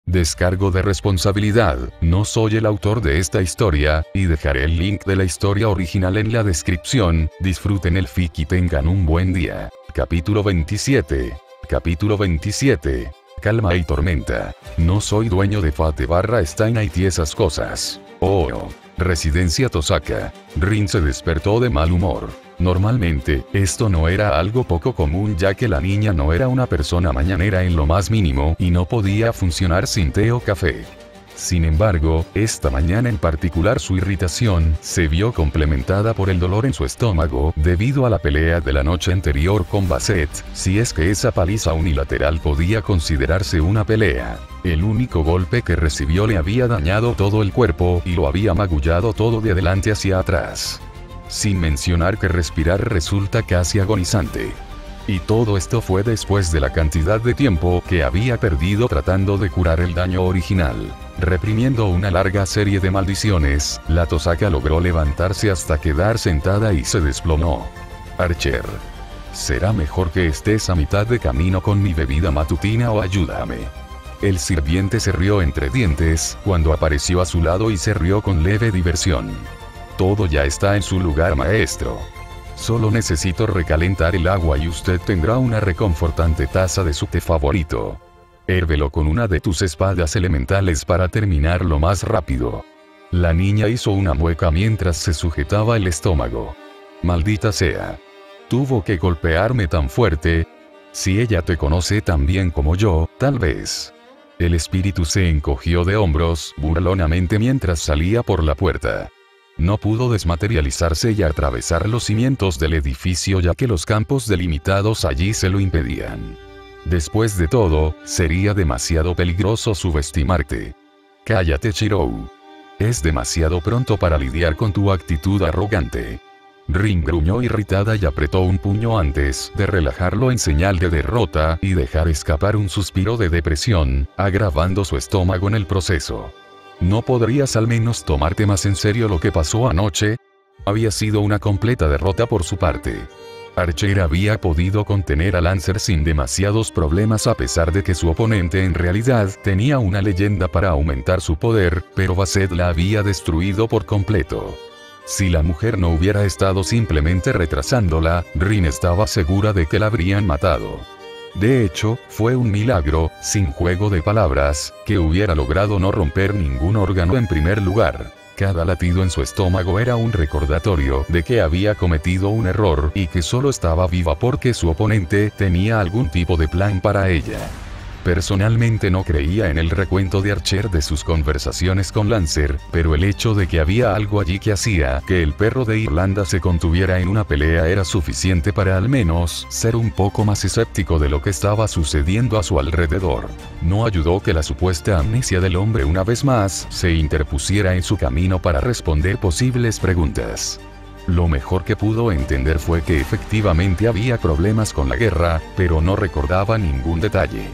Descargo de responsabilidad, no soy el autor de esta historia, y dejaré el link de la historia original en la descripción. Disfruten el fic y tengan un buen día. Capítulo 27. Capítulo 27. Calma y tormenta. No soy dueño de Fate / Stein y esas cosas. Oh. Residencia Tosaka. Rin se despertó de mal humor. Normalmente, esto no era algo poco común ya que la niña no era una persona mañanera en lo más mínimo y no podía funcionar sin té o café. Sin embargo, esta mañana en particular su irritación se vio complementada por el dolor en su estómago debido a la pelea de la noche anterior con Basset, si es que esa paliza unilateral podía considerarse una pelea. El único golpe que recibió le había dañado todo el cuerpo y lo había magullado todo de adelante hacia atrás. Sin mencionar que respirar resulta casi agonizante. Y todo esto fue después de la cantidad de tiempo que había perdido tratando de curar el daño original. Reprimiendo una larga serie de maldiciones, la Tosaka logró levantarse hasta quedar sentada y se desplomó. Archer. Será mejor que estés a mitad de camino con mi bebida matutina o ayúdame. El sirviente se rió entre dientes cuando apareció a su lado y se rió con leve diversión. Todo ya está en su lugar, maestro. Solo necesito recalentar el agua y usted tendrá una reconfortante taza de su té favorito. Hérvelo con una de tus espadas elementales para terminarlo más rápido. La niña hizo una mueca mientras se sujetaba el estómago. Maldita sea. Tuvo que golpearme tan fuerte. Si ella te conoce tan bien como yo, tal vez. El espíritu se encogió de hombros burlonamente mientras salía por la puerta. No pudo desmaterializarse y atravesar los cimientos del edificio ya que los campos delimitados allí se lo impedían. Después de todo, sería demasiado peligroso subestimarte. Cállate, Shirou. Es demasiado pronto para lidiar con tu actitud arrogante. Rin gruñó irritada y apretó un puño antes de relajarlo en señal de derrota y dejar escapar un suspiro de depresión, agravando su estómago en el proceso. ¿No podrías al menos tomarte más en serio lo que pasó anoche? Había sido una completa derrota por su parte. Archer había podido contener a Lancer sin demasiados problemas a pesar de que su oponente en realidad tenía una leyenda para aumentar su poder, pero Basset la había destruido por completo. Si la mujer no hubiera estado simplemente retrasándola, Rin estaba segura de que la habrían matado. De hecho, fue un milagro, sin juego de palabras, que hubiera logrado no romper ningún órgano en primer lugar. Cada latido en su estómago era un recordatorio de que había cometido un error y que solo estaba viva porque su oponente tenía algún tipo de plan para ella. Personalmente no creía en el recuento de Archer de sus conversaciones con Lancer, pero el hecho de que había algo allí que hacía que el perro de Irlanda se contuviera en una pelea era suficiente para al menos ser un poco más escéptico de lo que estaba sucediendo a su alrededor. No ayudó que la supuesta amnesia del hombre una vez más se interpusiera en su camino para responder posibles preguntas. Lo mejor que pudo entender fue que efectivamente había problemas con la guerra, pero no recordaba ningún detalle.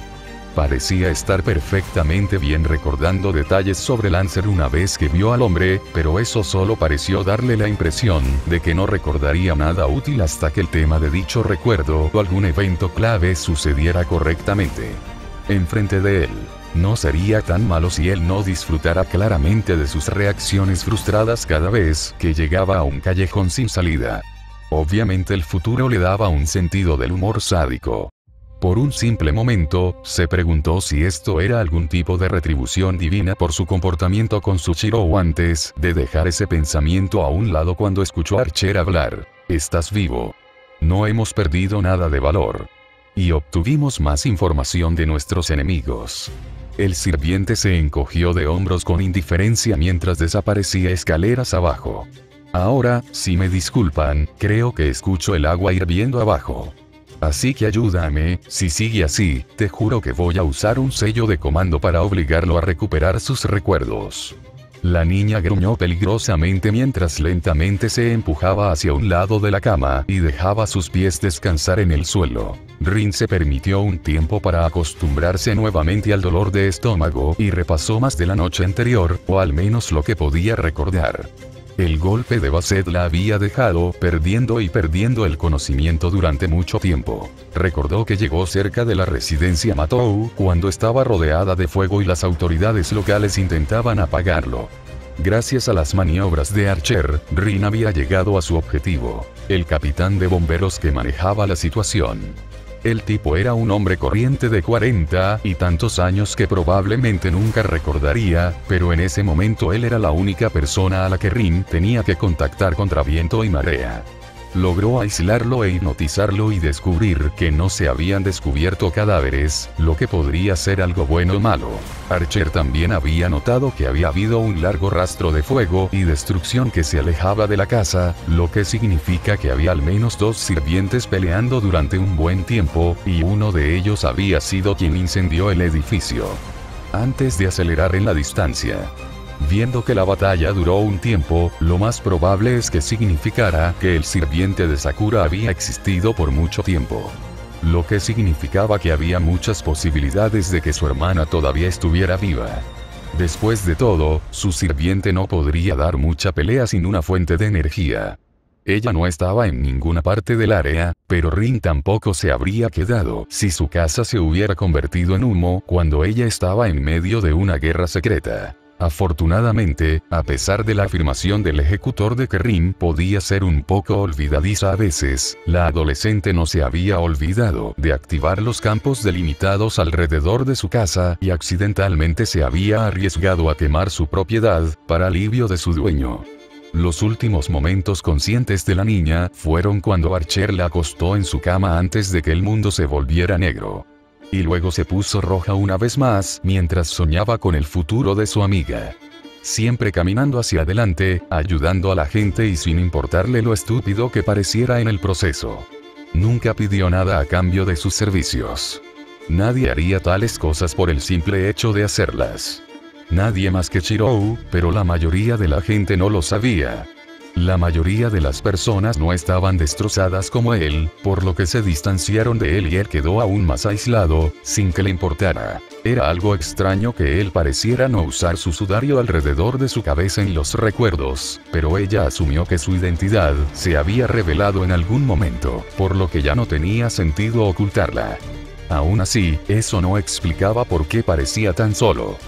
Parecía estar perfectamente bien recordando detalles sobre Lancer una vez que vio al hombre, pero eso solo pareció darle la impresión de que no recordaría nada útil hasta que el tema de dicho recuerdo o algún evento clave sucediera correctamente. Enfrente de él. No sería tan malo si él no disfrutara claramente de sus reacciones frustradas cada vez que llegaba a un callejón sin salida. Obviamente el futuro le daba un sentido del humor sádico. Por un simple momento, se preguntó si esto era algún tipo de retribución divina por su comportamiento con Shirou antes de dejar ese pensamiento a un lado cuando escuchó a Archer hablar. Estás vivo. No hemos perdido nada de valor. Y obtuvimos más información de nuestros enemigos. El sirviente se encogió de hombros con indiferencia mientras desaparecía escaleras abajo. Ahora, si me disculpan, creo que escucho el agua hirviendo abajo. Así que ayúdame, si sigue así, te juro que voy a usar un sello de comando para obligarlo a recuperar sus recuerdos. La niña gruñó peligrosamente mientras lentamente se empujaba hacia un lado de la cama y dejaba sus pies descansar en el suelo. Rin se permitió un tiempo para acostumbrarse nuevamente al dolor de estómago y repasó más de la noche anterior, o al menos lo que podía recordar. El golpe de Basset la había dejado perdiendo el conocimiento durante mucho tiempo. Recordó que llegó cerca de la residencia Matou cuando estaba rodeada de fuego y las autoridades locales intentaban apagarlo. Gracias a las maniobras de Archer, Rin había llegado a su objetivo, el capitán de bomberos que manejaba la situación. El tipo era un hombre corriente de 40 y tantos años que probablemente nunca recordaría, pero en ese momento él era la única persona a la que Rin tenía que contactar contra viento y marea. Logró aislarlo e hipnotizarlo y descubrir que no se habían descubierto cadáveres, lo que podría ser algo bueno o malo. Archer también había notado que había habido un largo rastro de fuego y destrucción que se alejaba de la casa, lo que significa que había al menos 2 sirvientes peleando durante un buen tiempo, y uno de ellos había sido quien incendió el edificio. Antes de acelerar en la distancia, viendo que la batalla duró un tiempo, lo más probable es que significara que el sirviente de Sakura había existido por mucho tiempo. Lo que significaba que había muchas posibilidades de que su hermana todavía estuviera viva. Después de todo, su sirviente no podría dar mucha pelea sin una fuente de energía. Ella no estaba en ninguna parte del área, pero Rin tampoco se habría quedado si su casa se hubiera convertido en humo cuando ella estaba en medio de una guerra secreta. Afortunadamente, a pesar de la afirmación del ejecutor de que Rin podía ser un poco olvidadiza a veces, la adolescente no se había olvidado de activar los campos delimitados alrededor de su casa y accidentalmente se había arriesgado a quemar su propiedad, para alivio de su dueño. Los últimos momentos conscientes de la niña fueron cuando Archer la acostó en su cama antes de que el mundo se volviera negro. Y luego se puso roja una vez más mientras soñaba con el futuro de su amiga. Siempre caminando hacia adelante, ayudando a la gente y sin importarle lo estúpido que pareciera en el proceso. Nunca pidió nada a cambio de sus servicios. Nadie haría tales cosas por el simple hecho de hacerlas. Nadie más que Chirou, pero la mayoría de la gente no lo sabía. La mayoría de las personas no estaban destrozadas como él, por lo que se distanciaron de él y él quedó aún más aislado, sin que le importara. Era algo extraño que él pareciera no usar su sudario alrededor de su cabeza en los recuerdos, pero ella asumió que su identidad se había revelado en algún momento, por lo que ya no tenía sentido ocultarla. Aún así, eso no explicaba por qué parecía tan solo.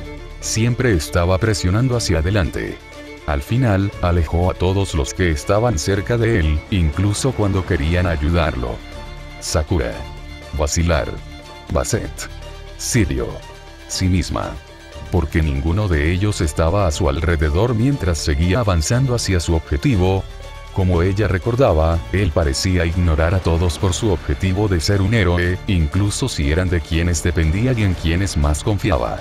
Siempre estaba presionando hacia adelante. Al final, alejó a todos los que estaban cerca de él, incluso cuando querían ayudarlo. Sakura. Vacilar. Basset. Sirio. Sí misma. Porque ninguno de ellos estaba a su alrededor mientras seguía avanzando hacia su objetivo. Como ella recordaba, él parecía ignorar a todos por su objetivo de ser un héroe, incluso si eran de quienes dependía y en quienes más confiaba.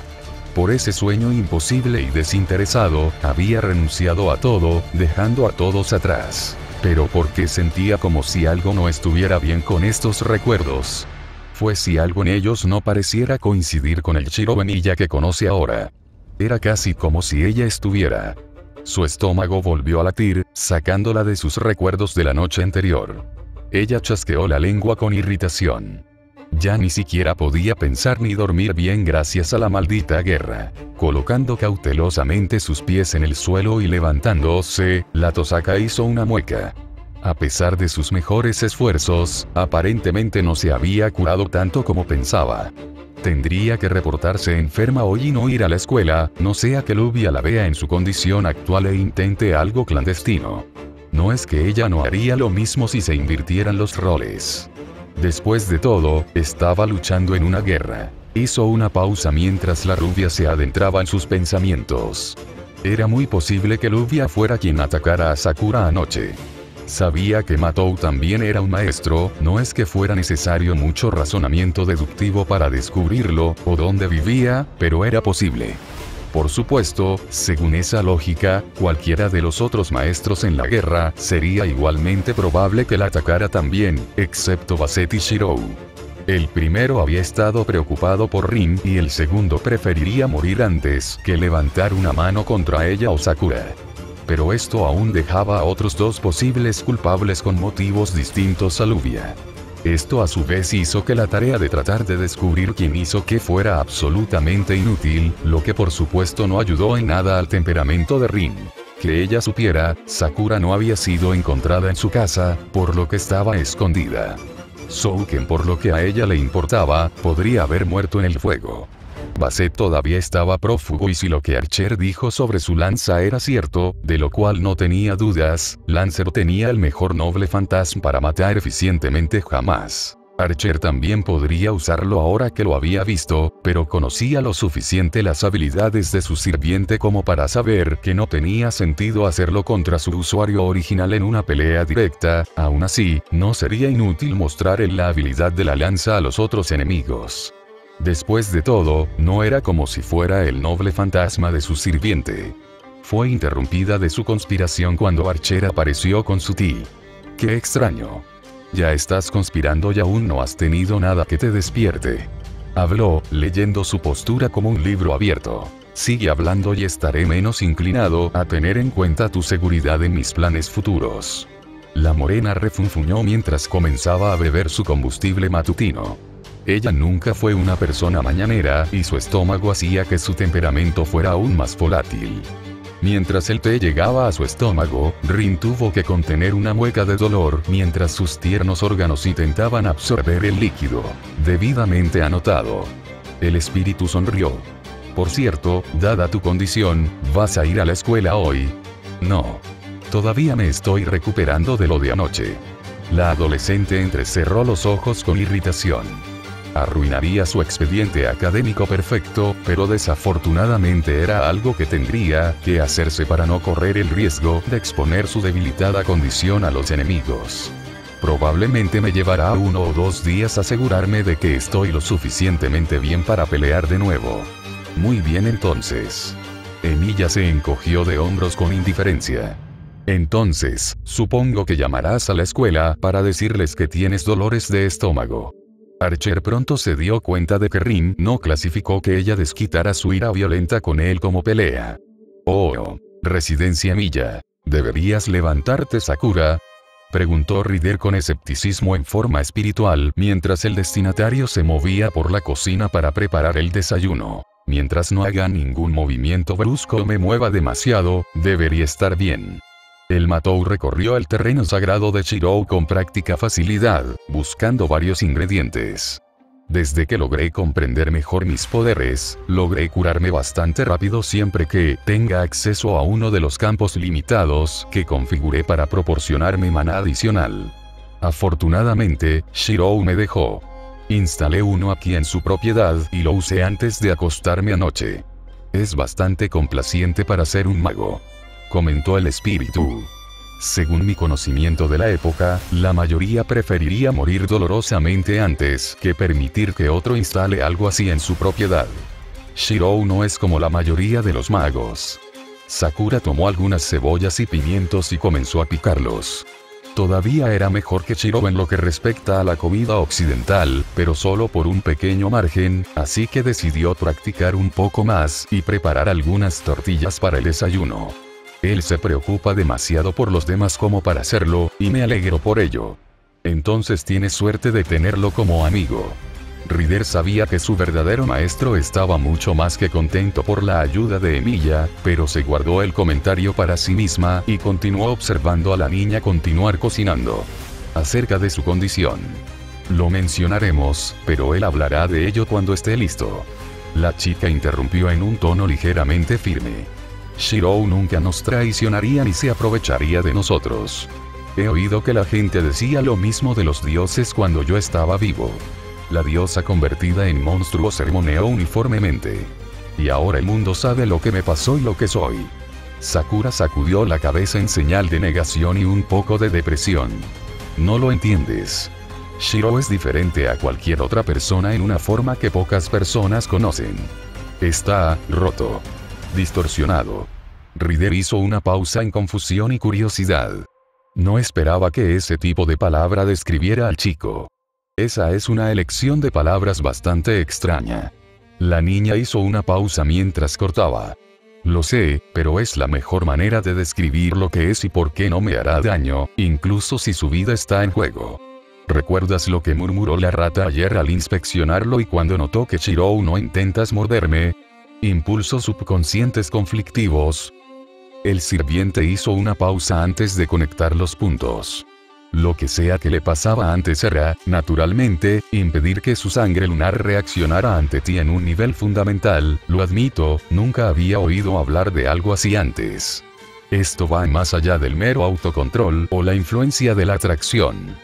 Por ese sueño imposible y desinteresado, había renunciado a todo, dejando a todos atrás. Pero porque sentía como si algo no estuviera bien con estos recuerdos. Fue si algo en ellos no pareciera coincidir con el Chiro Benilla que conoce ahora. Era casi como si ella estuviera. Su estómago volvió a latir, sacándola de sus recuerdos de la noche anterior. Ella chasqueó la lengua con irritación. Ya ni siquiera podía pensar ni dormir bien gracias a la maldita guerra. Colocando cautelosamente sus pies en el suelo y levantándose, la Tosaka hizo una mueca. A pesar de sus mejores esfuerzos, aparentemente no se había curado tanto como pensaba. Tendría que reportarse enferma hoy y no ir a la escuela, no sea que Luvia la vea en su condición actual e intente algo clandestino. No es que ella no haría lo mismo si se invirtieran los roles. Después de todo, estaba luchando en una guerra. Hizo una pausa mientras la rubia se adentraba en sus pensamientos. Era muy posible que Luvia fuera quien atacara a Sakura anoche. Sabía que Matou también era un maestro, no es que fuera necesario mucho razonamiento deductivo para descubrirlo, o dónde vivía, pero era posible. Por supuesto, según esa lógica, cualquiera de los otros maestros en la guerra, sería igualmente probable que la atacara también, excepto Basset y Chirou. El primero había estado preocupado por Rin y el segundo preferiría morir antes que levantar una mano contra ella o Sakura. Pero esto aún dejaba a otros dos posibles culpables con motivos distintos a Luvia. Esto a su vez hizo que la tarea de tratar de descubrir quién hizo qué fuera absolutamente inútil, lo que por supuesto no ayudó en nada al temperamento de Rin. Que ella supiera, Sakura no había sido encontrada en su casa, por lo que estaba escondida. Souken, por lo que a ella le importaba, podría haber muerto en el fuego. Basset todavía estaba prófugo y si lo que Archer dijo sobre su lanza era cierto, de lo cual no tenía dudas, Lancer tenía el mejor noble fantasma para matar eficientemente jamás. Archer también podría usarlo ahora que lo había visto, pero conocía lo suficiente las habilidades de su sirviente como para saber que no tenía sentido hacerlo contra su usuario original en una pelea directa. Aún así, no sería inútil mostrar la habilidad de la lanza a los otros enemigos. Después de todo, no era como si fuera el noble fantasma de su sirviente. Fue interrumpida de su conspiración cuando Archer apareció con su ti. ¡Qué extraño! Ya estás conspirando y aún no has tenido nada que te despierte. Habló, leyendo su postura como un libro abierto. Sigue hablando y estaré menos inclinado a tener en cuenta tu seguridad en mis planes futuros. La morena refunfuñó mientras comenzaba a beber su combustible matutino. Ella nunca fue una persona mañanera y su estómago hacía que su temperamento fuera aún más volátil. Mientras el té llegaba a su estómago, Rin tuvo que contener una mueca de dolor mientras sus tiernos órganos intentaban absorber el líquido. Debidamente anotado. El espíritu sonrió. Por cierto, dada tu condición, ¿vas a ir a la escuela hoy? No. Todavía me estoy recuperando de lo de anoche. La adolescente entrecerró los ojos con irritación. Arruinaría su expediente académico perfecto, pero desafortunadamente era algo que tendría que hacerse para no correr el riesgo de exponer su debilitada condición a los enemigos. Probablemente me llevará 1 o 2 días asegurarme de que estoy lo suficientemente bien para pelear de nuevo. Muy bien entonces. Emilia se encogió de hombros con indiferencia. Entonces, supongo que llamarás a la escuela para decirles que tienes dolores de estómago. Archer pronto se dio cuenta de que Rin no clasificó que ella desquitara su ira violenta con él como pelea. Oh, residencia Emilia. ¿Deberías levantarte, Sakura? Preguntó Rider con escepticismo en forma espiritual mientras el destinatario se movía por la cocina para preparar el desayuno. Mientras no haga ningún movimiento brusco o me mueva demasiado, debería estar bien. El Matou recorrió el terreno sagrado de Shirou con práctica facilidad, buscando varios ingredientes. Desde que logré comprender mejor mis poderes, logré curarme bastante rápido siempre que tenga acceso a uno de los campos limitados que configuré para proporcionarme maná adicional. Afortunadamente, Shirou me dejó. Instalé uno aquí en su propiedad y lo usé antes de acostarme anoche. Es bastante complaciente para ser un mago, comentó el espíritu. Según mi conocimiento de la época, la mayoría preferiría morir dolorosamente antes que permitir que otro instale algo así en su propiedad. Shirou no es como la mayoría de los magos. Sakura tomó algunas cebollas y pimientos y comenzó a picarlos. Todavía era mejor que Shirou en lo que respecta a la comida occidental, pero solo por un pequeño margen, así que decidió practicar un poco más y preparar algunas tortillas para el desayuno. Él se preocupa demasiado por los demás como para hacerlo, y me alegro por ello. Entonces tienes suerte de tenerlo como amigo. Rider sabía que su verdadero maestro estaba mucho más que contento por la ayuda de Emilia, pero se guardó el comentario para sí misma y continuó observando a la niña continuar cocinando. Acerca de su condición. Lo mencionaremos, pero él hablará de ello cuando esté listo. La chica interrumpió en un tono ligeramente firme. Shirou nunca nos traicionaría ni se aprovecharía de nosotros. He oído que la gente decía lo mismo de los dioses cuando yo estaba vivo. La diosa convertida en monstruo sermoneó uniformemente. Y ahora el mundo sabe lo que me pasó y lo que soy. Sakura sacudió la cabeza en señal de negación y un poco de depresión. No lo entiendes. Shirou es diferente a cualquier otra persona en una forma que pocas personas conocen. Está roto. Distorsionado. Rider hizo una pausa en confusión y curiosidad. No esperaba que ese tipo de palabra describiera al chico. Esa es una elección de palabras bastante extraña. La niña hizo una pausa mientras cortaba. Lo sé, pero es la mejor manera de describir lo que es y por qué no me hará daño, incluso si su vida está en juego. ¿Recuerdas lo que murmuró la rata ayer al inspeccionarlo y cuando notó que Shirou no intentas morderme? Impulsos subconscientes conflictivos. El sirviente hizo una pausa antes de conectar los puntos. Lo que sea que le pasaba antes era, naturalmente, impedir que su sangre lunar reaccionara ante ti en un nivel fundamental. Lo admito, nunca había oído hablar de algo así antes. Esto va más allá del mero autocontrol o la influencia de la atracción.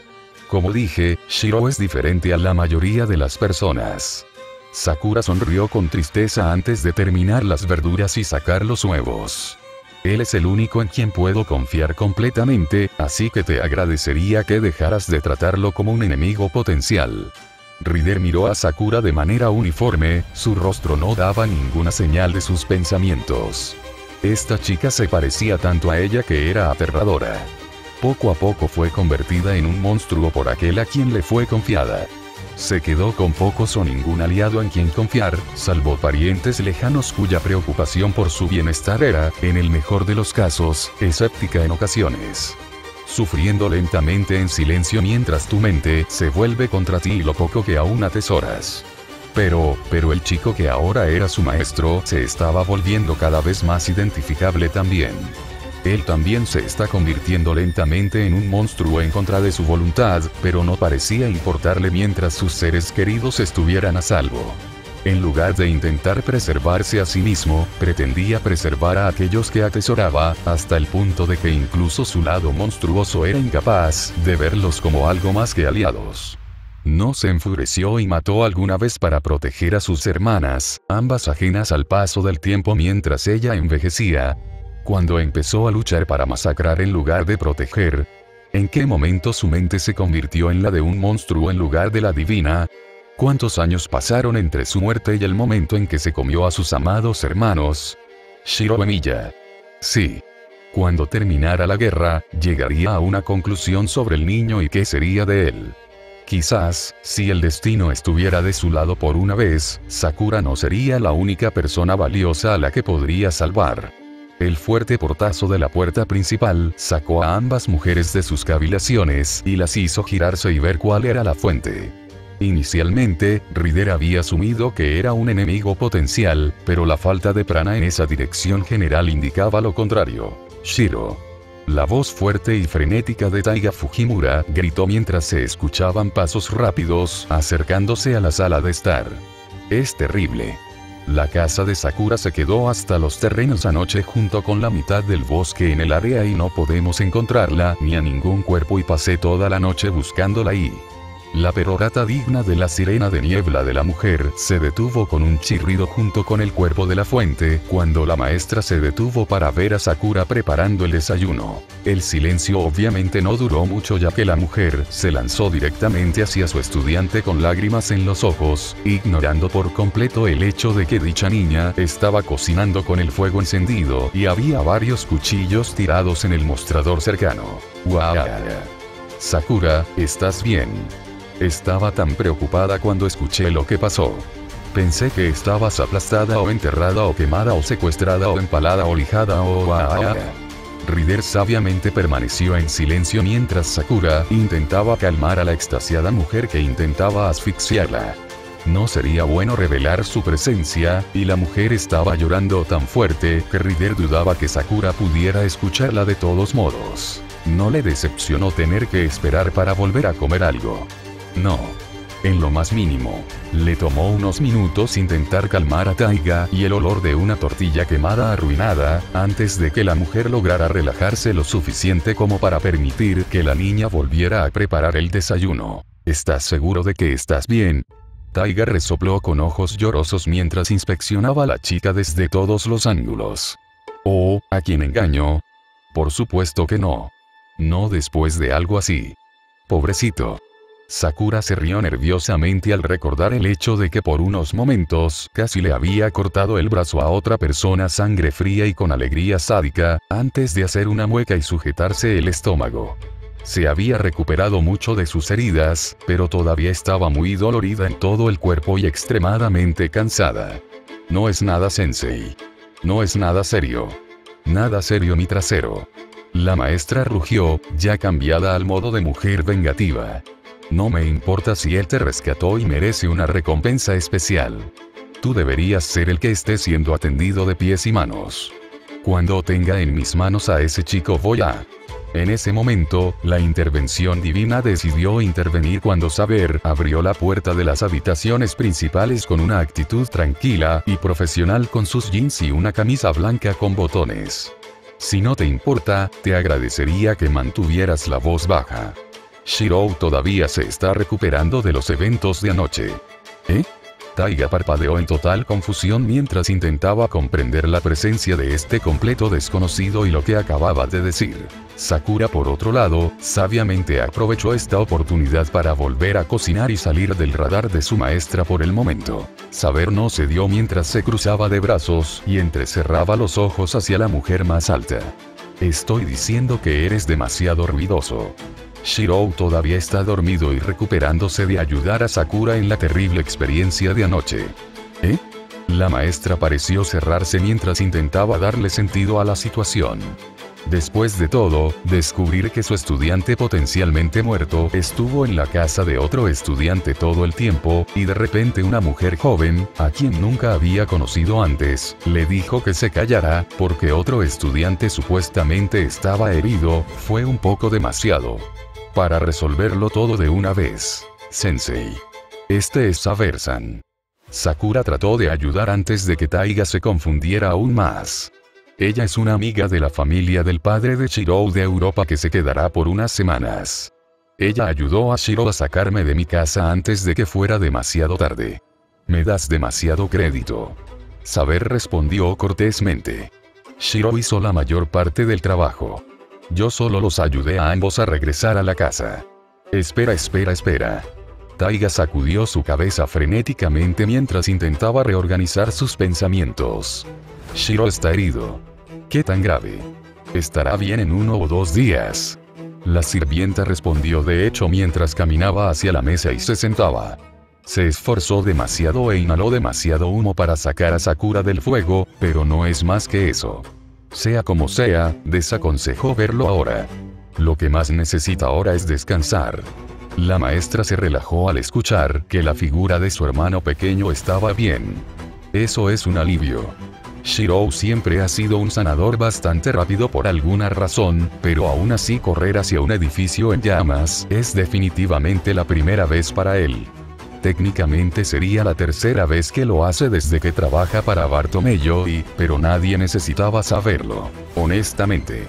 Como dije, Shiro es diferente a la mayoría de las personas. Sakura sonrió con tristeza antes de terminar las verduras y sacar los huevos. Él es el único en quien puedo confiar completamente, así que te agradecería que dejaras de tratarlo como un enemigo potencial. Rider miró a Sakura de manera uniforme, su rostro no daba ninguna señal de sus pensamientos. Esta chica se parecía tanto a ella que era aterradora. Poco a poco fue convertida en un monstruo por aquel a quien le fue confiada. Se quedó con pocos o ningún aliado en quien confiar, salvo parientes lejanos cuya preocupación por su bienestar era, en el mejor de los casos, escéptica en ocasiones. Sufriendo lentamente en silencio mientras tu mente se vuelve contra ti y lo poco que aún atesoras. Pero el chico que ahora era su maestro se estaba volviendo cada vez más identificable también. Él también se está convirtiendo lentamente en un monstruo en contra de su voluntad, pero no parecía importarle mientras sus seres queridos estuvieran a salvo. En lugar de intentar preservarse a sí mismo, pretendía preservar a aquellos que atesoraba, hasta el punto de que incluso su lado monstruoso era incapaz de verlos como algo más que aliados. No se enfureció y mató alguna vez para proteger a sus hermanas, ambas ajenas al paso del tiempo mientras ella envejecía. Cuando empezó a luchar para masacrar en lugar de proteger, ¿en qué momento su mente se convirtió en la de un monstruo en lugar de la divina? ¿Cuántos años pasaron entre su muerte y el momento en que se comió a sus amados hermanos? Shiro Emiya. Sí. Cuando terminara la guerra, llegaría a una conclusión sobre el niño y qué sería de él. Quizás, si el destino estuviera de su lado por una vez, Sakura no sería la única persona valiosa a la que podría salvar. El fuerte portazo de la puerta principal sacó a ambas mujeres de sus cavilaciones y las hizo girarse y ver cuál era la fuente. Inicialmente, Rider había asumido que era un enemigo potencial, pero la falta de prana en esa dirección general indicaba lo contrario. Shiro. La voz fuerte y frenética de Taiga Fujimura gritó mientras se escuchaban pasos rápidos acercándose a la sala de estar. Es terrible. La casa de Sakura se quedó hasta los terrenos anoche junto con la mitad del bosque en el área y no podemos encontrarla ni a ningún cuerpo y pasé toda la noche buscándola y... La perorata digna de la sirena de niebla de la mujer se detuvo con un chirrido junto con el cuerpo de la fuente cuando la maestra se detuvo para ver a Sakura preparando el desayuno. El silencio obviamente no duró mucho ya que la mujer se lanzó directamente hacia su estudiante con lágrimas en los ojos, ignorando por completo el hecho de que dicha niña estaba cocinando con el fuego encendido y había varios cuchillos tirados en el mostrador cercano. ¡Guau! Sakura, ¿estás bien? Estaba tan preocupada cuando escuché lo que pasó. Pensé que estabas aplastada o enterrada o quemada o secuestrada o empalada o lijada o... Rider sabiamente permaneció en silencio mientras Sakura intentaba calmar a la extasiada mujer que intentaba asfixiarla. No sería bueno revelar su presencia, y la mujer estaba llorando tan fuerte que Rider dudaba que Sakura pudiera escucharla de todos modos. No le decepcionó tener que esperar para volver a comer algo. No. En lo más mínimo. Le tomó unos minutos intentar calmar a Taiga y el olor de una tortilla quemada arruinada, antes de que la mujer lograra relajarse lo suficiente como para permitir que la niña volviera a preparar el desayuno. ¿Estás seguro de que estás bien? Taiga resopló con ojos llorosos mientras inspeccionaba a la chica desde todos los ángulos. ¿Oh, a quién engañó? Por supuesto que no. No después de algo así. Pobrecito. Sakura se rió nerviosamente al recordar el hecho de que por unos momentos casi le había cortado el brazo a otra persona a sangre fría y con alegría sádica, antes de hacer una mueca y sujetarse el estómago. Se había recuperado mucho de sus heridas, pero todavía estaba muy dolorida en todo el cuerpo y extremadamente cansada. No es nada sensei. No es nada serio. Nada serio mi trasero. La maestra rugió, ya cambiada al modo de mujer vengativa. No me importa si él te rescató y merece una recompensa especial. Tú deberías ser el que esté siendo atendido de pies y manos. Cuando tenga en mis manos a ese chico voy a... En ese momento, la intervención divina decidió intervenir cuando Saber abrió la puerta de las habitaciones principales con una actitud tranquila y profesional con sus jeans y una camisa blanca con botones. Si no te importa, te agradecería que mantuvieras la voz baja. Shirou todavía se está recuperando de los eventos de anoche. ¿Eh? Taiga parpadeó en total confusión mientras intentaba comprender la presencia de este completo desconocido y lo que acababa de decir. Sakura por otro lado, sabiamente aprovechó esta oportunidad para volver a cocinar y salir del radar de su maestra por el momento. Saber no cedió mientras se cruzaba de brazos y entrecerraba los ojos hacia la mujer más alta. Estoy diciendo que eres demasiado ruidoso. Shirou todavía está dormido y recuperándose de ayudar a Sakura en la terrible experiencia de anoche. ¿Eh? La maestra pareció cerrarse mientras intentaba darle sentido a la situación. Después de todo, descubrir que su estudiante potencialmente muerto estuvo en la casa de otro estudiante todo el tiempo, y de repente una mujer joven, a quien nunca había conocido antes, le dijo que se callara, porque otro estudiante supuestamente estaba herido, fue un poco demasiado. Para resolverlo todo de una vez. Sensei. Este es Saber-san. Sakura trató de ayudar antes de que Taiga se confundiera aún más. Ella es una amiga de la familia del padre de Shirou de Europa que se quedará por unas semanas. Ella ayudó a Shirou a sacarme de mi casa antes de que fuera demasiado tarde. Me das demasiado crédito. Saber respondió cortésmente. Shirou hizo la mayor parte del trabajo. Yo solo los ayudé a ambos a regresar a la casa. Espera. Taiga sacudió su cabeza frenéticamente mientras intentaba reorganizar sus pensamientos. Shirou está herido. ¿Qué tan grave? Estará bien en 1 o 2 días. La sirvienta respondió de hecho mientras caminaba hacia la mesa y se sentaba. Se esforzó demasiado e inhaló demasiado humo para sacar a Sakura del fuego, pero no es más que eso. Sea como sea, desaconsejó verlo ahora. Lo que más necesita ahora es descansar. La maestra se relajó al escuchar que la figura de su hermano pequeño estaba bien. Eso es un alivio. Shirou siempre ha sido un sanador bastante rápido por alguna razón, pero aún así correr hacia un edificio en llamas es definitivamente la primera vez para él. Técnicamente sería la tercera vez que lo hace desde que trabaja para Bartomeu pero nadie necesitaba saberlo, honestamente.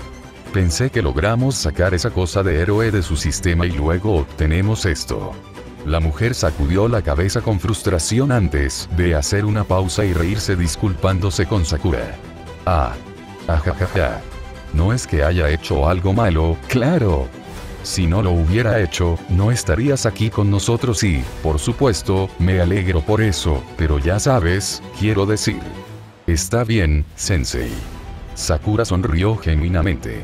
Pensé que logramos sacar esa cosa de héroe de su sistema y luego obtenemos esto. La mujer sacudió la cabeza con frustración antes de hacer una pausa y reírse disculpándose con Sakura. Ajajaja. No es que haya hecho algo malo, claro. Si no lo hubiera hecho, no estarías aquí con nosotros y, por supuesto, me alegro por eso, pero ya sabes, quiero decir. Está bien, Sensei. Sakura sonrió genuinamente.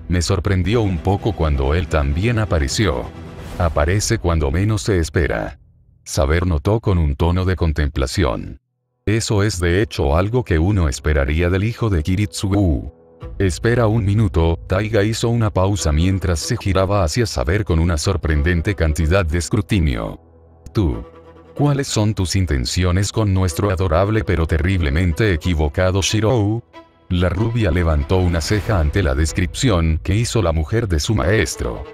Me sorprendió un poco cuando él también apareció. Aparece cuando menos se espera. Saber notó con un tono de contemplación. Eso es de hecho algo que uno esperaría del hijo de Kiritsugu. Espera un minuto, Taiga hizo una pausa mientras se giraba hacia Saber con una sorprendente cantidad de escrutinio. Tú. ¿Cuáles son tus intenciones con nuestro adorable pero terriblemente equivocado Shirou? La rubia levantó una ceja ante la descripción que hizo la mujer de su maestro.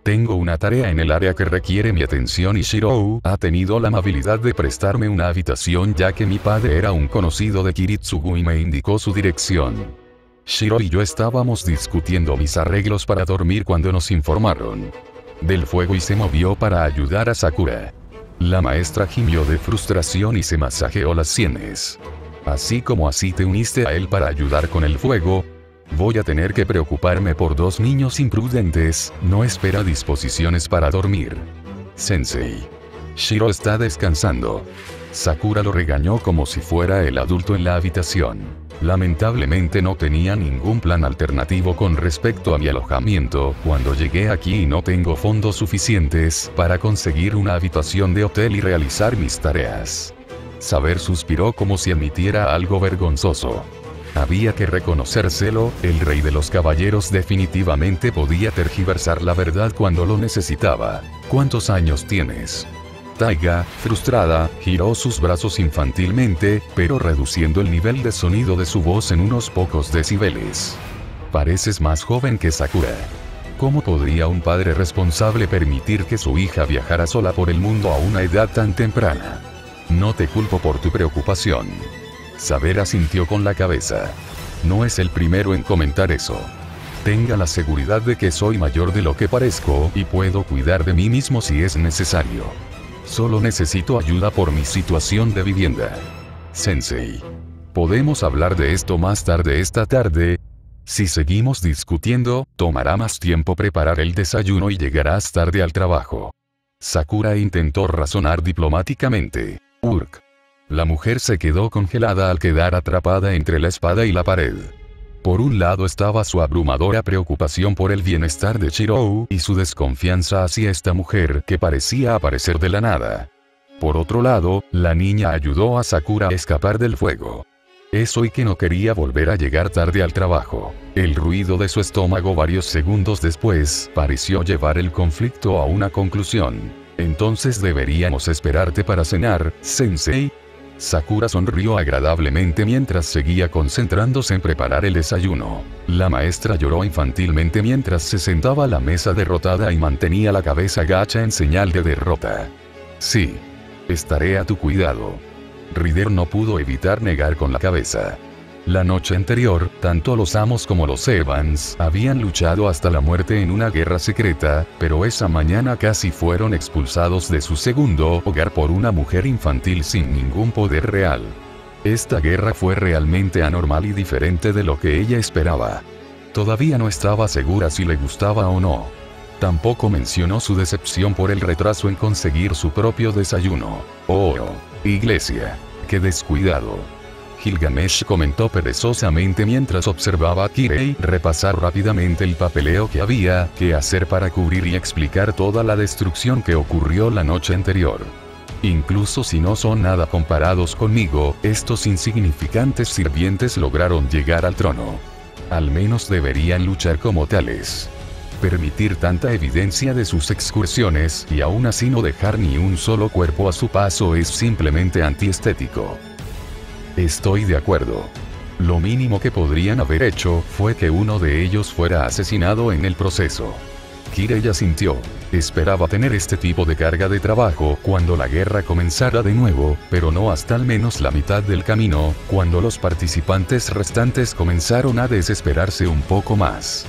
Tengo una tarea en el área que requiere mi atención y Shirou ha tenido la amabilidad de prestarme una habitación ya que mi padre era un conocido de Kiritsugu y me indicó su dirección. Shirou y yo estábamos discutiendo mis arreglos para dormir cuando nos informaron del fuego y se movió para ayudar a Sakura. La maestra gimió de frustración y se masajeó las sienes. Así como así te uniste a él para ayudar con el fuego. Voy a tener que preocuparme por 2 niños imprudentes, no espera disposiciones para dormir. Sensei. Shirou está descansando. Sakura lo regañó como si fuera el adulto en la habitación. Lamentablemente no tenía ningún plan alternativo con respecto a mi alojamiento cuando llegué aquí y no tengo fondos suficientes para conseguir una habitación de hotel y realizar mis tareas. Saber suspiró como si admitiera algo vergonzoso. Había que reconocérselo, el rey de los caballeros definitivamente podía tergiversar la verdad cuando lo necesitaba. ¿Cuántos años tienes? Taiga, frustrada, giró sus brazos infantilmente, pero reduciendo el nivel de sonido de su voz en unos pocos decibeles. Pareces más joven que Sakura. ¿Cómo podría un padre responsable permitir que su hija viajara sola por el mundo a una edad tan temprana? No te culpo por tu preocupación. Saber asintió con la cabeza. No es el primero en comentar eso. Tenga la seguridad de que soy mayor de lo que parezco y puedo cuidar de mí mismo si es necesario. Solo necesito ayuda por mi situación de vivienda. Sensei. ¿Podemos hablar de esto más tarde esta tarde? Si seguimos discutiendo, tomará más tiempo preparar el desayuno y llegarás tarde al trabajo. Sakura intentó razonar diplomáticamente. Urk. La mujer se quedó congelada al quedar atrapada entre la espada y la pared. Por un lado estaba su abrumadora preocupación por el bienestar de Chirou y su desconfianza hacia esta mujer que parecía aparecer de la nada. Por otro lado, la niña ayudó a Sakura a escapar del fuego. Eso y que no quería volver a llegar tarde al trabajo. El ruido de su estómago varios segundos después pareció llevar el conflicto a una conclusión. Entonces deberíamos esperarte para cenar, Sensei. Sakura sonrió agradablemente mientras seguía concentrándose en preparar el desayuno. La maestra lloró infantilmente mientras se sentaba a la mesa derrotada y mantenía la cabeza gacha en señal de derrota. Sí. Estaré a tu cuidado. Rider no pudo evitar negar con la cabeza. La noche anterior, tanto los Amos como los Evans habían luchado hasta la muerte en una guerra secreta, pero esa mañana casi fueron expulsados de su segundo hogar por una mujer infantil sin ningún poder real. Esta guerra fue realmente anormal y diferente de lo que ella esperaba. Todavía no estaba segura si le gustaba o no. Tampoco mencionó su decepción por el retraso en conseguir su propio desayuno. Oh, iglesia. ¡Qué descuidado! Gilgamesh comentó perezosamente mientras observaba a Kirei repasar rápidamente el papeleo que había que hacer para cubrir y explicar toda la destrucción que ocurrió la noche anterior. Incluso si no son nada comparados conmigo, estos insignificantes sirvientes lograron llegar al trono. Al menos deberían luchar como tales. Permitir tanta evidencia de sus excursiones y aún así no dejar ni un solo cuerpo a su paso es simplemente antiestético. Estoy de acuerdo. Lo mínimo que podrían haber hecho fue que uno de ellos fuera asesinado en el proceso. Kirei asintió. Esperaba tener este tipo de carga de trabajo cuando la guerra comenzara de nuevo, pero no hasta al menos la mitad del camino, cuando los participantes restantes comenzaron a desesperarse un poco más.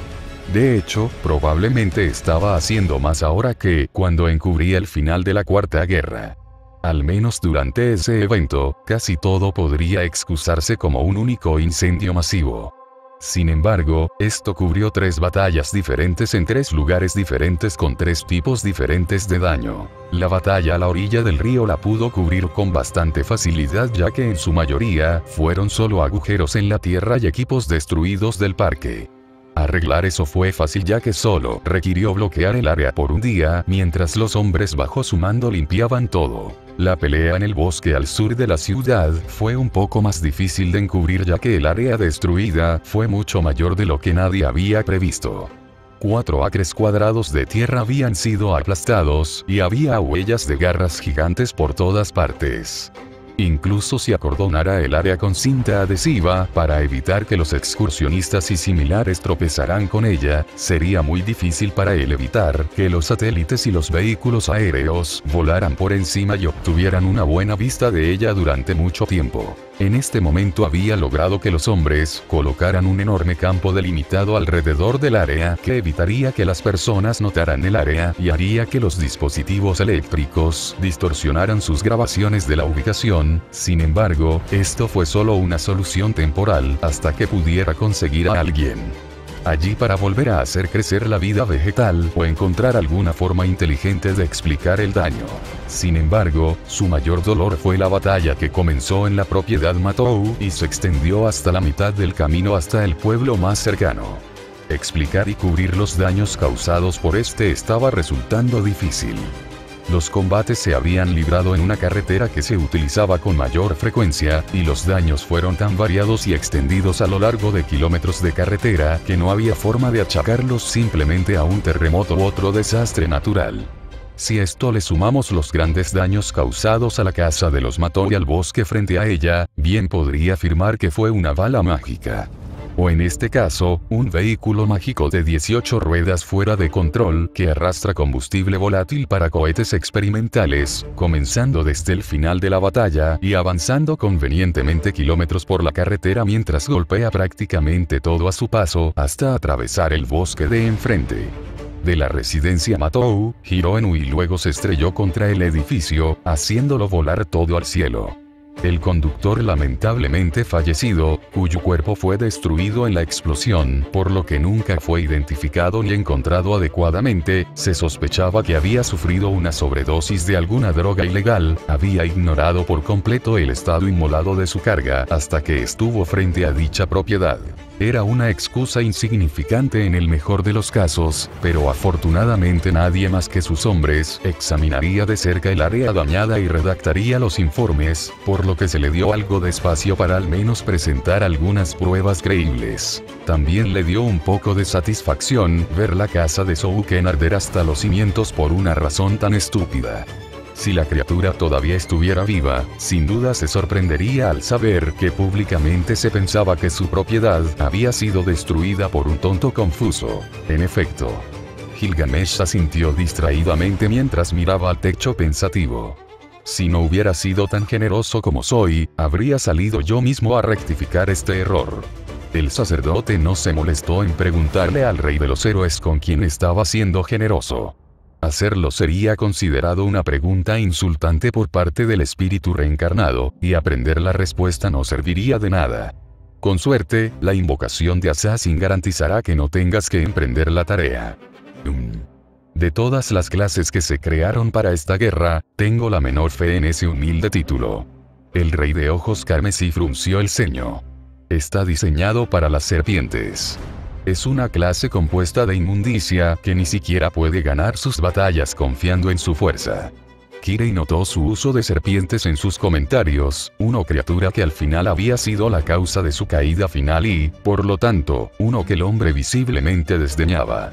De hecho, probablemente estaba haciendo más ahora que cuando encubría el final de la Cuarta Guerra. Al menos durante ese evento, casi todo podría excusarse como un único incendio masivo. Sin embargo, esto cubrió 3 batallas diferentes en 3 lugares diferentes con 3 tipos diferentes de daño. La batalla a la orilla del río la pudo cubrir con bastante facilidad ya que en su mayoría, fueron solo agujeros en la tierra y equipos destruidos del parque. Arreglar eso fue fácil ya que solo requirió bloquear el área por un día mientras los hombres bajo su mando limpiaban todo. La pelea en el bosque al sur de la ciudad fue un poco más difícil de encubrir ya que el área destruida fue mucho mayor de lo que nadie había previsto. 4 acres cuadrados de tierra habían sido aplastados y había huellas de garras gigantes por todas partes. Incluso si acordonara el área con cinta adhesiva para evitar que los excursionistas y similares tropezaran con ella, sería muy difícil para él evitar que los satélites y los vehículos aéreos volaran por encima y obtuvieran una buena vista de ella durante mucho tiempo. En este momento había logrado que los hombres colocaran un enorme campo delimitado alrededor del área que evitaría que las personas notaran el área y haría que los dispositivos eléctricos distorsionaran sus grabaciones de la ubicación. Sin embargo, esto fue solo una solución temporal hasta que pudiera conseguir a alguien allí para volver a hacer crecer la vida vegetal o encontrar alguna forma inteligente de explicar el daño. Sin embargo, su mayor dolor fue la batalla que comenzó en la propiedad Matou y se extendió hasta la mitad del camino hasta el pueblo más cercano. Explicar y cubrir los daños causados por este estaba resultando difícil. Los combates se habían librado en una carretera que se utilizaba con mayor frecuencia, y los daños fueron tan variados y extendidos a lo largo de kilómetros de carretera que no había forma de achacarlos simplemente a un terremoto u otro desastre natural. Si a esto le sumamos los grandes daños causados a la casa de los Mató y al bosque frente a ella, bien podría afirmar que fue una bala mágica. O en este caso, un vehículo mágico de 18 ruedas fuera de control que arrastra combustible volátil para cohetes experimentales, comenzando desde el final de la batalla y avanzando convenientemente kilómetros por la carretera mientras golpea prácticamente todo a su paso hasta atravesar el bosque de enfrente. De la residencia Matou, giró en U y luego se estrelló contra el edificio, haciéndolo volar todo al cielo. El conductor lamentablemente fallecido, cuyo cuerpo fue destruido en la explosión, por lo que nunca fue identificado ni encontrado adecuadamente, se sospechaba que había sufrido una sobredosis de alguna droga ilegal, había ignorado por completo el estado inmolado de su carga hasta que estuvo frente a dicha propiedad. Era una excusa insignificante en el mejor de los casos, pero afortunadamente nadie más que sus hombres examinaría de cerca el área dañada y redactaría los informes, por lo que se le dio algo de espacio para al menos presentar algunas pruebas creíbles. También le dio un poco de satisfacción ver la casa de Souken arder hasta los cimientos por una razón tan estúpida. Si la criatura todavía estuviera viva, sin duda se sorprendería al saber que públicamente se pensaba que su propiedad había sido destruida por un tonto confuso. En efecto, Gilgamesh asintió distraídamente mientras miraba al techo pensativo. Si no hubiera sido tan generoso como soy, habría salido yo mismo a rectificar este error. El sacerdote no se molestó en preguntarle al rey de los héroes con quién estaba siendo generoso. Hacerlo sería considerado una pregunta insultante por parte del espíritu reencarnado, y aprender la respuesta no serviría de nada. Con suerte, la invocación de Assassin garantizará que no tengas que emprender la tarea. De todas las clases que se crearon para esta guerra, tengo la menor fe en ese humilde título. El rey de ojos carmesí frunció el ceño. Está diseñado para las serpientes. Es una clase compuesta de inmundicia que ni siquiera puede ganar sus batallas confiando en su fuerza. Kirei notó su uso de serpientes en sus comentarios, una criatura que al final había sido la causa de su caída final y, por lo tanto, uno que el hombre visiblemente desdeñaba.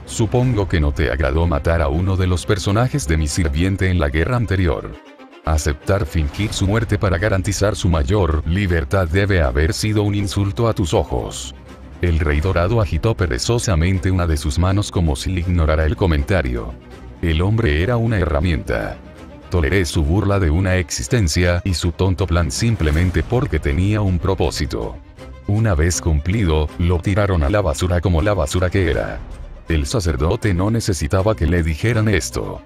Supongo que no te agradó matar a uno de los personajes de mi sirviente en la guerra anterior. Aceptar fingir su muerte para garantizar su mayor libertad debe haber sido un insulto a tus ojos. El rey dorado agitó perezosamente una de sus manos como si ignorara el comentario. El hombre era una herramienta. Toleré su burla de una existencia y su tonto plan simplemente porque tenía un propósito. Una vez cumplido, lo tiraron a la basura como la basura que era. El sacerdote no necesitaba que le dijeran esto.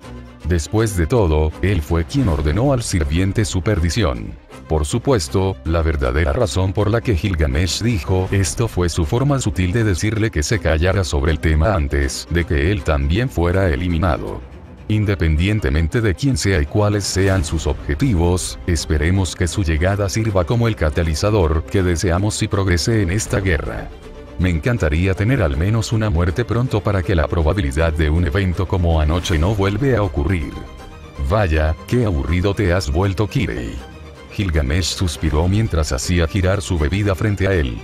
Después de todo, él fue quien ordenó al sirviente su perdición. Por supuesto, la verdadera razón por la que Gilgamesh dijo esto fue su forma sutil de decirle que se callara sobre el tema antes de que él también fuera eliminado. Independientemente de quién sea y cuáles sean sus objetivos, esperemos que su llegada sirva como el catalizador que deseamos y progrese en esta guerra. Me encantaría tener al menos una muerte pronto para que la probabilidad de un evento como anoche no vuelva a ocurrir. Vaya, qué aburrido te has vuelto, Kirei. Gilgamesh suspiró mientras hacía girar su bebida frente a él.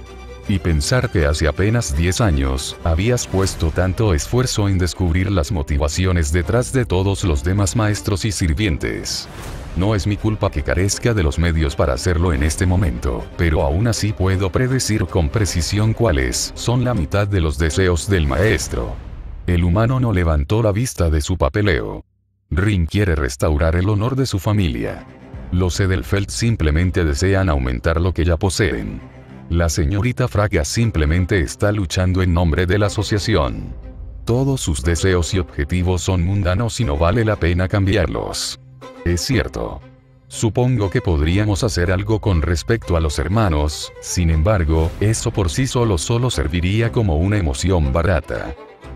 Y pensar que hace apenas 10 años, habías puesto tanto esfuerzo en descubrir las motivaciones detrás de todos los demás maestros y sirvientes. No es mi culpa que carezca de los medios para hacerlo en este momento, pero aún así puedo predecir con precisión cuáles son la mitad de los deseos del maestro. El humano no levantó la vista de su papeleo. Rin quiere restaurar el honor de su familia. Los Edelfelt simplemente desean aumentar lo que ya poseen. La señorita Fraga simplemente está luchando en nombre de la asociación. Todos sus deseos y objetivos son mundanos y no vale la pena cambiarlos. Es cierto. Supongo que podríamos hacer algo con respecto a los hermanos, sin embargo, eso por sí solo serviría como una emoción barata.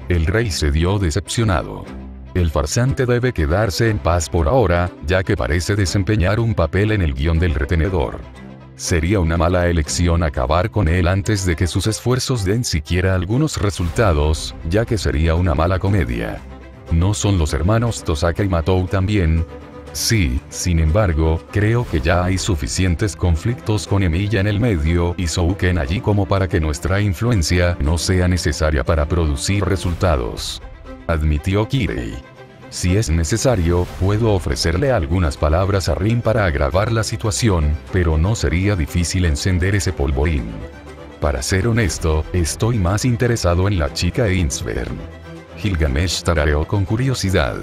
El rey se dio decepcionado. El farsante debe quedarse en paz por ahora, ya que parece desempeñar un papel en el guión del retenedor. Sería una mala elección acabar con él antes de que sus esfuerzos den siquiera algunos resultados, ya que sería una mala comedia. ¿No son los hermanos Tosaka y Matou también? Sí, sin embargo, creo que ya hay suficientes conflictos con Emilia en el medio y Souken allí como para que nuestra influencia no sea necesaria para producir resultados. Admitió Kirei. Si es necesario, puedo ofrecerle algunas palabras a Rin para agravar la situación, pero no sería difícil encender ese polvorín. Para ser honesto, estoy más interesado en la chica Insvern. Gilgamesh tarareó con curiosidad.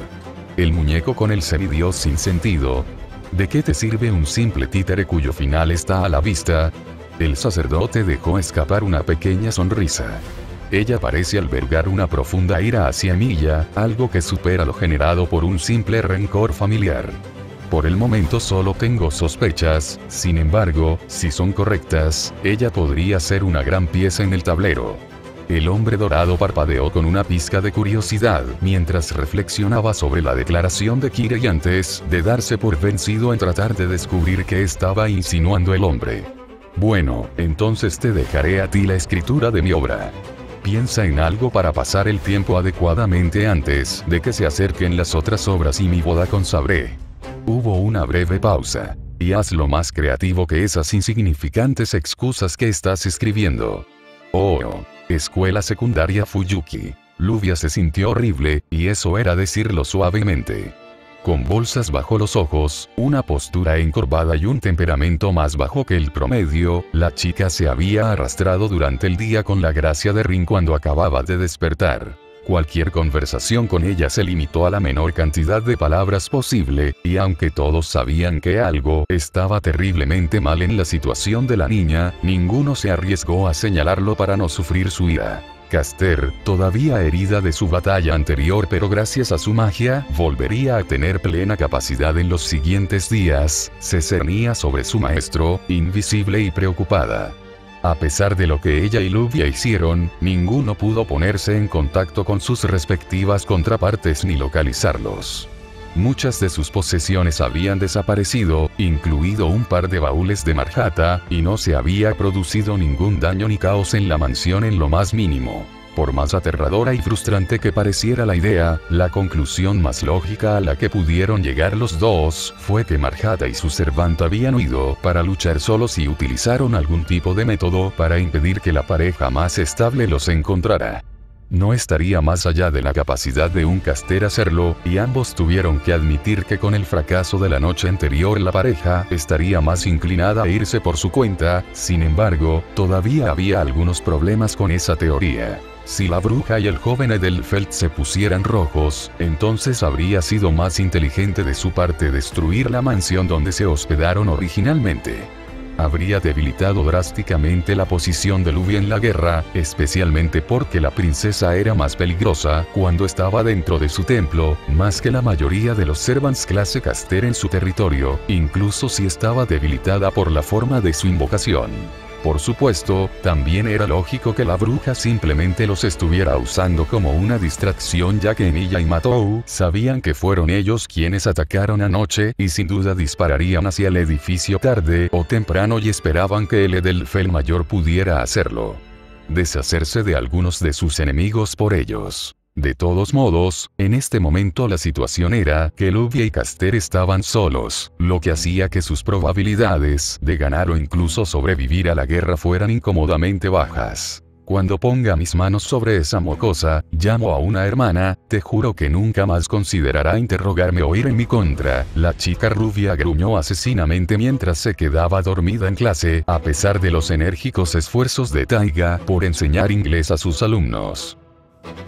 El muñeco con el semidios sin sentido. ¿De qué te sirve un simple títere cuyo final está a la vista? El sacerdote dejó escapar una pequeña sonrisa. Ella parece albergar una profunda ira hacia Emilia, algo que supera lo generado por un simple rencor familiar. Por el momento solo tengo sospechas, sin embargo, si son correctas, ella podría ser una gran pieza en el tablero. El hombre dorado parpadeó con una pizca de curiosidad mientras reflexionaba sobre la declaración de Kirei antes de darse por vencido en tratar de descubrir qué estaba insinuando el hombre. Bueno, entonces te dejaré a ti la escritura de mi obra. Piensa en algo para pasar el tiempo adecuadamente antes de que se acerquen las otras obras y mi boda con Sabré. Hubo una breve pausa. Y haz lo más creativo que esas insignificantes excusas que estás escribiendo. Oh, escuela secundaria Fuyuki. Luvia se sintió horrible, y eso era decirlo suavemente. Con bolsas bajo los ojos, una postura encorvada y un temperamento más bajo que el promedio, la chica se había arrastrado durante el día con la gracia de Rin cuando acababa de despertar. Cualquier conversación con ella se limitó a la menor cantidad de palabras posible, y aunque todos sabían que algo estaba terriblemente mal en la situación de la niña, ninguno se arriesgó a señalarlo para no sufrir su ira. Caster, todavía herida de su batalla anterior pero gracias a su magia, volvería a tener plena capacidad en los siguientes días, se cernía sobre su maestro, invisible y preocupada. A pesar de lo que ella y Luvia hicieron, ninguno pudo ponerse en contacto con sus respectivas contrapartes ni localizarlos. Muchas de sus posesiones habían desaparecido, incluido un par de baúles de Marjata, y no se había producido ningún daño ni caos en la mansión en lo más mínimo. Por más aterradora y frustrante que pareciera la idea, la conclusión más lógica a la que pudieron llegar los dos, fue que Marjata y su servanta habían huido para luchar solos y utilizaron algún tipo de método para impedir que la pareja más estable los encontrara. No estaría más allá de la capacidad de un caster hacerlo, y ambos tuvieron que admitir que con el fracaso de la noche anterior la pareja estaría más inclinada a irse por su cuenta. Sin embargo, todavía había algunos problemas con esa teoría. Si la bruja y el joven Edelfelt se pusieran rojos, entonces habría sido más inteligente de su parte destruir la mansión donde se hospedaron originalmente. Habría debilitado drásticamente la posición de Luvia en la guerra, especialmente porque la princesa era más peligrosa cuando estaba dentro de su templo, más que la mayoría de los servants clase caster en su territorio, incluso si estaba debilitada por la forma de su invocación. Por supuesto, también era lógico que la bruja simplemente los estuviera usando como una distracción ya que Emilia y Matou sabían que fueron ellos quienes atacaron anoche y sin duda dispararían hacia el edificio tarde o temprano y esperaban que el Edelfelt mayor pudiera hacerlo. Deshacerse de algunos de sus enemigos por ellos. De todos modos, en este momento la situación era que Luvia y Caster estaban solos, lo que hacía que sus probabilidades de ganar o incluso sobrevivir a la guerra fueran incómodamente bajas. Cuando ponga mis manos sobre esa mocosa, llamo a una hermana, te juro que nunca más considerará interrogarme o ir en mi contra. La chica rubia gruñó asesinamente mientras se quedaba dormida en clase, a pesar de los enérgicos esfuerzos de Taiga por enseñar inglés a sus alumnos.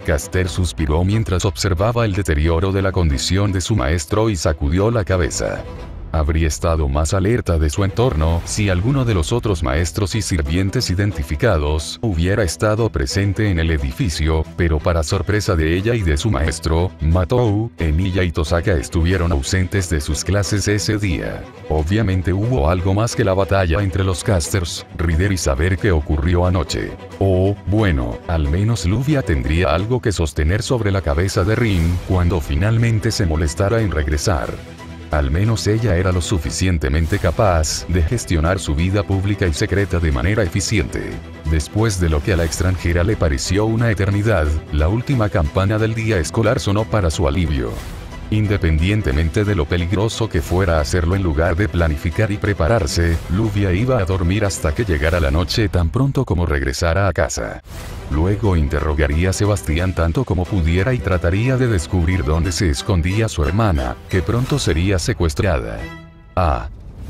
Caster suspiró mientras observaba el deterioro de la condición de su maestro y sacudió la cabeza. Habría estado más alerta de su entorno si alguno de los otros maestros y sirvientes identificados hubiera estado presente en el edificio, pero para sorpresa de ella y de su maestro, Matou, Emilia y Tosaka estuvieron ausentes de sus clases ese día. Obviamente hubo algo más que la batalla entre los casters, Rider y saber qué ocurrió anoche. O, bueno, al menos Luvia tendría algo que sostener sobre la cabeza de Rin cuando finalmente se molestara en regresar. Al menos ella era lo suficientemente capaz de gestionar su vida pública y secreta de manera eficiente. Después de lo que a la extranjera le pareció una eternidad, la última campana del día escolar sonó para su alivio. Independientemente de lo peligroso que fuera hacerlo en lugar de planificar y prepararse, Lluvia iba a dormir hasta que llegara la noche tan pronto como regresara a casa. Luego interrogaría a Sebastián tanto como pudiera y trataría de descubrir dónde se escondía su hermana, que pronto sería secuestrada.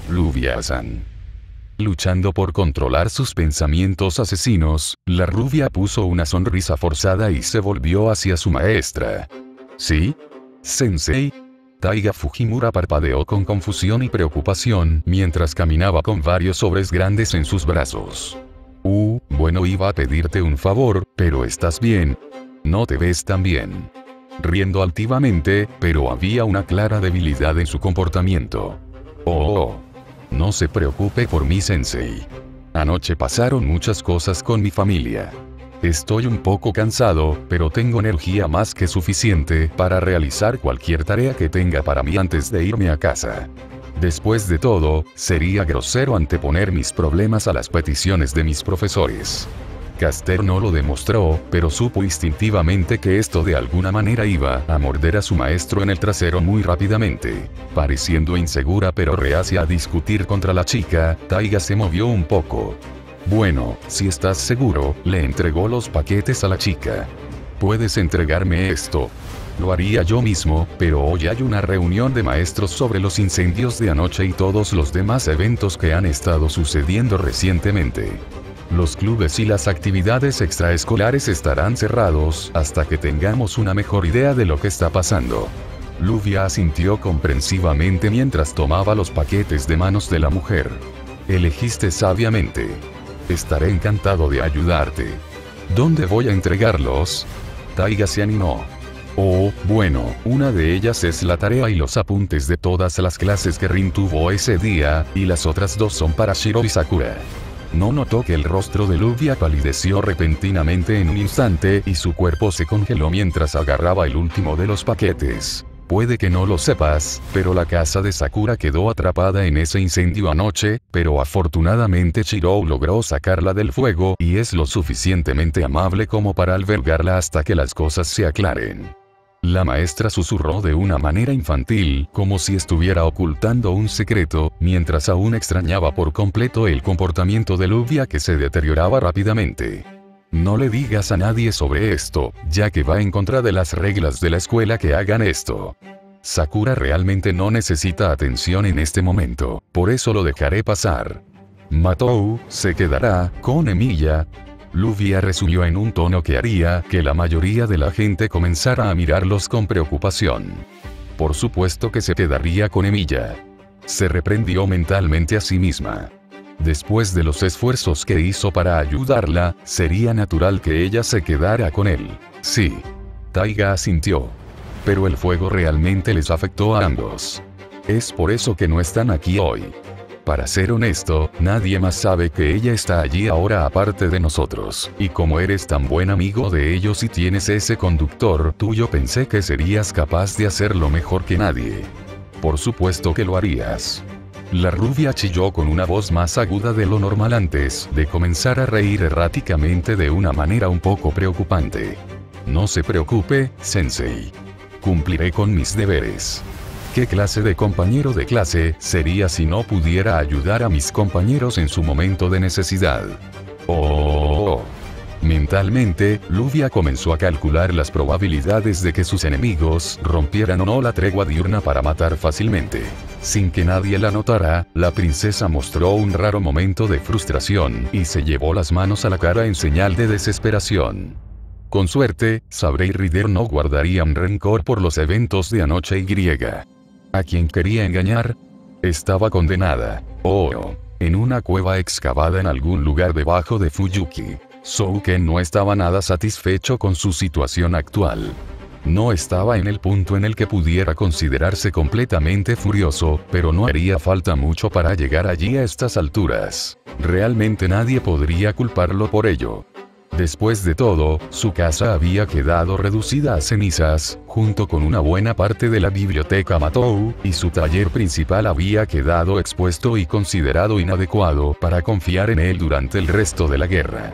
Lluvia-san. Luchando por controlar sus pensamientos asesinos, la rubia puso una sonrisa forzada y se volvió hacia su maestra. ¿Sí? ¿Sensei? Taiga Fujimura parpadeó con confusión y preocupación mientras caminaba con varios sobres grandes en sus brazos. Bueno, iba a pedirte un favor, pero ¿estás bien? No te ves tan bien. Riendo altivamente, pero había una clara debilidad en su comportamiento. No se preocupe por mí, sensei. Anoche pasaron muchas cosas con mi familia. Estoy un poco cansado, pero tengo energía más que suficiente para realizar cualquier tarea que tenga para mí antes de irme a casa. Después de todo, sería grosero anteponer mis problemas a las peticiones de mis profesores. Caster no lo demostró, pero supo instintivamente que esto de alguna manera iba a morder a su maestro en el trasero muy rápidamente. Pareciendo insegura pero reacia a discutir contra la chica, Taiga se movió un poco. Bueno, si estás seguro, le entregó los paquetes a la chica. ¿Puedes entregarme esto? Lo haría yo mismo, pero hoy hay una reunión de maestros sobre los incendios de anoche y todos los demás eventos que han estado sucediendo recientemente. Los clubes y las actividades extraescolares estarán cerrados hasta que tengamos una mejor idea de lo que está pasando. Lluvia asintió comprensivamente mientras tomaba los paquetes de manos de la mujer. Elegiste sabiamente. Estaré encantado de ayudarte. ¿Dónde voy a entregarlos? Taiga se animó. Bueno, una de ellas es la tarea y los apuntes de todas las clases que Rin tuvo ese día, y las otras dos son para Shiro y Sakura. No notó que el rostro de Lluvia palideció repentinamente en un instante y su cuerpo se congeló mientras agarraba el último de los paquetes. Puede que no lo sepas, pero la casa de Sakura quedó atrapada en ese incendio anoche, pero afortunadamente Shiro logró sacarla del fuego y es lo suficientemente amable como para albergarla hasta que las cosas se aclaren. La maestra susurró de una manera infantil, como si estuviera ocultando un secreto, mientras aún extrañaba por completo el comportamiento de Lluvia que se deterioraba rápidamente. No le digas a nadie sobre esto, ya que va en contra de las reglas de la escuela que hagan esto. Sakura realmente no necesita atención en este momento, por eso lo dejaré pasar. Matou se quedará con Emilia. Lluvia resumió en un tono que haría que la mayoría de la gente comenzara a mirarlos con preocupación. Por supuesto que se quedaría con Emilia. Se reprendió mentalmente a sí misma. Después de los esfuerzos que hizo para ayudarla, sería natural que ella se quedara con él. Sí. Taiga asintió. Pero el fuego realmente les afectó a ambos. Es por eso que no están aquí hoy. Para ser honesto, nadie más sabe que ella está allí ahora aparte de nosotros, y como eres tan buen amigo de ellos y tienes ese conductor tuyo, pensé que serías capaz de hacerlo mejor que nadie. Por supuesto que lo harías. La rubia chilló con una voz más aguda de lo normal antes de comenzar a reír erráticamente de una manera un poco preocupante. No se preocupe, sensei. Cumpliré con mis deberes. ¿Qué clase de compañero de clase sería si no pudiera ayudar a mis compañeros en su momento de necesidad? Mentalmente, Lluvia comenzó a calcular las probabilidades de que sus enemigos rompieran o no la tregua diurna para matar fácilmente. Sin que nadie la notara, la princesa mostró un raro momento de frustración y se llevó las manos a la cara en señal de desesperación. Con suerte, Sabre y Rider no guardarían rencor por los eventos de anoche y ¿a quien quería engañar? Estaba condenada. En una cueva excavada en algún lugar debajo de Fuyuki. Souken no estaba nada satisfecho con su situación actual. No estaba en el punto en el que pudiera considerarse completamente furioso, pero no haría falta mucho para llegar allí a estas alturas. Realmente nadie podría culparlo por ello. Después de todo, su casa había quedado reducida a cenizas, junto con una buena parte de la biblioteca Matou, y su taller principal había quedado expuesto y considerado inadecuado para confiar en él durante el resto de la guerra.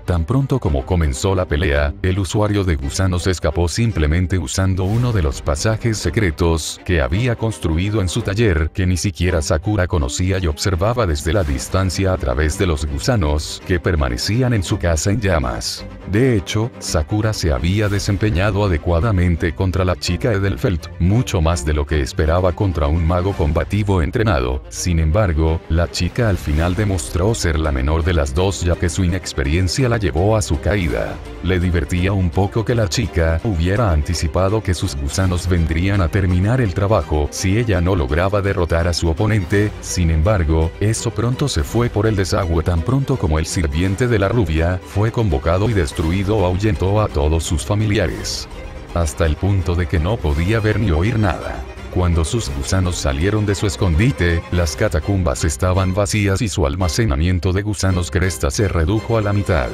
Tan pronto como comenzó la pelea, el usuario de gusanos escapó simplemente usando uno de los pasajes secretos que había construido en su taller, que ni siquiera Sakura conocía y observaba desde la distancia a través de los gusanos que permanecían en su casa en llamas. De hecho, Sakura se había desempeñado adecuadamente contra la chica Edelfelt, mucho más de lo que esperaba contra un mago combativo entrenado. Sin embargo, la chica al final demostró ser la menor de las dos, ya que su inexperiencia la llevó a su caída. Le divertía un poco que la chica hubiera anticipado que sus gusanos vendrían a terminar el trabajo si ella no lograba derrotar a su oponente. Sin embargo, eso pronto se fue por el desagüe tan pronto como el sirviente de la rubia fue convocado y destruido. Ahuyentó a todos sus familiares, hasta el punto de que no podía ver ni oír nada. Cuando sus gusanos salieron de su escondite, las catacumbas estaban vacías y su almacenamiento de gusanos cresta se redujo a la mitad.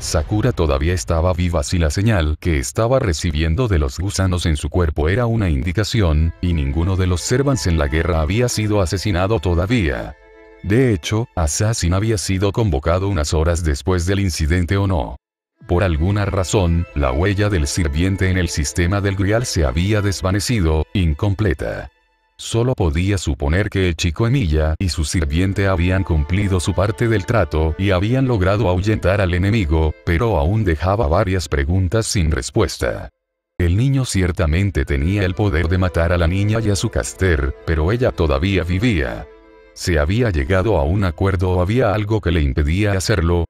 Sakura todavía estaba viva si la señal que estaba recibiendo de los gusanos en su cuerpo era una indicación, y ninguno de los servants en la guerra había sido asesinado todavía. De hecho, Assassin había sido convocado unas horas después del incidente o no. Por alguna razón, la huella del sirviente en el sistema del Grial se había desvanecido, incompleta. Solo podía suponer que el chico Emilia y su sirviente habían cumplido su parte del trato y habían logrado ahuyentar al enemigo, pero aún dejaba varias preguntas sin respuesta. El niño ciertamente tenía el poder de matar a la niña y a su caster, pero ella todavía vivía. ¿Se había llegado a un acuerdo o había algo que le impedía hacerlo?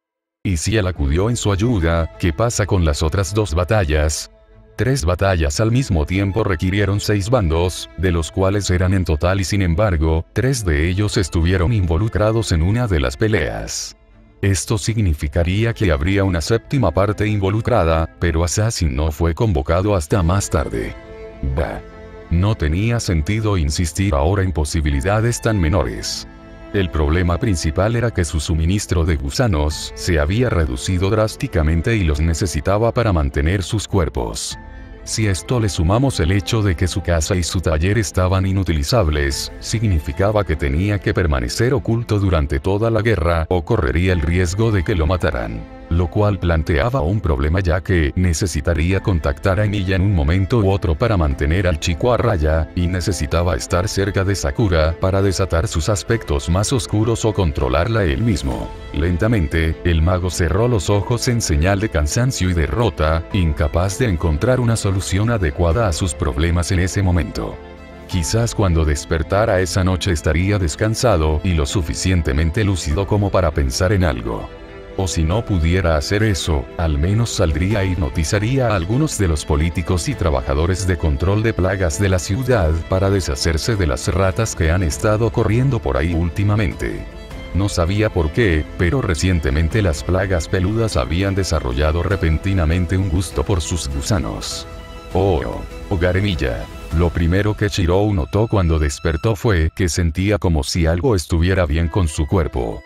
Y si él acudió en su ayuda, ¿qué pasa con las otras dos batallas? 3 batallas al mismo tiempo requirieron 6 bandos, de los cuales eran en total, y sin embargo, 3 de ellos estuvieron involucrados en una de las peleas. Esto significaría que habría una 7ª parte involucrada, pero Assassin no fue convocado hasta más tarde. Bah. No tenía sentido insistir ahora en posibilidades tan menores. El problema principal era que su suministro de gusanos se había reducido drásticamente y los necesitaba para mantener sus cuerpos. Si a esto le sumamos el hecho de que su casa y su taller estaban inutilizables, significaba que tenía que permanecer oculto durante toda la guerra o correría el riesgo de que lo mataran. Lo cual planteaba un problema, ya que necesitaría contactar a Emilia en un momento u otro para mantener al chico a raya, y necesitaba estar cerca de Sakura para desatar sus aspectos más oscuros o controlarla él mismo. Lentamente, el mago cerró los ojos en señal de cansancio y derrota, incapaz de encontrar una solución adecuada a sus problemas en ese momento. Quizás cuando despertara esa noche estaría descansado y lo suficientemente lúcido como para pensar en algo. O si no pudiera hacer eso, al menos saldría e hipnotizaría a algunos de los políticos y trabajadores de control de plagas de la ciudad para deshacerse de las ratas que han estado corriendo por ahí últimamente. No sabía por qué, pero recientemente las plagas peludas habían desarrollado repentinamente un gusto por sus gusanos. Hogar Emilia. Lo primero que Chirou notó cuando despertó fue que sentía como si algo estuviera bien con su cuerpo.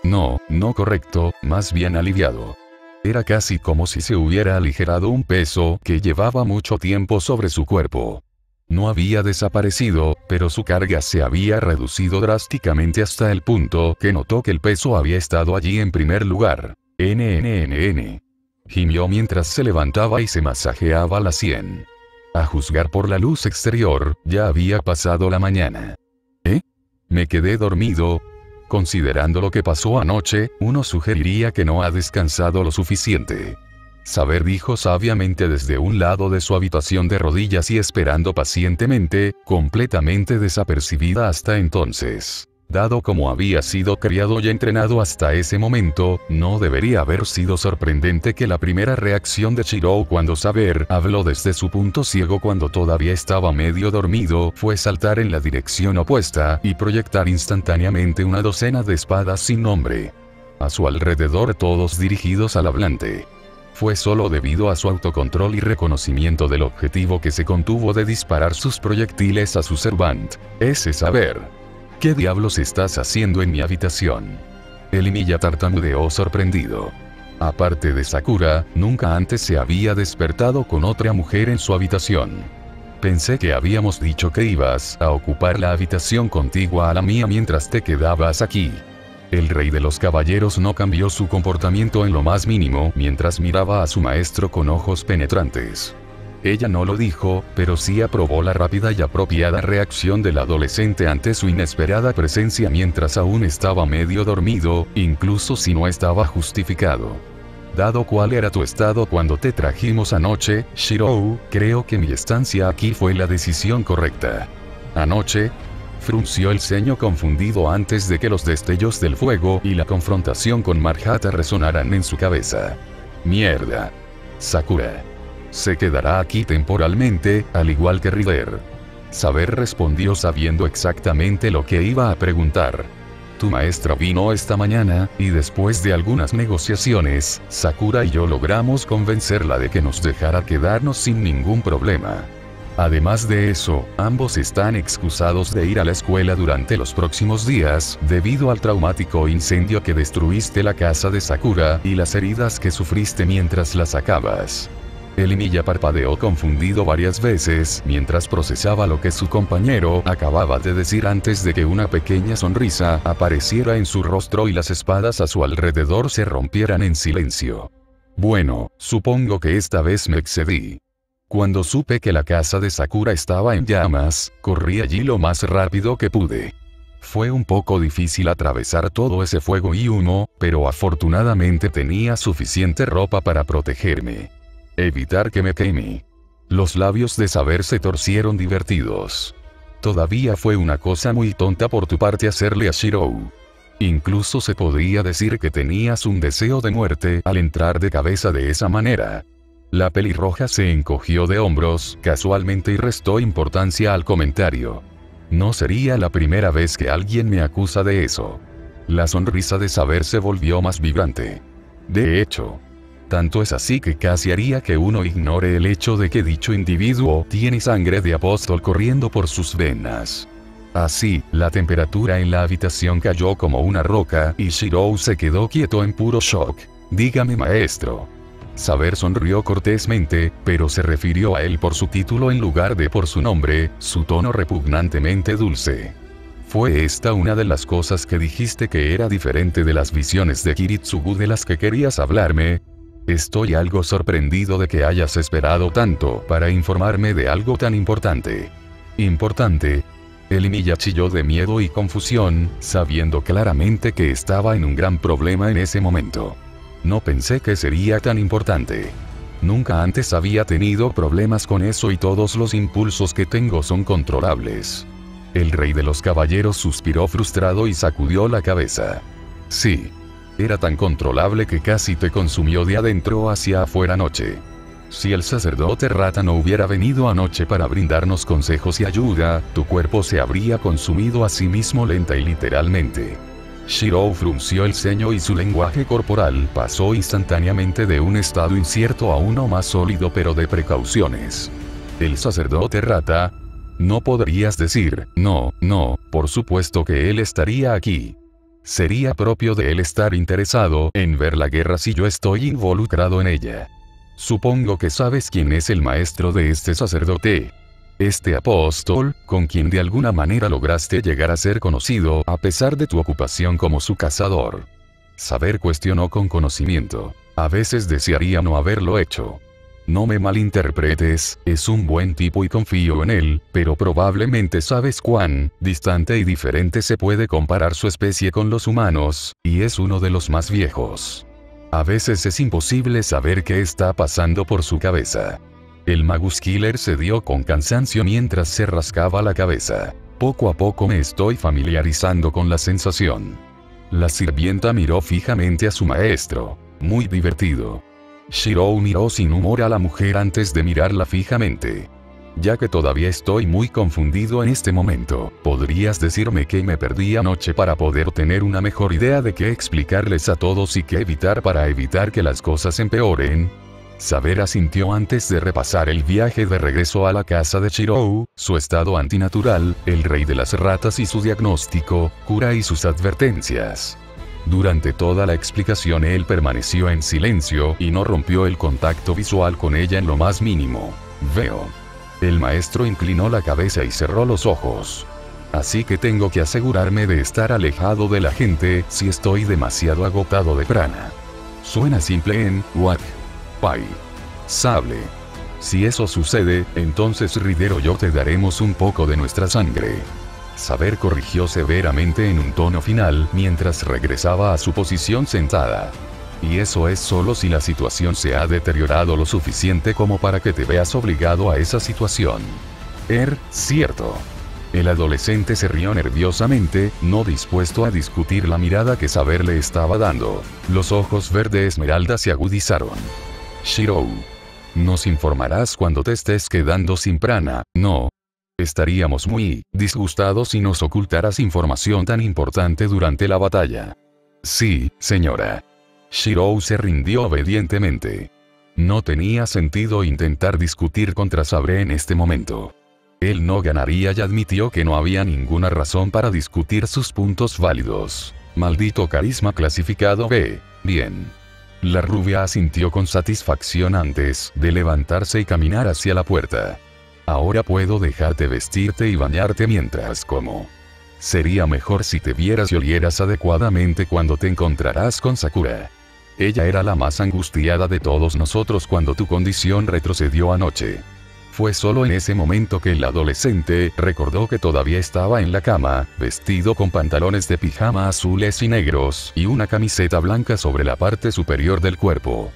No correcto, más bien aliviado. Era casi como si se hubiera aligerado un peso que llevaba mucho tiempo sobre su cuerpo. No había desaparecido, pero su carga se había reducido drásticamente hasta el punto que notó que el peso había estado allí en primer lugar. Gimió mientras se levantaba y se masajeaba la sien. A juzgar por la luz exterior, ya había pasado la mañana. Me quedé dormido. Considerando lo que pasó anoche, uno sugeriría que no ha descansado lo suficiente. Saber, dijo sabiamente desde un lado de su habitación de rodillas y esperando pacientemente, completamente desapercibida hasta entonces. Dado como había sido criado y entrenado hasta ese momento, no debería haber sido sorprendente que la primera reacción de Chirou cuando Saber habló desde su punto ciego cuando todavía estaba medio dormido fue saltar en la dirección opuesta y proyectar instantáneamente una docena de espadas sin nombre. A su alrededor, todos dirigidos al hablante. Fue solo debido a su autocontrol y reconocimiento del objetivo que se contuvo de disparar sus proyectiles a su servant. Ese Saber. ¿Qué diablos estás haciendo en mi habitación? Emilia tartamudeó sorprendido. Aparte de Sakura, nunca antes se había despertado con otra mujer en su habitación. Pensé que habíamos dicho que ibas a ocupar la habitación contigua a la mía mientras te quedabas aquí. El rey de los caballeros no cambió su comportamiento en lo más mínimo mientras miraba a su maestro con ojos penetrantes. Ella no lo dijo, pero sí aprobó la rápida y apropiada reacción del adolescente ante su inesperada presencia mientras aún estaba medio dormido, incluso si no estaba justificado. Dado cuál era tu estado cuando te trajimos anoche, Shirou, creo que mi estancia aquí fue la decisión correcta. ¿Anoche? Frunció el ceño confundido antes de que los destellos del fuego y la confrontación con Marjata resonaran en su cabeza. Mierda. Sakura. Se quedará aquí temporalmente, al igual que Rider. Saber respondió sabiendo exactamente lo que iba a preguntar. Tu maestra vino esta mañana, y después de algunas negociaciones, Sakura y yo logramos convencerla de que nos dejara quedarnos sin ningún problema. Además de eso, ambos están excusados de ir a la escuela durante los próximos días, debido al traumático incendio que destruiste la casa de Sakura y las heridas que sufriste mientras la sacabas. Emilia parpadeó confundido varias veces mientras procesaba lo que su compañero acababa de decir antes de que una pequeña sonrisa apareciera en su rostro y las espadas a su alrededor se rompieran en silencio. Bueno, supongo que esta vez me excedí. Cuando supe que la casa de Sakura estaba en llamas, corrí allí lo más rápido que pude. Fue un poco difícil atravesar todo ese fuego y humo, pero afortunadamente tenía suficiente ropa para protegerme. Evitar que me queme. Los labios de Saber se torcieron divertidos. Todavía fue una cosa muy tonta por tu parte hacerle a Shirou. Incluso se podría decir que tenías un deseo de muerte al entrar de cabeza de esa manera. La pelirroja se encogió de hombros, casualmente, y restó importancia al comentario. No sería la primera vez que alguien me acusa de eso. La sonrisa de Saber se volvió más vibrante. De hecho, tanto es así que casi haría que uno ignore el hecho de que dicho individuo tiene sangre de apóstol corriendo por sus venas. Así, la temperatura en la habitación cayó como una roca y Shirou se quedó quieto en puro shock. Dígame, maestro. Saber sonrió cortésmente, pero se refirió a él por su título en lugar de por su nombre, su tono repugnantemente dulce. ¿Fue esta una de las cosas que dijiste que era diferente de las visiones de Kiritsugu de las que querías hablarme? Estoy algo sorprendido de que hayas esperado tanto para informarme de algo tan importante. ¿Importante? Emilia chilló de miedo y confusión, sabiendo claramente que estaba en un gran problema en ese momento. No pensé que sería tan importante. Nunca antes había tenido problemas con eso y todos los impulsos que tengo son controlables. El rey de los caballeros suspiró frustrado y sacudió la cabeza. Sí. Era tan controlable que casi te consumió de adentro hacia afuera anoche. Si el sacerdote rata no hubiera venido anoche para brindarnos consejos y ayuda, tu cuerpo se habría consumido a sí mismo lenta y literalmente. Shirou frunció el ceño y su lenguaje corporal pasó instantáneamente de un estado incierto a uno más sólido pero de precauciones. ¿El sacerdote rata? No podrías decir, no, por supuesto que él estaría aquí. Sería propio de él estar interesado en ver la guerra si yo estoy involucrado en ella. Supongo que sabes quién es el maestro de este sacerdote. Este apóstol, con quien de alguna manera lograste llegar a ser conocido a pesar de tu ocupación como su cazador. Saber cuestionó con conocimiento. A veces desearía no haberlo hecho. No me malinterpretes, es un buen tipo y confío en él, pero probablemente sabes cuán distante y diferente se puede comparar su especie con los humanos, y es uno de los más viejos. A veces es imposible saber qué está pasando por su cabeza. El Magus Killer se dio con cansancio mientras se rascaba la cabeza. Poco a poco me estoy familiarizando con la sensación. La sirvienta miró fijamente a su maestro. Muy divertido. Shirou miró sin humor a la mujer antes de mirarla fijamente. Ya que todavía estoy muy confundido en este momento, ¿podrías decirme qué me perdí anoche para poder tener una mejor idea de qué explicarles a todos y qué evitar para evitar que las cosas empeoren? Saber asintió antes de repasar el viaje de regreso a la casa de Shirou, su estado antinatural, el rey de las ratas y su diagnóstico, cura y sus advertencias. Durante toda la explicación él permaneció en silencio y no rompió el contacto visual con ella en lo más mínimo. Veo. El maestro inclinó la cabeza y cerró los ojos. Así que tengo que asegurarme de estar alejado de la gente si estoy demasiado agotado de prana. Suena simple en Wak Pai Sable. Si eso sucede, entonces Rider o yo te daremos un poco de nuestra sangre. Saber corrigió severamente en un tono final mientras regresaba a su posición sentada. Y eso es solo si la situación se ha deteriorado lo suficiente como para que te veas obligado a esa situación. Cierto. El adolescente se rió nerviosamente, no dispuesto a discutir la mirada que Saber le estaba dando. Los ojos verde esmeralda se agudizaron. Shirou. Nos informarás cuando te estés quedando sin prana, ¿no? Estaríamos muy disgustados si nos ocultaras información tan importante durante la batalla. Sí, señora. Shirou se rindió obedientemente. No tenía sentido intentar discutir contra Sabre en este momento. Él no ganaría y admitió que no había ninguna razón para discutir sus puntos válidos. Maldito carisma clasificado B. Bien. La rubia asintió con satisfacción antes de levantarse y caminar hacia la puerta. Ahora puedo dejarte vestirte y bañarte mientras como. Sería mejor si te vieras y olieras adecuadamente cuando te encontrarás con Sakura. Ella era la más angustiada de todos nosotros cuando tu condición retrocedió anoche. Fue solo en ese momento que el adolescente recordó que todavía estaba en la cama, vestido con pantalones de pijama azules y negros y una camiseta blanca sobre la parte superior del cuerpo.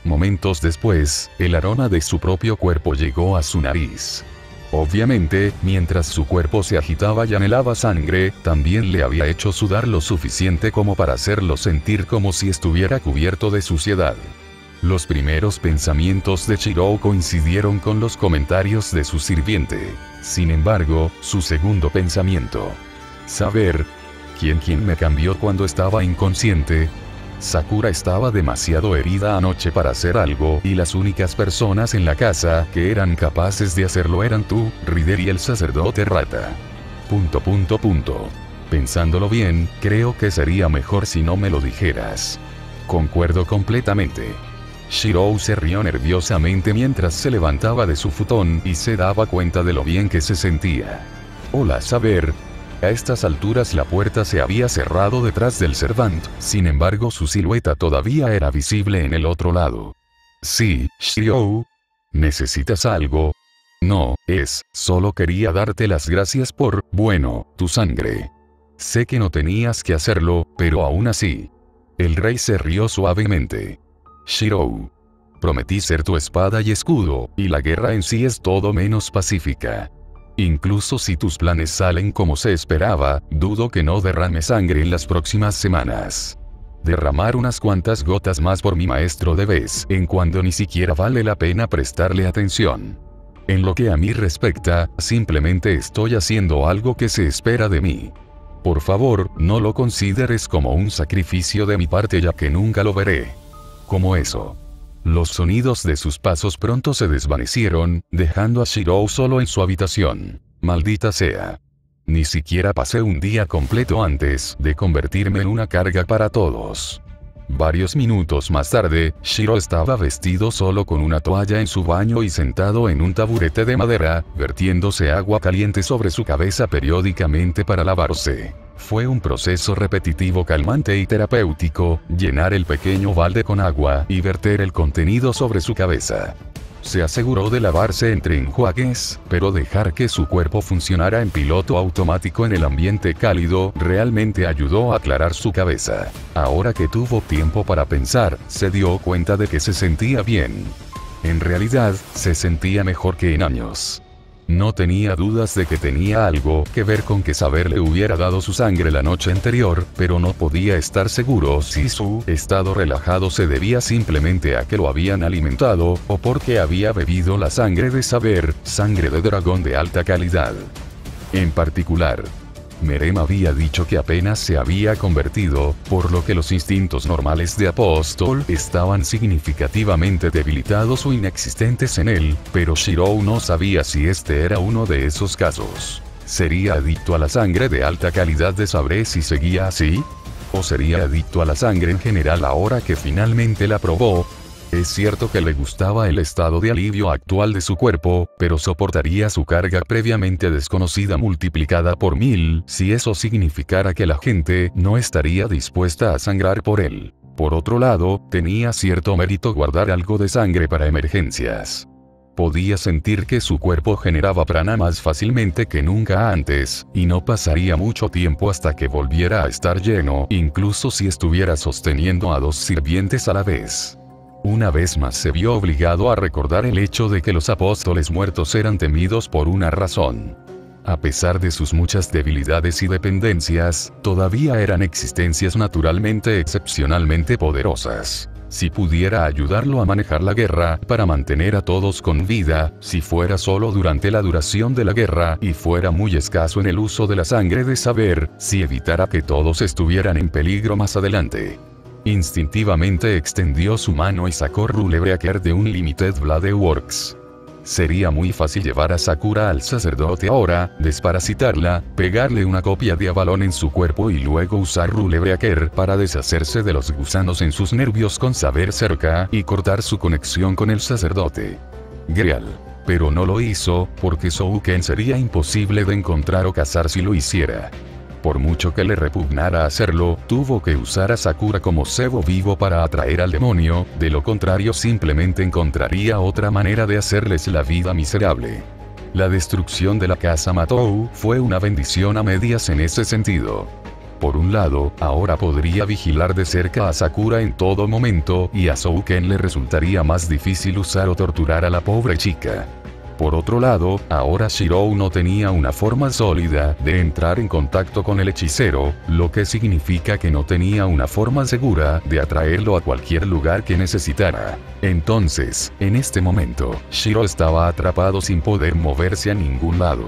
Momentos después, el aroma de su propio cuerpo llegó a su nariz. Obviamente, mientras su cuerpo se agitaba y anhelaba sangre, también le había hecho sudar lo suficiente como para hacerlo sentir como si estuviera cubierto de suciedad. Los primeros pensamientos de Shirou coincidieron con los comentarios de su sirviente. Sin embargo, su segundo pensamiento. Saber. ¿Quién me cambió cuando estaba inconsciente? Sakura estaba demasiado herida anoche para hacer algo y las únicas personas en la casa que eran capaces de hacerlo eran tú, Rider y el sacerdote rata. Pensándolo bien, creo que sería mejor si no me lo dijeras. Concuerdo completamente. Shirou se rió nerviosamente mientras se levantaba de su futón y se daba cuenta de lo bien que se sentía. Hola Saber. A estas alturas la puerta se había cerrado detrás del servant, sin embargo su silueta todavía era visible en el otro lado. Sí, Shirou. ¿Necesitas algo? No, solo quería darte las gracias por, tu sangre. Sé que no tenías que hacerlo, pero aún así. El rey se rió suavemente. Shirou. Prometí ser tu espada y escudo, y la guerra en sí es todo menos pacífica. Incluso si tus planes salen como se esperaba, dudo que no derrame sangre en las próximas semanas. Derramar unas cuantas gotas más por mi maestro de vez en cuando ni siquiera vale la pena prestarle atención. En lo que a mí respecta, simplemente estoy haciendo algo que se espera de mí. Por favor, no lo consideres como un sacrificio de mi parte ya que nunca lo veré. Como eso. Los sonidos de sus pasos pronto se desvanecieron, dejando a Shirou solo en su habitación. Maldita sea. Ni siquiera pasé un día completo antes de convertirme en una carga para todos. Varios minutos más tarde, Shirou estaba vestido solo con una toalla en su baño y sentado en un taburete de madera, vertiéndose agua caliente sobre su cabeza periódicamente para lavarse. Fue un proceso repetitivo calmante y terapéutico, llenar el pequeño balde con agua y verter el contenido sobre su cabeza. Se aseguró de lavarse entre enjuagues, pero dejar que su cuerpo funcionara en piloto automático en el ambiente cálido realmente ayudó a aclarar su cabeza. Ahora que tuvo tiempo para pensar, se dio cuenta de que se sentía bien. En realidad, se sentía mejor que en años. No tenía dudas de que tenía algo que ver con que Saber le hubiera dado su sangre la noche anterior, pero no podía estar seguro si su estado relajado se debía simplemente a que lo habían alimentado, o porque había bebido la sangre de Saber, sangre de dragón de alta calidad. En particular, Merem había dicho que apenas se había convertido, por lo que los instintos normales de Apóstol estaban significativamente debilitados o inexistentes en él, pero Shirou no sabía si este era uno de esos casos. ¿Sería adicto a la sangre de alta calidad de Sabre si seguía así? ¿O sería adicto a la sangre en general ahora que finalmente la probó? Es cierto que le gustaba el estado de alivio actual de su cuerpo, pero soportaría su carga previamente desconocida multiplicada por 1000 si eso significara que la gente no estaría dispuesta a sangrar por él. Por otro lado, tenía cierto mérito guardar algo de sangre para emergencias. Podía sentir que su cuerpo generaba prana más fácilmente que nunca antes, y no pasaría mucho tiempo hasta que volviera a estar lleno, incluso si estuviera sosteniendo a 2 sirvientes a la vez. Una vez más se vio obligado a recordar el hecho de que los apóstoles muertos eran temidos por una razón. A pesar de sus muchas debilidades y dependencias, todavía eran existencias naturalmente excepcionalmente poderosas. Si pudiera ayudarlo a manejar la guerra para mantener a todos con vida, si fuera solo durante la duración de la guerra y fuera muy escaso en el uso de la sangre de saber, si evitara que todos estuvieran en peligro más adelante. Instintivamente extendió su mano y sacó Rule Breaker de un Limited Blade Works. Sería muy fácil llevar a Sakura al sacerdote ahora, desparasitarla, pegarle una copia de Avalon en su cuerpo y luego usar Rule Breaker para deshacerse de los gusanos en sus nervios con saber cerca y cortar su conexión con el sacerdote. Greal. Pero no lo hizo, porque Souken sería imposible de encontrar o cazar si lo hiciera. Por mucho que le repugnara hacerlo, tuvo que usar a Sakura como cebo vivo para atraer al demonio, de lo contrario simplemente encontraría otra manera de hacerles la vida miserable. La destrucción de la casa Matou fue una bendición a medias en ese sentido. Por un lado, ahora podría vigilar de cerca a Sakura en todo momento, y a Souken le resultaría más difícil usar o torturar a la pobre chica. Por otro lado, ahora Shirou no tenía una forma sólida de entrar en contacto con el hechicero, lo que significa que no tenía una forma segura de atraerlo a cualquier lugar que necesitara. Entonces, en este momento, Shirou estaba atrapado sin poder moverse a ningún lado.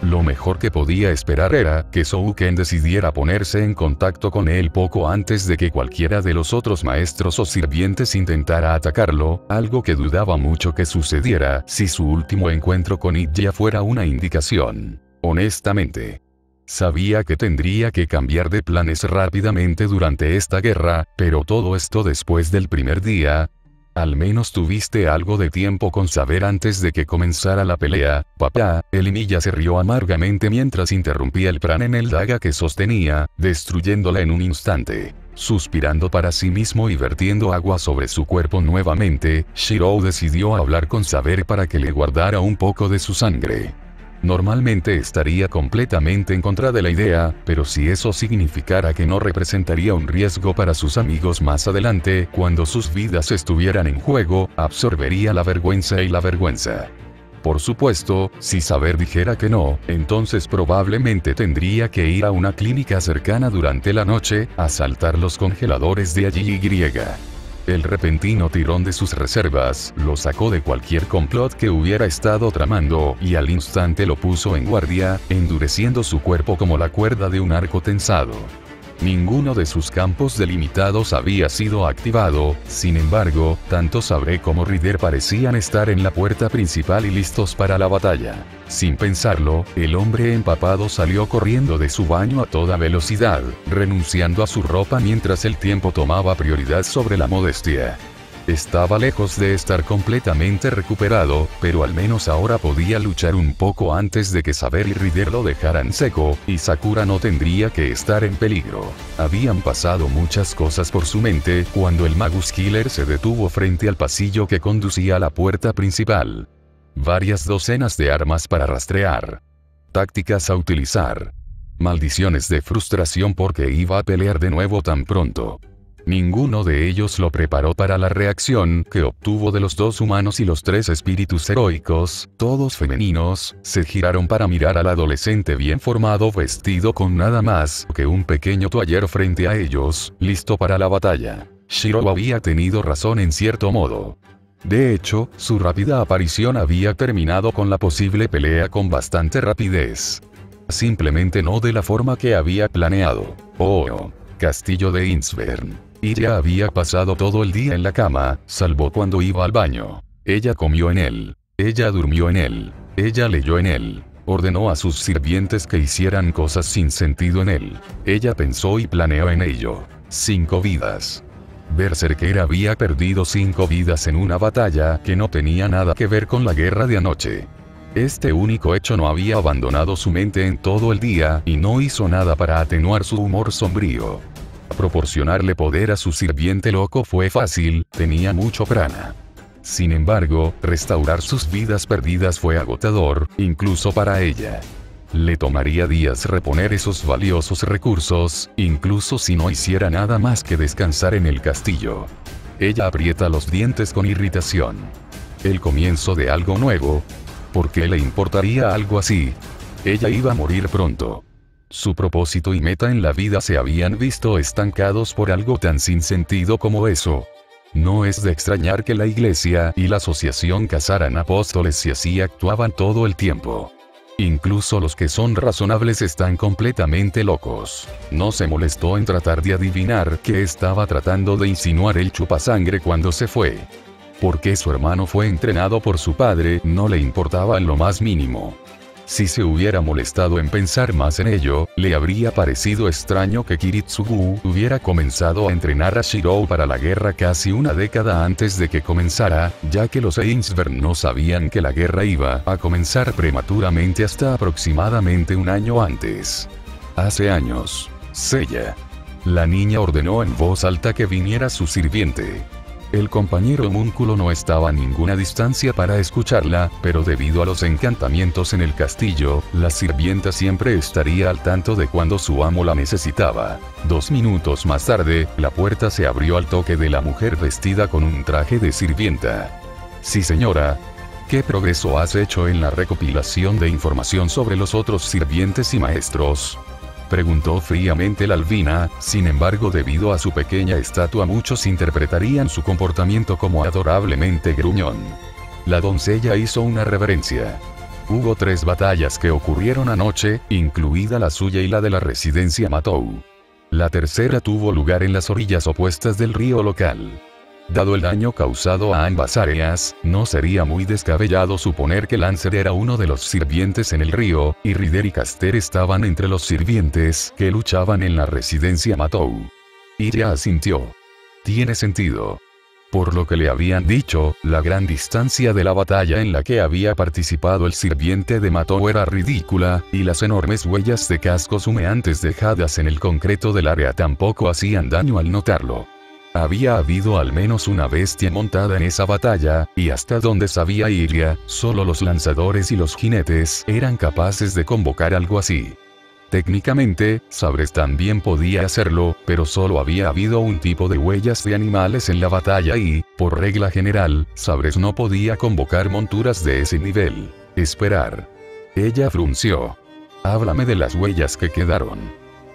Lo mejor que podía esperar era que Souken decidiera ponerse en contacto con él poco antes de que cualquiera de los otros maestros o sirvientes intentara atacarlo, algo que dudaba mucho que sucediera si su último encuentro con Ijia fuera una indicación. Honestamente, sabía que tendría que cambiar de planes rápidamente durante esta guerra, pero todo esto después del primer día. Al menos tuviste algo de tiempo con saber antes de que comenzara la pelea, papá. El Emilia se rió amargamente mientras interrumpía el prana en el daga que sostenía, destruyéndola en un instante. Suspirando para sí mismo y vertiendo agua sobre su cuerpo nuevamente, Shirou decidió hablar con saber para que le guardara un poco de su sangre. Normalmente estaría completamente en contra de la idea, pero si eso significara que no representaría un riesgo para sus amigos más adelante, cuando sus vidas estuvieran en juego, absorbería la vergüenza y la vergüenza. Por supuesto, si saber dijera que no, entonces probablemente tendría que ir a una clínica cercana durante la noche, a saltar los congeladores de allí y. El repentino tirón de sus reservas lo sacó de cualquier complot que hubiera estado tramando y al instante lo puso en guardia, endureciendo su cuerpo como la cuerda de un arco tensado. Ninguno de sus campos delimitados había sido activado, sin embargo, tanto Sabre como Rider parecían estar en la puerta principal y listos para la batalla. Sin pensarlo, el hombre empapado salió corriendo de su baño a toda velocidad, renunciando a su ropa mientras el tiempo tomaba prioridad sobre la modestia. Estaba lejos de estar completamente recuperado, pero al menos ahora podía luchar un poco antes de que Saber y Rider lo dejaran seco, y Sakura no tendría que estar en peligro. Habían pasado muchas cosas por su mente cuando el Magus Killer se detuvo frente al pasillo que conducía a la puerta principal. Varias docenas de armas para rastrear. Tácticas a utilizar. Maldiciones de frustración porque iba a pelear de nuevo tan pronto. Ninguno de ellos lo preparó para la reacción que obtuvo de los 2 humanos y los 3 espíritus heroicos, todos femeninos, se giraron para mirar al adolescente bien formado vestido con nada más que un pequeño toallero frente a ellos, listo para la batalla. Shirou había tenido razón en cierto modo. De hecho, su rápida aparición había terminado con la posible pelea con bastante rapidez. Simplemente no de la forma que había planeado. Oh, Castillo de Innsbern. Ella había pasado todo el día en la cama, salvo cuando iba al baño. Ella comió en él. Ella durmió en él. Ella leyó en él. Ordenó a sus sirvientes que hicieran cosas sin sentido en él. Ella pensó y planeó en ello. 5 vidas. Berserker había perdido 5 vidas en una batalla que no tenía nada que ver con la guerra de anoche. Este único hecho no había abandonado su mente en todo el día y no hizo nada para atenuar su humor sombrío. Proporcionarle poder a su sirviente loco fue fácil, tenía mucho prana. Sin embargo, restaurar sus vidas perdidas fue agotador, incluso para ella. Le tomaría días reponer esos valiosos recursos, incluso si no hiciera nada más que descansar en el castillo. Ella aprieta los dientes con irritación. El comienzo de algo nuevo. ¿Por qué le importaría algo así? Ella iba a morir pronto. Su propósito y meta en la vida se habían visto estancados por algo tan sin sentido como eso. No es de extrañar que la iglesia y la asociación cazaran apóstoles y así actuaban todo el tiempo. Incluso los que son razonables están completamente locos. No se molestó en tratar de adivinar qué estaba tratando de insinuar el chupasangre cuando se fue. Porque su hermano fue entrenado por su padre, no le importaba en lo más mínimo. Si se hubiera molestado en pensar más en ello, le habría parecido extraño que Kiritsugu hubiera comenzado a entrenar a Shirou para la guerra casi una década antes de que comenzara, ya que los Ainsberg no sabían que la guerra iba a comenzar prematuramente hasta aproximadamente un año antes. Hace años. Seiya. La niña ordenó en voz alta que viniera su sirviente. El compañero homúnculo no estaba a ninguna distancia para escucharla, pero debido a los encantamientos en el castillo, la sirvienta siempre estaría al tanto de cuando su amo la necesitaba. 2 minutos más tarde, la puerta se abrió al toque de la mujer vestida con un traje de sirvienta. Sí, señora. ¿Qué progreso has hecho en la recopilación de información sobre los otros sirvientes y maestros? Preguntó fríamente la albina. Sin embargo, debido a su pequeña estatua, muchos interpretarían su comportamiento como adorablemente gruñón. La doncella hizo una reverencia. Hubo 3 batallas que ocurrieron anoche, incluida la suya y la de la residencia Matou. La tercera tuvo lugar en las orillas opuestas del río local. Dado el daño causado a ambas áreas, no sería muy descabellado suponer que Lancer era uno de los sirvientes en el río, y Rider y Caster estaban entre los sirvientes que luchaban en la residencia Matou. Ella asintió. Tiene sentido. Por lo que le habían dicho, la gran distancia de la batalla en la que había participado el sirviente de Matou era ridícula, y las enormes huellas de cascos humeantes dejadas en el concreto del área tampoco hacían daño al notarlo. Había habido al menos una bestia montada en esa batalla, y hasta donde sabía Iria, solo los lanzadores y los jinetes eran capaces de convocar algo así. Técnicamente, Sabres también podía hacerlo, pero solo había habido un tipo de huellas de animales en la batalla y, por regla general, Sabres no podía convocar monturas de ese nivel. Esperar. Ella frunció. Háblame de las huellas que quedaron.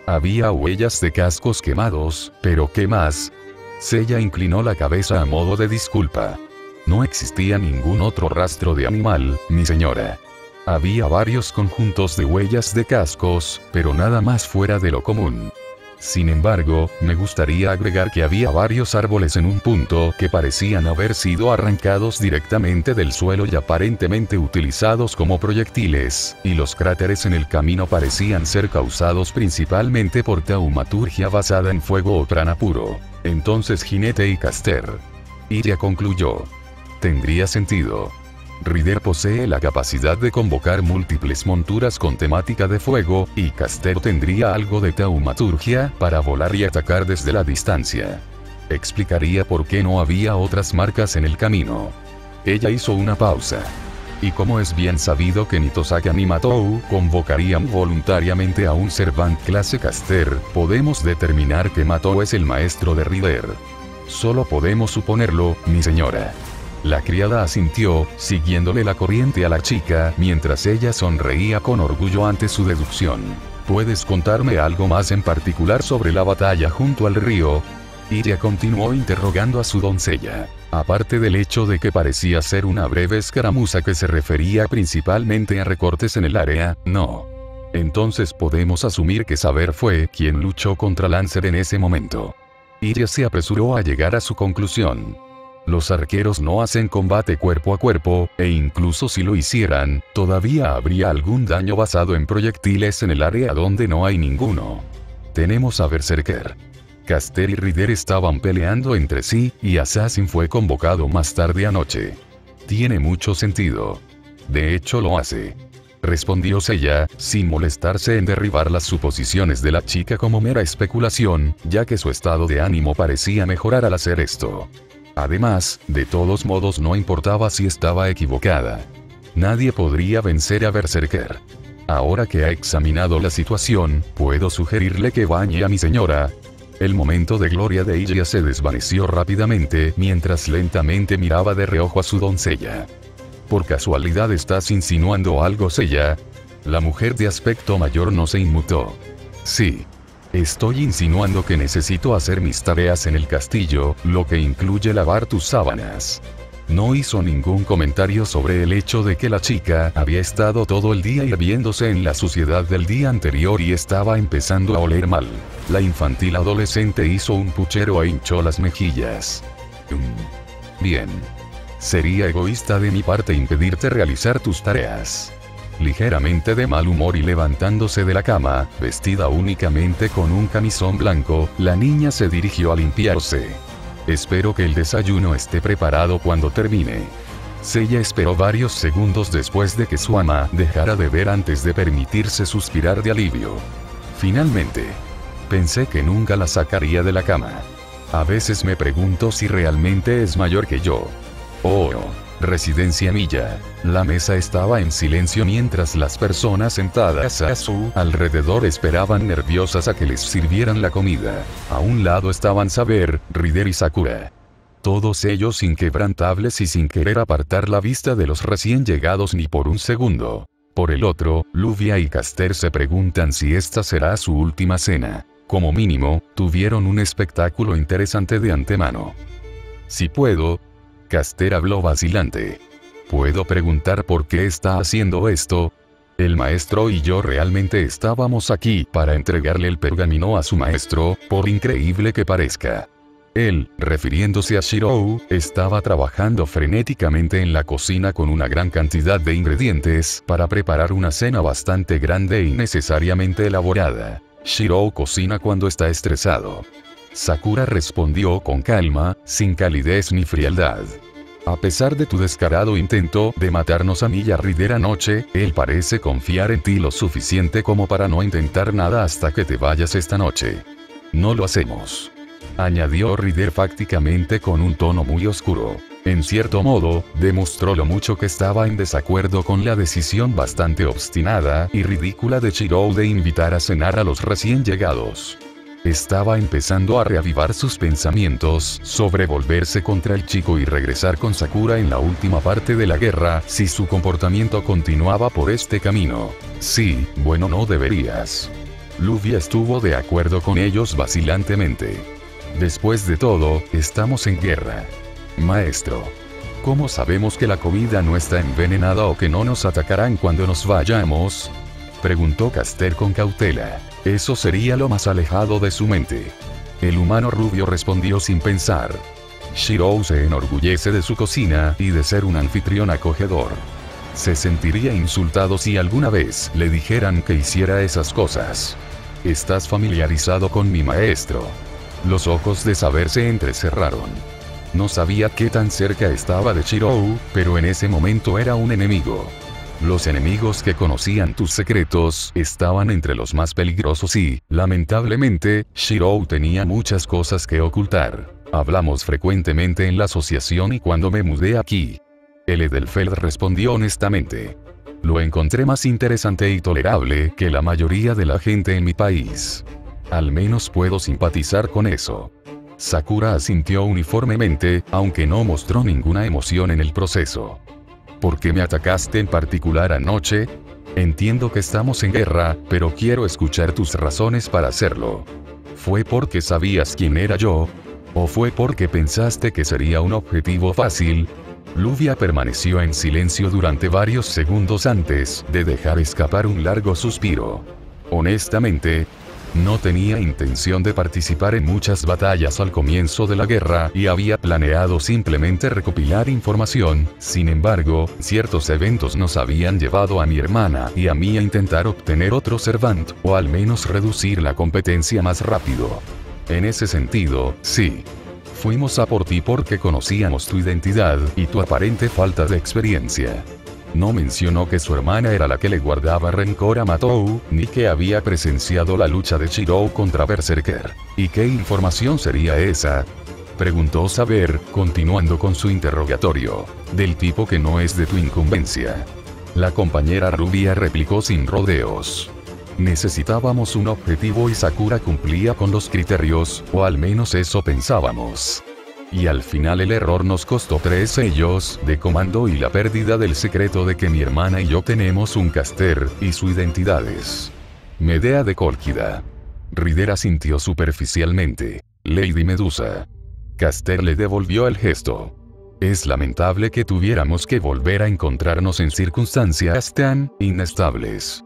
Había huellas de cascos quemados, pero ¿qué más? Seiya inclinó la cabeza a modo de disculpa. No existía ningún otro rastro de animal, mi señora. Había varios conjuntos de huellas de cascos, pero nada más fuera de lo común. Sin embargo, me gustaría agregar que había varios árboles en un punto que parecían haber sido arrancados directamente del suelo y aparentemente utilizados como proyectiles, y los cráteres en el camino parecían ser causados principalmente por taumaturgia basada en fuego o prana puro. Entonces Jinete y Caster. Iria concluyó. Tendría sentido. Rider posee la capacidad de convocar múltiples monturas con temática de fuego, y Caster tendría algo de taumaturgia para volar y atacar desde la distancia. Explicaría por qué no había otras marcas en el camino. Ella hizo una pausa. Y como es bien sabido que ni Tosaka ni Matou convocarían voluntariamente a un Servant clase Caster, podemos determinar que Matou es el maestro de Rider. Solo podemos suponerlo, mi señora. La criada asintió, siguiéndole la corriente a la chica, mientras ella sonreía con orgullo ante su deducción. ¿Puedes contarme algo más en particular sobre la batalla junto al río? Iria continuó interrogando a su doncella. Aparte del hecho de que parecía ser una breve escaramuza que se refería principalmente a recortes en el área, no. Entonces podemos asumir que Saber fue quien luchó contra Lancer en ese momento. Iria se apresuró a llegar a su conclusión. Los arqueros no hacen combate cuerpo a cuerpo, e incluso si lo hicieran, todavía habría algún daño basado en proyectiles en el área donde no hay ninguno. Tenemos a Berserker. Caster y Ryder estaban peleando entre sí, y Assassin fue convocado más tarde anoche. Tiene mucho sentido. De hecho lo hace. Respondió Seiya, sin molestarse en derribar las suposiciones de la chica como mera especulación, ya que su estado de ánimo parecía mejorar al hacer esto. Además, de todos modos no importaba si estaba equivocada. Nadie podría vencer a Berserker. Ahora que ha examinado la situación, puedo sugerirle que bañe a mi señora. El momento de gloria de ella se desvaneció rápidamente mientras lentamente miraba de reojo a su doncella. ¿Por casualidad estás insinuando algo, Seiya? La mujer de aspecto mayor no se inmutó. Sí. Estoy insinuando que necesito hacer mis tareas en el castillo, lo que incluye lavar tus sábanas. No hizo ningún comentario sobre el hecho de que la chica había estado todo el día hirviéndose en la suciedad del día anterior y estaba empezando a oler mal. La infantil adolescente hizo un puchero e hinchó las mejillas. Bien. Sería egoísta de mi parte impedirte realizar tus tareas. Ligeramente de mal humor y levantándose de la cama, vestida únicamente con un camisón blanco, la niña se dirigió a limpiarse. Espero que el desayuno esté preparado cuando termine. Seiya esperó varios segundos después de que su ama dejara de ver antes de permitirse suspirar de alivio. Finalmente. Pensé que nunca la sacaría de la cama. A veces me pregunto si realmente es mayor que yo. Oh, residencia Milla. La mesa estaba en silencio mientras las personas sentadas a su alrededor esperaban nerviosas a que les sirvieran la comida. A un lado estaban Saber, Ryder y Sakura. Todos ellos inquebrantables y sin querer apartar la vista de los recién llegados ni por un segundo. Por el otro, Luvia y Caster se preguntan si esta será su última cena. Como mínimo, tuvieron un espectáculo interesante de antemano. Si puedo. Caster habló vacilante. ¿Puedo preguntar por qué está haciendo esto? El maestro y yo realmente estábamos aquí para entregarle el pergamino a su maestro, por increíble que parezca. Él, refiriéndose a Shirou, estaba trabajando frenéticamente en la cocina con una gran cantidad de ingredientes para preparar una cena bastante grande e innecesariamente elaborada. Shirou cocina cuando está estresado. Sakura respondió con calma, sin calidez ni frialdad. A pesar de tu descarado intento de matarnos a mí y a Ryder anoche, él parece confiar en ti lo suficiente como para no intentar nada hasta que te vayas esta noche. No lo hacemos. Añadió Ryder fácticamente con un tono muy oscuro. En cierto modo, demostró lo mucho que estaba en desacuerdo con la decisión bastante obstinada y ridícula de Shirou de invitar a cenar a los recién llegados. Estaba empezando a reavivar sus pensamientos sobre volverse contra el chico y regresar con Sakura en la última parte de la guerra si su comportamiento continuaba por este camino. Sí, bueno, no deberías. Luvia estuvo de acuerdo con ellos vacilantemente. Después de todo, estamos en guerra. Maestro. ¿Cómo sabemos que la comida no está envenenada o que no nos atacarán cuando nos vayamos? Preguntó Caster con cautela. Eso sería lo más alejado de su mente. El humano rubio respondió sin pensar. Shirou se enorgullece de su cocina y de ser un anfitrión acogedor. Se sentiría insultado si alguna vez le dijeran que hiciera esas cosas. ¿Estás familiarizado con mi maestro? Los ojos de Saber se entrecerraron. No sabía qué tan cerca estaba de Shirou, pero en ese momento era un enemigo. Los enemigos que conocían tus secretos estaban entre los más peligrosos y, lamentablemente, Shirou tenía muchas cosas que ocultar. Hablamos frecuentemente en la asociación y cuando me mudé aquí. El Edelfeld respondió honestamente. Lo encontré más interesante y tolerable que la mayoría de la gente en mi país. Al menos puedo simpatizar con eso. Sakura asintió uniformemente, aunque no mostró ninguna emoción en el proceso. ¿Por qué me atacaste en particular anoche? Entiendo que estamos en guerra, pero quiero escuchar tus razones para hacerlo. ¿Fue porque sabías quién era yo? ¿O fue porque pensaste que sería un objetivo fácil? Luvia permaneció en silencio durante varios segundos antes de dejar escapar un largo suspiro. Honestamente, no tenía intención de participar en muchas batallas al comienzo de la guerra y había planeado simplemente recopilar información. Sin embargo, ciertos eventos nos habían llevado a mi hermana y a mí a intentar obtener otro Servant, o al menos reducir la competencia más rápido. En ese sentido, sí. Fuimos a por ti porque conocíamos tu identidad y tu aparente falta de experiencia. No mencionó que su hermana era la que le guardaba rencor a Matou, ni que había presenciado la lucha de Shirou contra Berserker. ¿Y qué información sería esa?, preguntó Saber, continuando con su interrogatorio. Del tipo que no es de tu incumbencia. La compañera rubia replicó sin rodeos. Necesitábamos un objetivo y Sakura cumplía con los criterios, o al menos eso pensábamos. Y al final el error nos costó 3 sellos de comando y la pérdida del secreto de que mi hermana y yo tenemos un caster, y su identidad es Medea de Cólquida. Rider asintió superficialmente. Lady Medusa. Caster le devolvió el gesto. Es lamentable que tuviéramos que volver a encontrarnos en circunstancias tan inestables.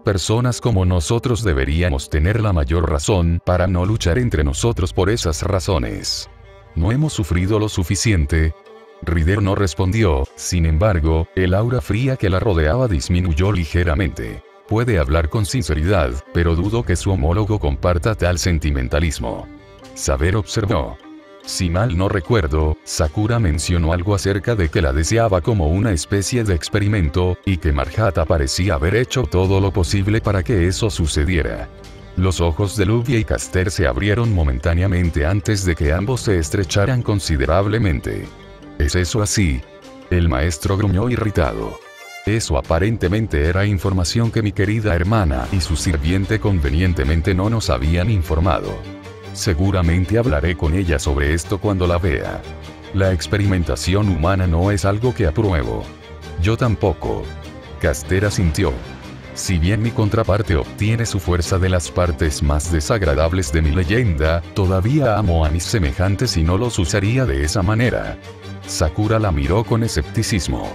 Personas como nosotros deberíamos tener la mayor razón para no luchar entre nosotros por esas razones. ¿No hemos sufrido lo suficiente? Rider no respondió, sin embargo, el aura fría que la rodeaba disminuyó ligeramente. Puede hablar con sinceridad, pero dudo que su homólogo comparta tal sentimentalismo. Saber observó. Si mal no recuerdo, Sakura mencionó algo acerca de que la deseaba como una especie de experimento, y que Marjata parecía haber hecho todo lo posible para que eso sucediera. Los ojos de Luvia y Caster se abrieron momentáneamente antes de que ambos se estrecharan considerablemente. ¿Es eso así? El maestro gruñó irritado. Eso aparentemente era información que mi querida hermana y su sirviente convenientemente no nos habían informado. Seguramente hablaré con ella sobre esto cuando la vea. La experimentación humana no es algo que apruebo. Yo tampoco. Caster asintió. Si bien mi contraparte obtiene su fuerza de las partes más desagradables de mi leyenda, todavía amo a mis semejantes y no los usaría de esa manera. Sakura la miró con escepticismo.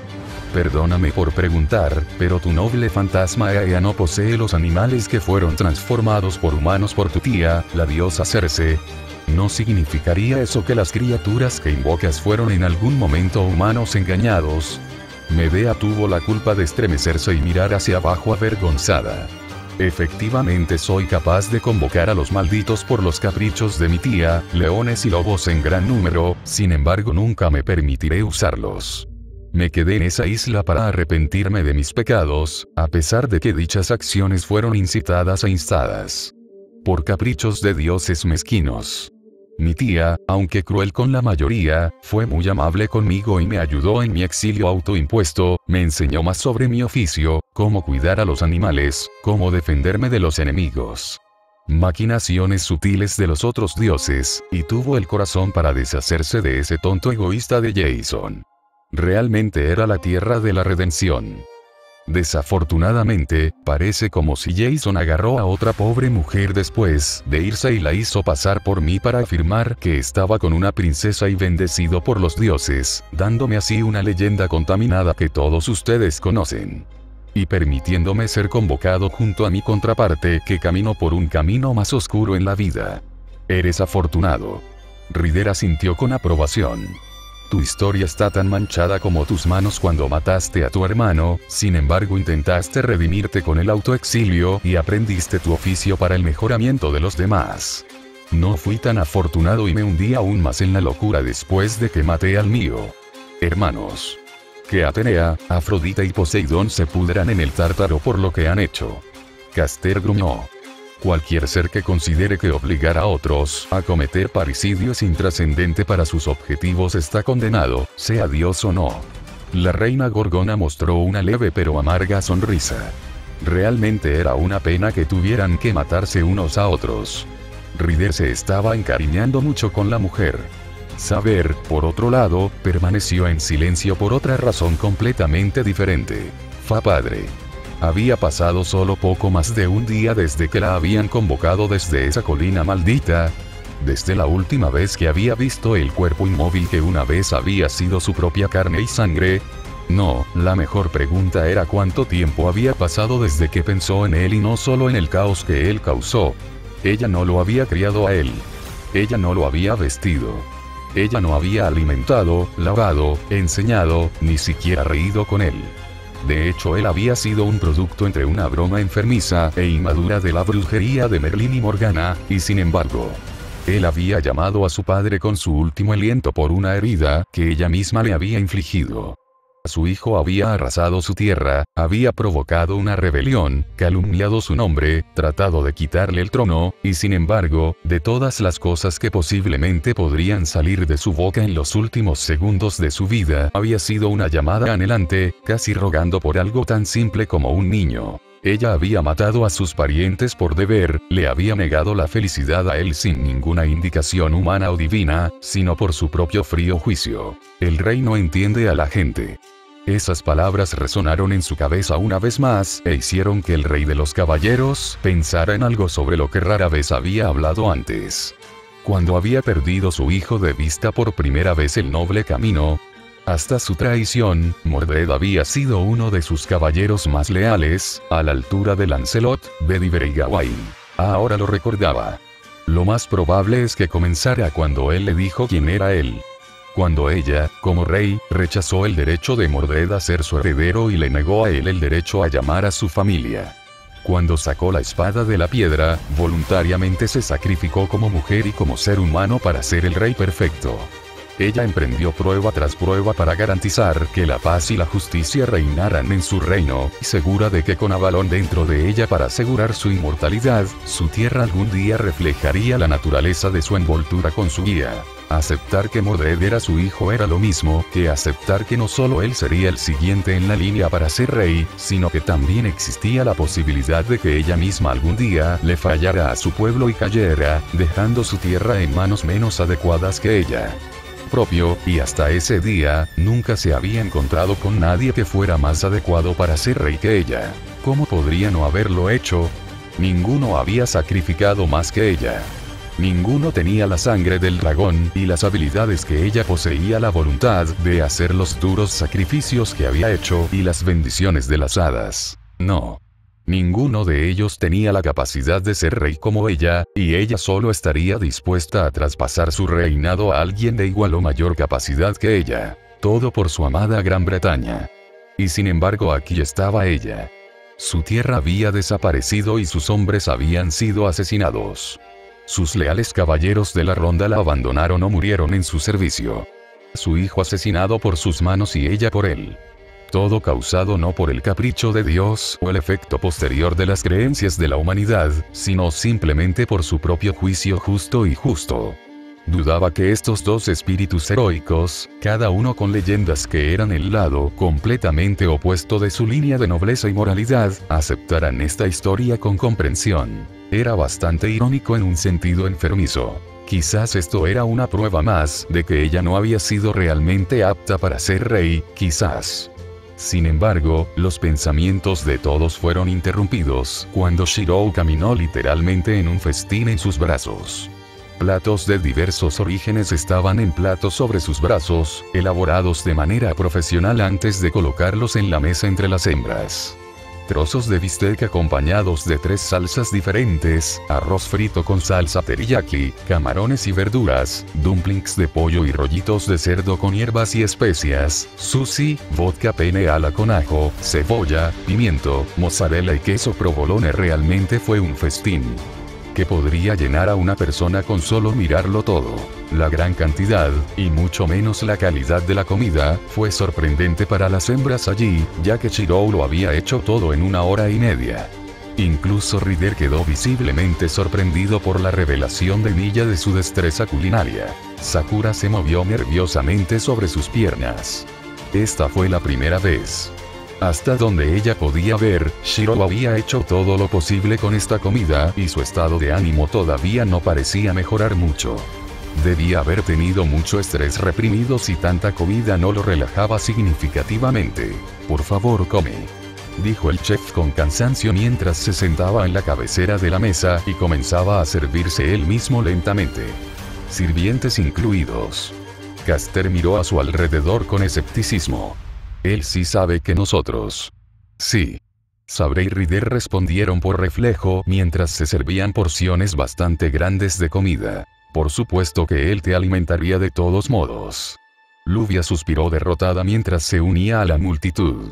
Perdóname por preguntar, pero tu noble fantasma Ea no posee los animales que fueron transformados por humanos por tu tía, la diosa Circe. ¿No significaría eso que las criaturas que invocas fueron en algún momento humanos engañados? Medea tuvo la culpa de estremecerse y mirar hacia abajo avergonzada. Efectivamente soy capaz de convocar a los malditos por los caprichos de mi tía, leones y lobos en gran número, sin embargo nunca me permitiré usarlos. Me quedé en esa isla para arrepentirme de mis pecados, a pesar de que dichas acciones fueron incitadas e instadas por caprichos de dioses mezquinos. Mi tía, aunque cruel con la mayoría, fue muy amable conmigo y me ayudó en mi exilio autoimpuesto, me enseñó más sobre mi oficio, cómo cuidar a los animales, cómo defenderme de los enemigos. Maquinaciones sutiles de los otros dioses, y tuvo el corazón para deshacerse de ese tonto egoísta de Jason. Realmente era la tierra de la redención. Desafortunadamente, parece como si Jason agarró a otra pobre mujer después de irse y la hizo pasar por mí para afirmar que estaba con una princesa y bendecido por los dioses, dándome así una leyenda contaminada que todos ustedes conocen. Y permitiéndome ser convocado junto a mi contraparte que caminó por un camino más oscuro en la vida. Eres afortunado. Rider asintió con aprobación. Tu historia está tan manchada como tus manos cuando mataste a tu hermano, sin embargo intentaste redimirte con el autoexilio y aprendiste tu oficio para el mejoramiento de los demás. No fui tan afortunado y me hundí aún más en la locura después de que maté al mío. Hermanos. Que Atenea, Afrodita y Poseidón se pudran en el tártaro por lo que han hecho. Caster gruñó. Cualquier ser que considere que obligar a otros a cometer parricidio es intrascendente para sus objetivos está condenado, sea dios o no. La reina Gorgona mostró una leve pero amarga sonrisa. Realmente era una pena que tuvieran que matarse unos a otros. Rider se estaba encariñando mucho con la mujer. Saber, por otro lado, permaneció en silencio por otra razón completamente diferente. Fa padre. Había pasado solo poco más de un día desde que la habían convocado desde esa colina maldita. Desde la última vez que había visto el cuerpo inmóvil que una vez había sido su propia carne y sangre. No, la mejor pregunta era cuánto tiempo había pasado desde que pensó en él y no solo en el caos que él causó. Ella no lo había criado a él. Ella no lo había vestido. Ella no había alimentado, lavado, enseñado, ni siquiera reído con él. De hecho él había sido un producto entre una broma enfermiza e inmadura de la brujería de Merlín y Morgana, y sin embargo, Él había llamado a su padre con su último aliento por una herida que ella misma le había infligido. Su hijo había arrasado su tierra, había provocado una rebelión, calumniado su nombre, tratado de quitarle el trono, y sin embargo, de todas las cosas que posiblemente podrían salir de su boca en los últimos segundos de su vida, había sido una llamada anhelante, casi rogando por algo tan simple como un niño. Ella había matado a sus parientes por deber, le había negado la felicidad a él sin ninguna indicación humana o divina, sino por su propio frío juicio. El rey no entiende a la gente. Esas palabras resonaron en su cabeza una vez más, e hicieron que el rey de los caballeros pensara en algo sobre lo que rara vez había hablado antes. Cuando había perdido su hijo de vista por primera vez el noble camino, hasta su traición, Mordred había sido uno de sus caballeros más leales, a la altura de Lancelot, Bedivere y Gawain. Ahora lo recordaba. Lo más probable es que comenzara cuando él le dijo quién era él. Cuando ella, como rey, rechazó el derecho de Mordred a ser su heredero y le negó a él el derecho a llamar a su familia. Cuando sacó la espada de la piedra, voluntariamente se sacrificó como mujer y como ser humano para ser el rey perfecto. Ella emprendió prueba tras prueba para garantizar que la paz y la justicia reinaran en su reino, y segura de que con Avalon dentro de ella para asegurar su inmortalidad, su tierra algún día reflejaría la naturaleza de su envoltura con su guía. Aceptar que Mordred era su hijo era lo mismo que aceptar que no solo él sería el siguiente en la línea para ser rey, sino que también existía la posibilidad de que ella misma algún día le fallara a su pueblo y cayera, dejando su tierra en manos menos adecuadas que ella. Propio, y hasta ese día, nunca se había encontrado con nadie que fuera más adecuado para ser rey que ella. ¿Cómo podría no haberlo hecho? Ninguno había sacrificado más que ella. Ninguno tenía la sangre del dragón y las habilidades que ella poseía, la voluntad de hacer los duros sacrificios que había hecho y las bendiciones de las hadas. No. Ninguno de ellos tenía la capacidad de ser rey como ella, y ella solo estaría dispuesta a traspasar su reinado a alguien de igual o mayor capacidad que ella. Todo por su amada Gran Bretaña. Y sin embargo aquí estaba ella. Su tierra había desaparecido y sus hombres habían sido asesinados. Sus leales caballeros de la ronda la abandonaron o murieron en su servicio. Su hijo asesinado por sus manos y ella por él. Todo causado no por el capricho de Dios o el efecto posterior de las creencias de la humanidad, sino simplemente por su propio juicio justo y justo. Dudaba que estos dos espíritus heroicos, cada uno con leyendas que eran el lado completamente opuesto de su línea de nobleza y moralidad, aceptaran esta historia con comprensión. Era bastante irónico en un sentido enfermizo. Quizás esto era una prueba más de que ella no había sido realmente apta para ser rey, quizás. Sin embargo, los pensamientos de todos fueron interrumpidos cuando Shirou caminó literalmente en un festín en sus brazos. Platos de diversos orígenes estaban en platos sobre sus brazos, elaborados de manera profesional antes de colocarlos en la mesa entre las hembras. Trozos de bistec acompañados de 3 salsas diferentes, arroz frito con salsa teriyaki, camarones y verduras, dumplings de pollo y rollitos de cerdo con hierbas y especias, sushi, vodka penne ala con ajo, cebolla, pimiento, mozzarella y queso provolone. Realmente fue un festín que podría llenar a una persona con solo mirarlo todo. La gran cantidad, y mucho menos la calidad de la comida, fue sorprendente para las hembras allí, ya que Shirou lo había hecho todo en 1 hora y media. Incluso Ryder quedó visiblemente sorprendido por la revelación de Milla de su destreza culinaria. Sakura se movió nerviosamente sobre sus piernas. Esta fue la primera vez. Hasta donde ella podía ver, Shirou había hecho todo lo posible con esta comida y su estado de ánimo todavía no parecía mejorar mucho. Debía haber tenido mucho estrés reprimido si tanta comida no lo relajaba significativamente. Por favor, come, dijo el chef con cansancio mientras se sentaba en la cabecera de la mesa y comenzaba a servirse él mismo lentamente. Sirvientes incluidos. Caster miró a su alrededor con escepticismo. Él sí sabe que nosotros. Sí. Sabre y Ryder respondieron por reflejo mientras se servían porciones bastante grandes de comida. Por supuesto que él te alimentaría de todos modos. Luvia suspiró derrotada mientras se unía a la multitud.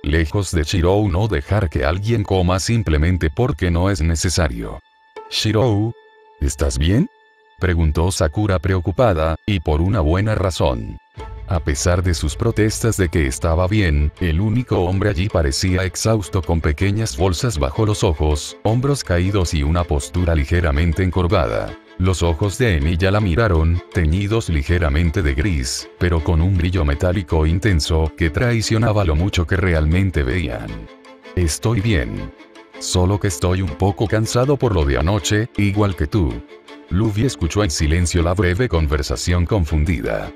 Lejos de Shirou no dejar que alguien coma simplemente porque no es necesario. Shirou, ¿estás bien? preguntó Sakura preocupada, y por una buena razón. A pesar de sus protestas de que estaba bien, el único hombre allí parecía exhausto con pequeñas bolsas bajo los ojos, hombros caídos y una postura ligeramente encorvada. Los ojos de Emilia la miraron, teñidos ligeramente de gris, pero con un brillo metálico intenso que traicionaba lo mucho que realmente veían. Estoy bien. Solo que estoy un poco cansado por lo de anoche, igual que tú. Luffy escuchó en silencio la breve conversación confundida.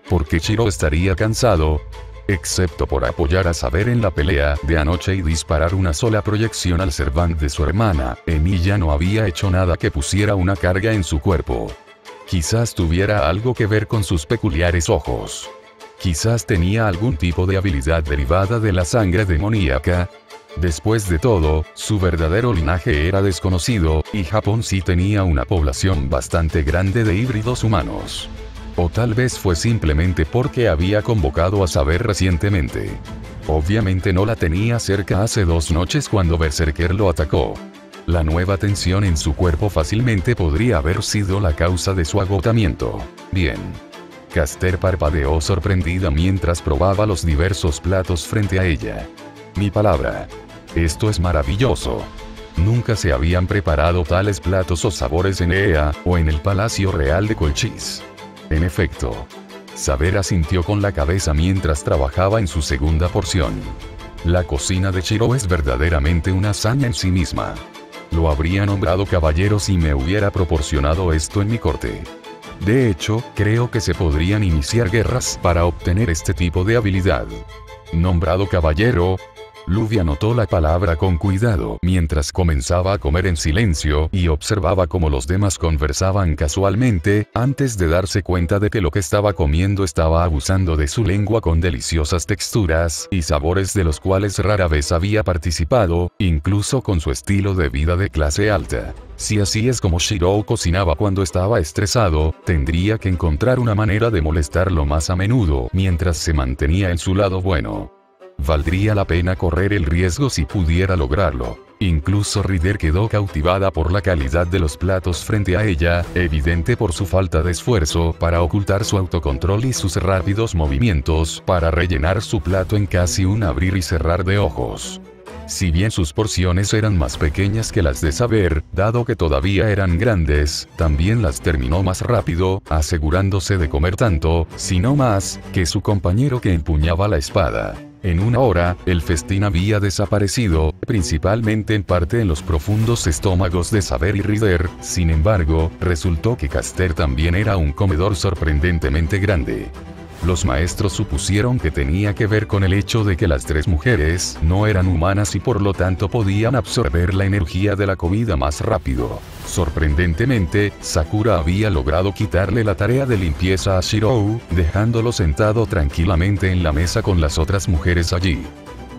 ¿Por qué Shiro estaría cansado? Excepto por apoyar a Saber en la pelea de anoche y disparar una sola proyección al Servant de su hermana, Emilia no había hecho nada que pusiera una carga en su cuerpo. Quizás tuviera algo que ver con sus peculiares ojos. Quizás tenía algún tipo de habilidad derivada de la sangre demoníaca. Después de todo, su verdadero linaje era desconocido, y Japón sí tenía una población bastante grande de híbridos humanos. O tal vez fue simplemente porque había convocado a Saber recientemente. Obviamente no la tenía cerca hace 2 noches cuando Berserker lo atacó. La nueva tensión en su cuerpo fácilmente podría haber sido la causa de su agotamiento. Bien. Caster parpadeó sorprendida mientras probaba los diversos platos frente a ella. Mi palabra. Esto es maravilloso. Nunca se habían preparado tales platos o sabores en Ea, o en el Palacio Real de Colchis. En efecto. Saber asintió con la cabeza mientras trabajaba en su segunda porción. La cocina de Shiro es verdaderamente una hazaña en sí misma. Lo habría nombrado caballero si me hubiera proporcionado esto en mi corte. De hecho, creo que se podrían iniciar guerras para obtener este tipo de habilidad. Nombrado caballero. Luffy anotó la palabra con cuidado mientras comenzaba a comer en silencio y observaba cómo los demás conversaban casualmente, antes de darse cuenta de que lo que estaba comiendo estaba abusando de su lengua con deliciosas texturas y sabores de los cuales rara vez había participado, incluso con su estilo de vida de clase alta. Si así es como Shiro cocinaba cuando estaba estresado, tendría que encontrar una manera de molestarlo más a menudo mientras se mantenía en su lado bueno. Valdría la pena correr el riesgo si pudiera lograrlo. Incluso Rider quedó cautivada por la calidad de los platos frente a ella, evidente por su falta de esfuerzo para ocultar su autocontrol y sus rápidos movimientos para rellenar su plato en casi un abrir y cerrar de ojos. Si bien sus porciones eran más pequeñas que las de Saber, dado que todavía eran grandes, también las terminó más rápido, asegurándose de comer tanto, si no más, que su compañero que empuñaba la espada. En 1 hora, el festín había desaparecido, principalmente en parte en los profundos estómagos de Saber y Rider. Sin embargo, resultó que Caster también era un comedor sorprendentemente grande. Los maestros supusieron que tenía que ver con el hecho de que las 3 mujeres no eran humanas y por lo tanto podían absorber la energía de la comida más rápido. Sorprendentemente, Sakura había logrado quitarle la tarea de limpieza a Shiro, dejándolo sentado tranquilamente en la mesa con las otras mujeres allí.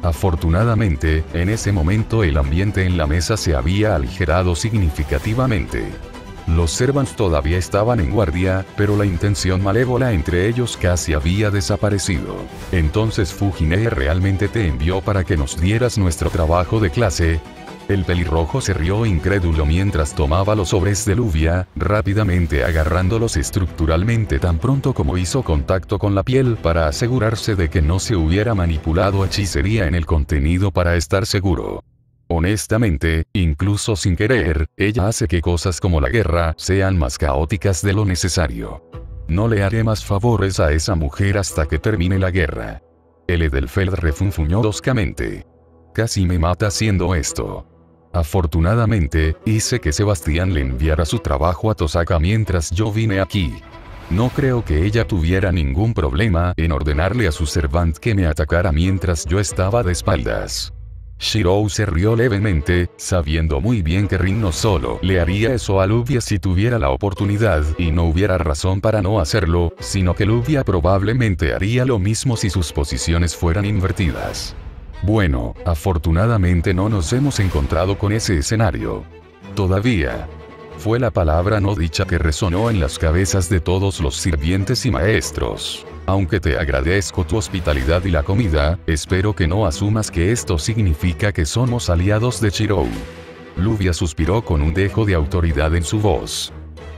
Afortunadamente, en ese momento el ambiente en la mesa se había aligerado significativamente. Los Servants todavía estaban en guardia, pero la intención malévola entre ellos casi había desaparecido. Entonces Fujine realmente te envió para que nos dieras nuestro trabajo de clase. El pelirrojo se rió incrédulo mientras tomaba los sobres de Luvia, rápidamente agarrándolos estructuralmente tan pronto como hizo contacto con la piel para asegurarse de que no se hubiera manipulado hechicería en el contenido para estar seguro. Honestamente, incluso sin querer, ella hace que cosas como la guerra sean más caóticas de lo necesario. No le haré más favores a esa mujer hasta que termine la guerra. El Edelfeld refunfuñó toscamente. Casi me mata haciendo esto. Afortunadamente, hice que Sebastián le enviara su trabajo a Tosaka mientras yo vine aquí. No creo que ella tuviera ningún problema en ordenarle a su servant que me atacara mientras yo estaba de espaldas. Shiro se rió levemente, sabiendo muy bien que Rin no solo le haría eso a Luvia si tuviera la oportunidad y no hubiera razón para no hacerlo, sino que Luvia probablemente haría lo mismo si sus posiciones fueran invertidas. Bueno, afortunadamente no nos hemos encontrado con ese escenario. Todavía. Fue la palabra no dicha que resonó en las cabezas de todos los sirvientes y maestros. Aunque te agradezco tu hospitalidad y la comida, espero que no asumas que esto significa que somos aliados de Shiro. Luvia suspiró con un dejo de autoridad en su voz.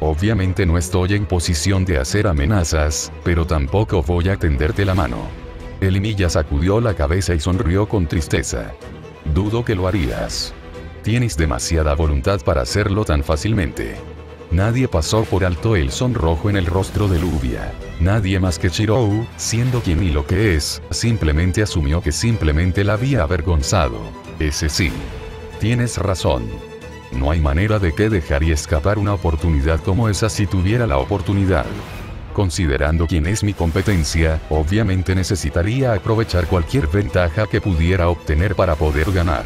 Obviamente no estoy en posición de hacer amenazas, pero tampoco voy a tenderte la mano. El Emilia sacudió la cabeza y sonrió con tristeza. Dudo que lo harías. Tienes demasiada voluntad para hacerlo tan fácilmente. Nadie pasó por alto el sonrojo en el rostro de Lluvia. Nadie más que Shirou, siendo quien y lo que es, simplemente asumió que simplemente la había avergonzado. Ese sí. Tienes razón. No hay manera de que dejaría escapar una oportunidad como esa si tuviera la oportunidad. Considerando quién es mi competencia, obviamente necesitaría aprovechar cualquier ventaja que pudiera obtener para poder ganar.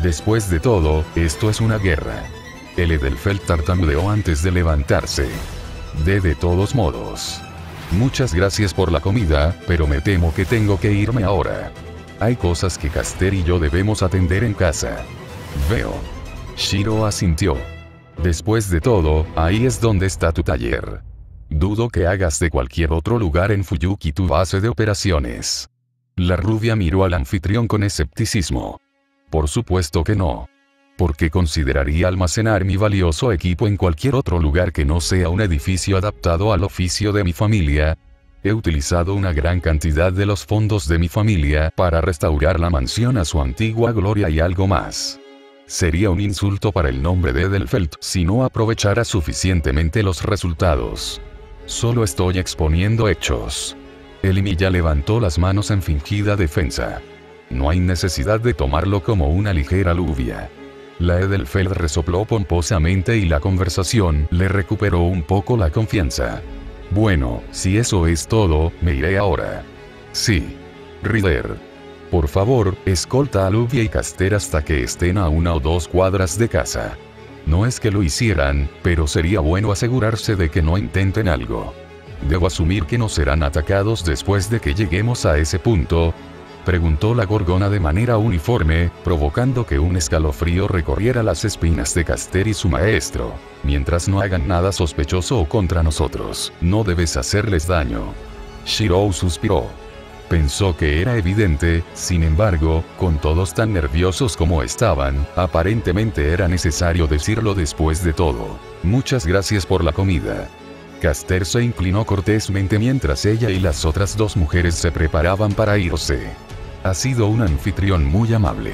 Después de todo, esto es una guerra. El Edelfelt tartamudeó antes de levantarse. De todos modos. Muchas gracias por la comida, pero me temo que tengo que irme ahora. Hay cosas que Caster y yo debemos atender en casa. Veo. Shiro asintió. Después de todo, ahí es donde está tu taller. Dudo que hagas de cualquier otro lugar en Fuyuki tu base de operaciones. La rubia miró al anfitrión con escepticismo. Por supuesto que no. Porque consideraría almacenar mi valioso equipo en cualquier otro lugar que no sea un edificio adaptado al oficio de mi familia. He utilizado una gran cantidad de los fondos de mi familia para restaurar la mansión a su antigua gloria y algo más. Sería un insulto para el nombre de Edelfelt si no aprovechara suficientemente los resultados. Solo estoy exponiendo hechos. El Emilia levantó las manos en fingida defensa. No hay necesidad de tomarlo como una ligera lluvia. La Edelfelt resopló pomposamente y la conversación le recuperó un poco la confianza. Bueno, si eso es todo, me iré ahora. Sí. Rider. Por favor, escolta a Lluvia y Caster hasta que estén a 1 o 2 cuadras de casa. No es que lo hicieran, pero sería bueno asegurarse de que no intenten algo. ¿Debo asumir que no serán atacados después de que lleguemos a ese punto?, preguntó la gorgona de manera uniforme, provocando que un escalofrío recorriera las espinas de Caster y su maestro. Mientras no hagan nada sospechoso o contra nosotros, no debes hacerles daño. Shirou suspiró. Pensó que era evidente, sin embargo, con todos tan nerviosos como estaban, aparentemente era necesario decirlo después de todo. Muchas gracias por la comida. Caster se inclinó cortésmente mientras ella y las otras 2 mujeres se preparaban para irse. Ha sido un anfitrión muy amable.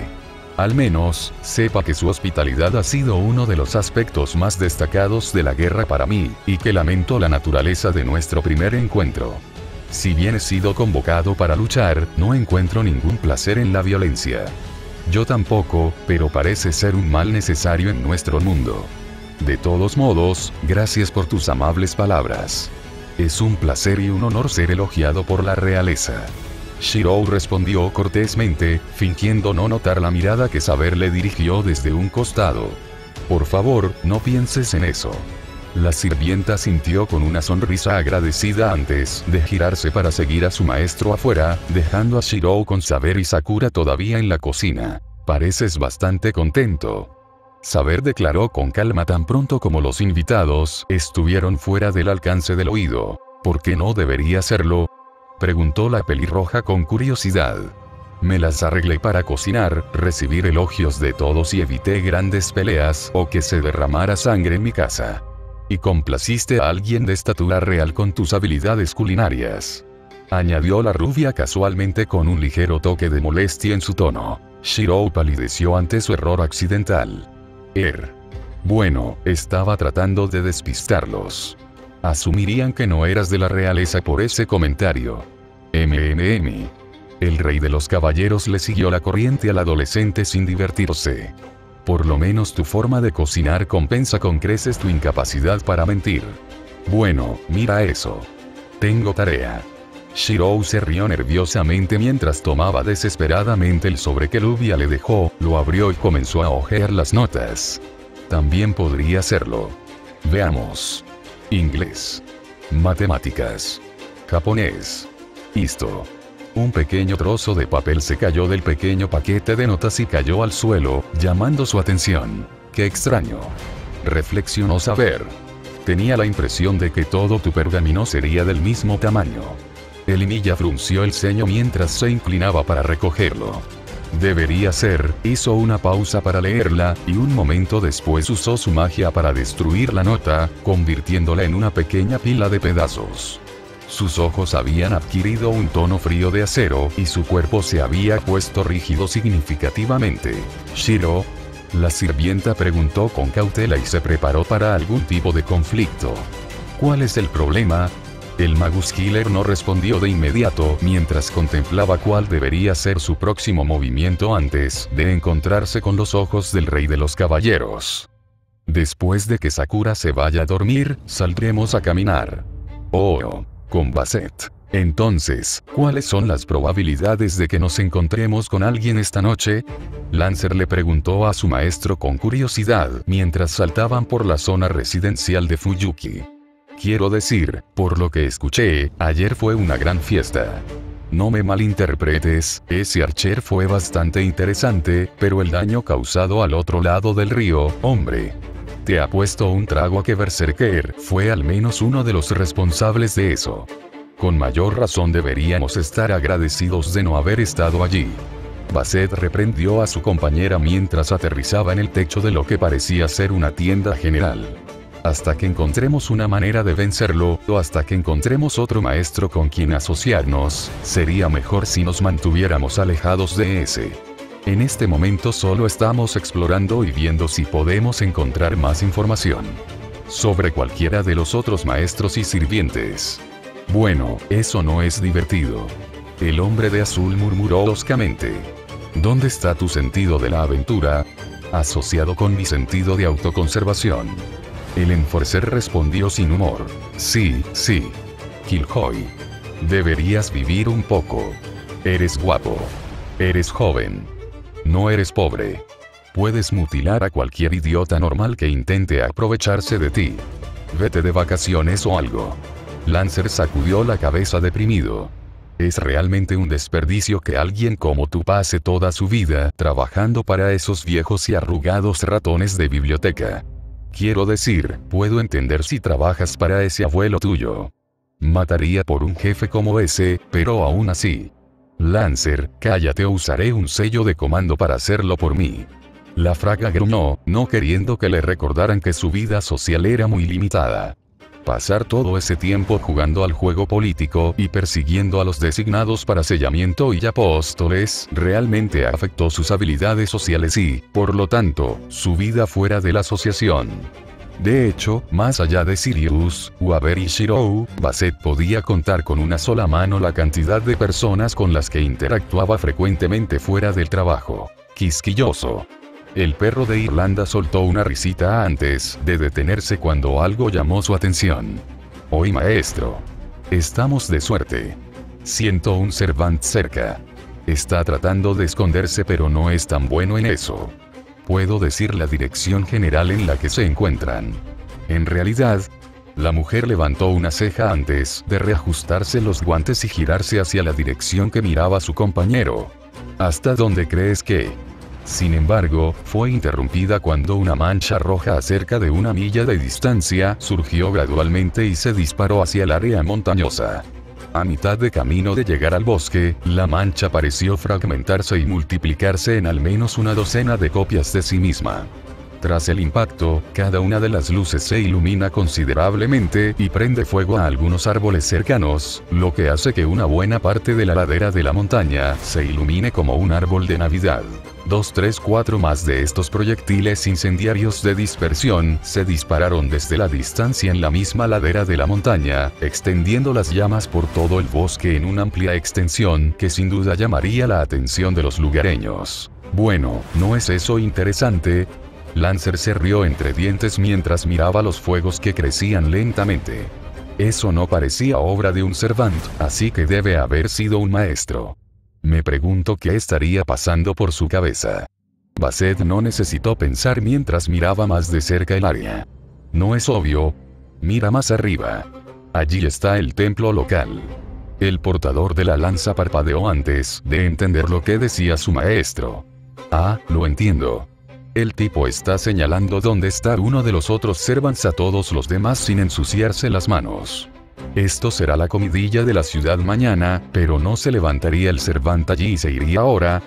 Al menos, sepa que su hospitalidad ha sido uno de los aspectos más destacados de la guerra para mí, y que lamento la naturaleza de nuestro primer encuentro. Si bien he sido convocado para luchar, no encuentro ningún placer en la violencia. Yo tampoco, pero parece ser un mal necesario en nuestro mundo. De todos modos, gracias por tus amables palabras. Es un placer y un honor ser elogiado por la realeza. Shirou respondió cortésmente, fingiendo no notar la mirada que Saber le dirigió desde un costado. Por favor, no pienses en eso. La sirvienta sintió con una sonrisa agradecida antes de girarse para seguir a su maestro afuera, dejando a Shirou con Saber y Sakura todavía en la cocina. Pareces bastante contento. Saber declaró con calma tan pronto como los invitados estuvieron fuera del alcance del oído. ¿Por qué no debería serlo?, preguntó la pelirroja con curiosidad. Me las arreglé para cocinar, recibir elogios de todos y evité grandes peleas o que se derramara sangre en mi casa. Y complaciste a alguien de estatura real con tus habilidades culinarias, añadió la rubia casualmente con un ligero toque de molestia en su tono. Shirou palideció ante su error accidental. Bueno, estaba tratando de despistarlos. Asumirían que no eras de la realeza por ese comentario. El rey de los caballeros le siguió la corriente al adolescente sin divertirse. Por lo menos tu forma de cocinar compensa con creces tu incapacidad para mentir. Bueno, mira eso. Tengo tarea. Shirou se rió nerviosamente mientras tomaba desesperadamente el sobre que Lluvia le dejó, lo abrió y comenzó a hojear las notas. También podría hacerlo. Veamos. Inglés. Matemáticas. Japonés. Histo. Un pequeño trozo de papel se cayó del pequeño paquete de notas y cayó al suelo, llamando su atención. ¡Qué extraño!, reflexionó Saber. Tenía la impresión de que todo tu pergamino sería del mismo tamaño. El Emilia frunció el ceño mientras se inclinaba para recogerlo. Debería ser, hizo una pausa para leerla, y un momento después usó su magia para destruir la nota, convirtiéndola en una pequeña pila de pedazos. Sus ojos habían adquirido un tono frío de acero, y su cuerpo se había puesto rígido significativamente. «Shiro», la sirvienta preguntó con cautela y se preparó para algún tipo de conflicto. «¿Cuál es el problema?». El Magus Killer no respondió de inmediato mientras contemplaba cuál debería ser su próximo movimiento antes de encontrarse con los ojos del Rey de los Caballeros. «Después de que Sakura se vaya a dormir, saldremos a caminar». «Oh, con Basset. Entonces, ¿cuáles son las probabilidades de que nos encontremos con alguien esta noche?». Lancer le preguntó a su maestro con curiosidad mientras saltaban por la zona residencial de Fuyuki. «Quiero decir, por lo que escuché, ayer fue una gran fiesta. No me malinterpretes, ese Archer fue bastante interesante, pero el daño causado al otro lado del río, hombre. Te apuesto un trago a que Berserker fue al menos uno de los responsables de eso. Con mayor razón deberíamos estar agradecidos de no haber estado allí». Basset reprendió a su compañera mientras aterrizaba en el techo de lo que parecía ser una tienda general. «Hasta que encontremos una manera de vencerlo, o hasta que encontremos otro maestro con quien asociarnos, sería mejor si nos mantuviéramos alejados de ese. En este momento solo estamos explorando y viendo si podemos encontrar más información sobre cualquiera de los otros maestros y sirvientes». «Bueno, eso no es divertido». El hombre de azul murmuró bruscamente. «¿Dónde está tu sentido de la aventura?». «Asociado con mi sentido de autoconservación». El enforcer respondió sin humor. «Sí, sí. Killjoy. Deberías vivir un poco. Eres guapo. Eres joven. No eres pobre. Puedes mutilar a cualquier idiota normal que intente aprovecharse de ti. Vete de vacaciones o algo». Lancer sacudió la cabeza deprimido. «Es realmente un desperdicio que alguien como tú pase toda su vida trabajando para esos viejos y arrugados ratones de biblioteca. Quiero decir, puedo entender si trabajas para ese abuelo tuyo. Mataría por un jefe como ese, pero aún así. Lancer, cállate o usaré un sello de comando para hacerlo por mí». La fraga gruñó, no queriendo que le recordaran que su vida social era muy limitada. Pasar todo ese tiempo jugando al juego político y persiguiendo a los designados para sellamiento y apóstoles realmente afectó sus habilidades sociales y, por lo tanto, su vida fuera de la asociación. De hecho, más allá de Sirius, Waber y Shirou, Basset podía contar con una sola mano la cantidad de personas con las que interactuaba frecuentemente fuera del trabajo. Quisquilloso. El perro de Irlanda soltó una risita antes de detenerse cuando algo llamó su atención. «Hoy maestro. Estamos de suerte. Siento un Servant cerca. Está tratando de esconderse pero no es tan bueno en eso. Puedo decir la dirección general en la que se encuentran. En realidad». La mujer levantó una ceja antes de reajustarse los guantes y girarse hacia la dirección que miraba su compañero. «¿Hasta dónde crees que?». Sin embargo, fue interrumpida cuando una mancha roja a cerca de 1 milla de distancia surgió gradualmente y se disparó hacia el área montañosa. A mitad de camino de llegar al bosque, la mancha pareció fragmentarse y multiplicarse en al menos una docena de copias de sí misma. Tras el impacto, cada una de las luces se ilumina considerablemente y prende fuego a algunos árboles cercanos, lo que hace que una buena parte de la ladera de la montaña se ilumine como un árbol de Navidad. 2, 3, 4 más de estos proyectiles incendiarios de dispersión se dispararon desde la distancia en la misma ladera de la montaña, extendiendo las llamas por todo el bosque en una amplia extensión que sin duda llamaría la atención de los lugareños. «Bueno, ¿no es eso interesante?». Lancer se rió entre dientes mientras miraba los fuegos que crecían lentamente. Eso no parecía obra de un Servant, así que debe haber sido un maestro. Me pregunto qué estaría pasando por su cabeza. Basset no necesitó pensar mientras miraba más de cerca el área. ¿No es obvio? Mira más arriba. Allí está el templo local. El portador de la lanza parpadeó antes de entender lo que decía su maestro. Ah, lo entiendo. El tipo está señalando dónde está uno de los otros Servants a todos los demás sin ensuciarse las manos. Esto será la comidilla de la ciudad mañana, pero no se levantaría el Servant allí y se iría ahora.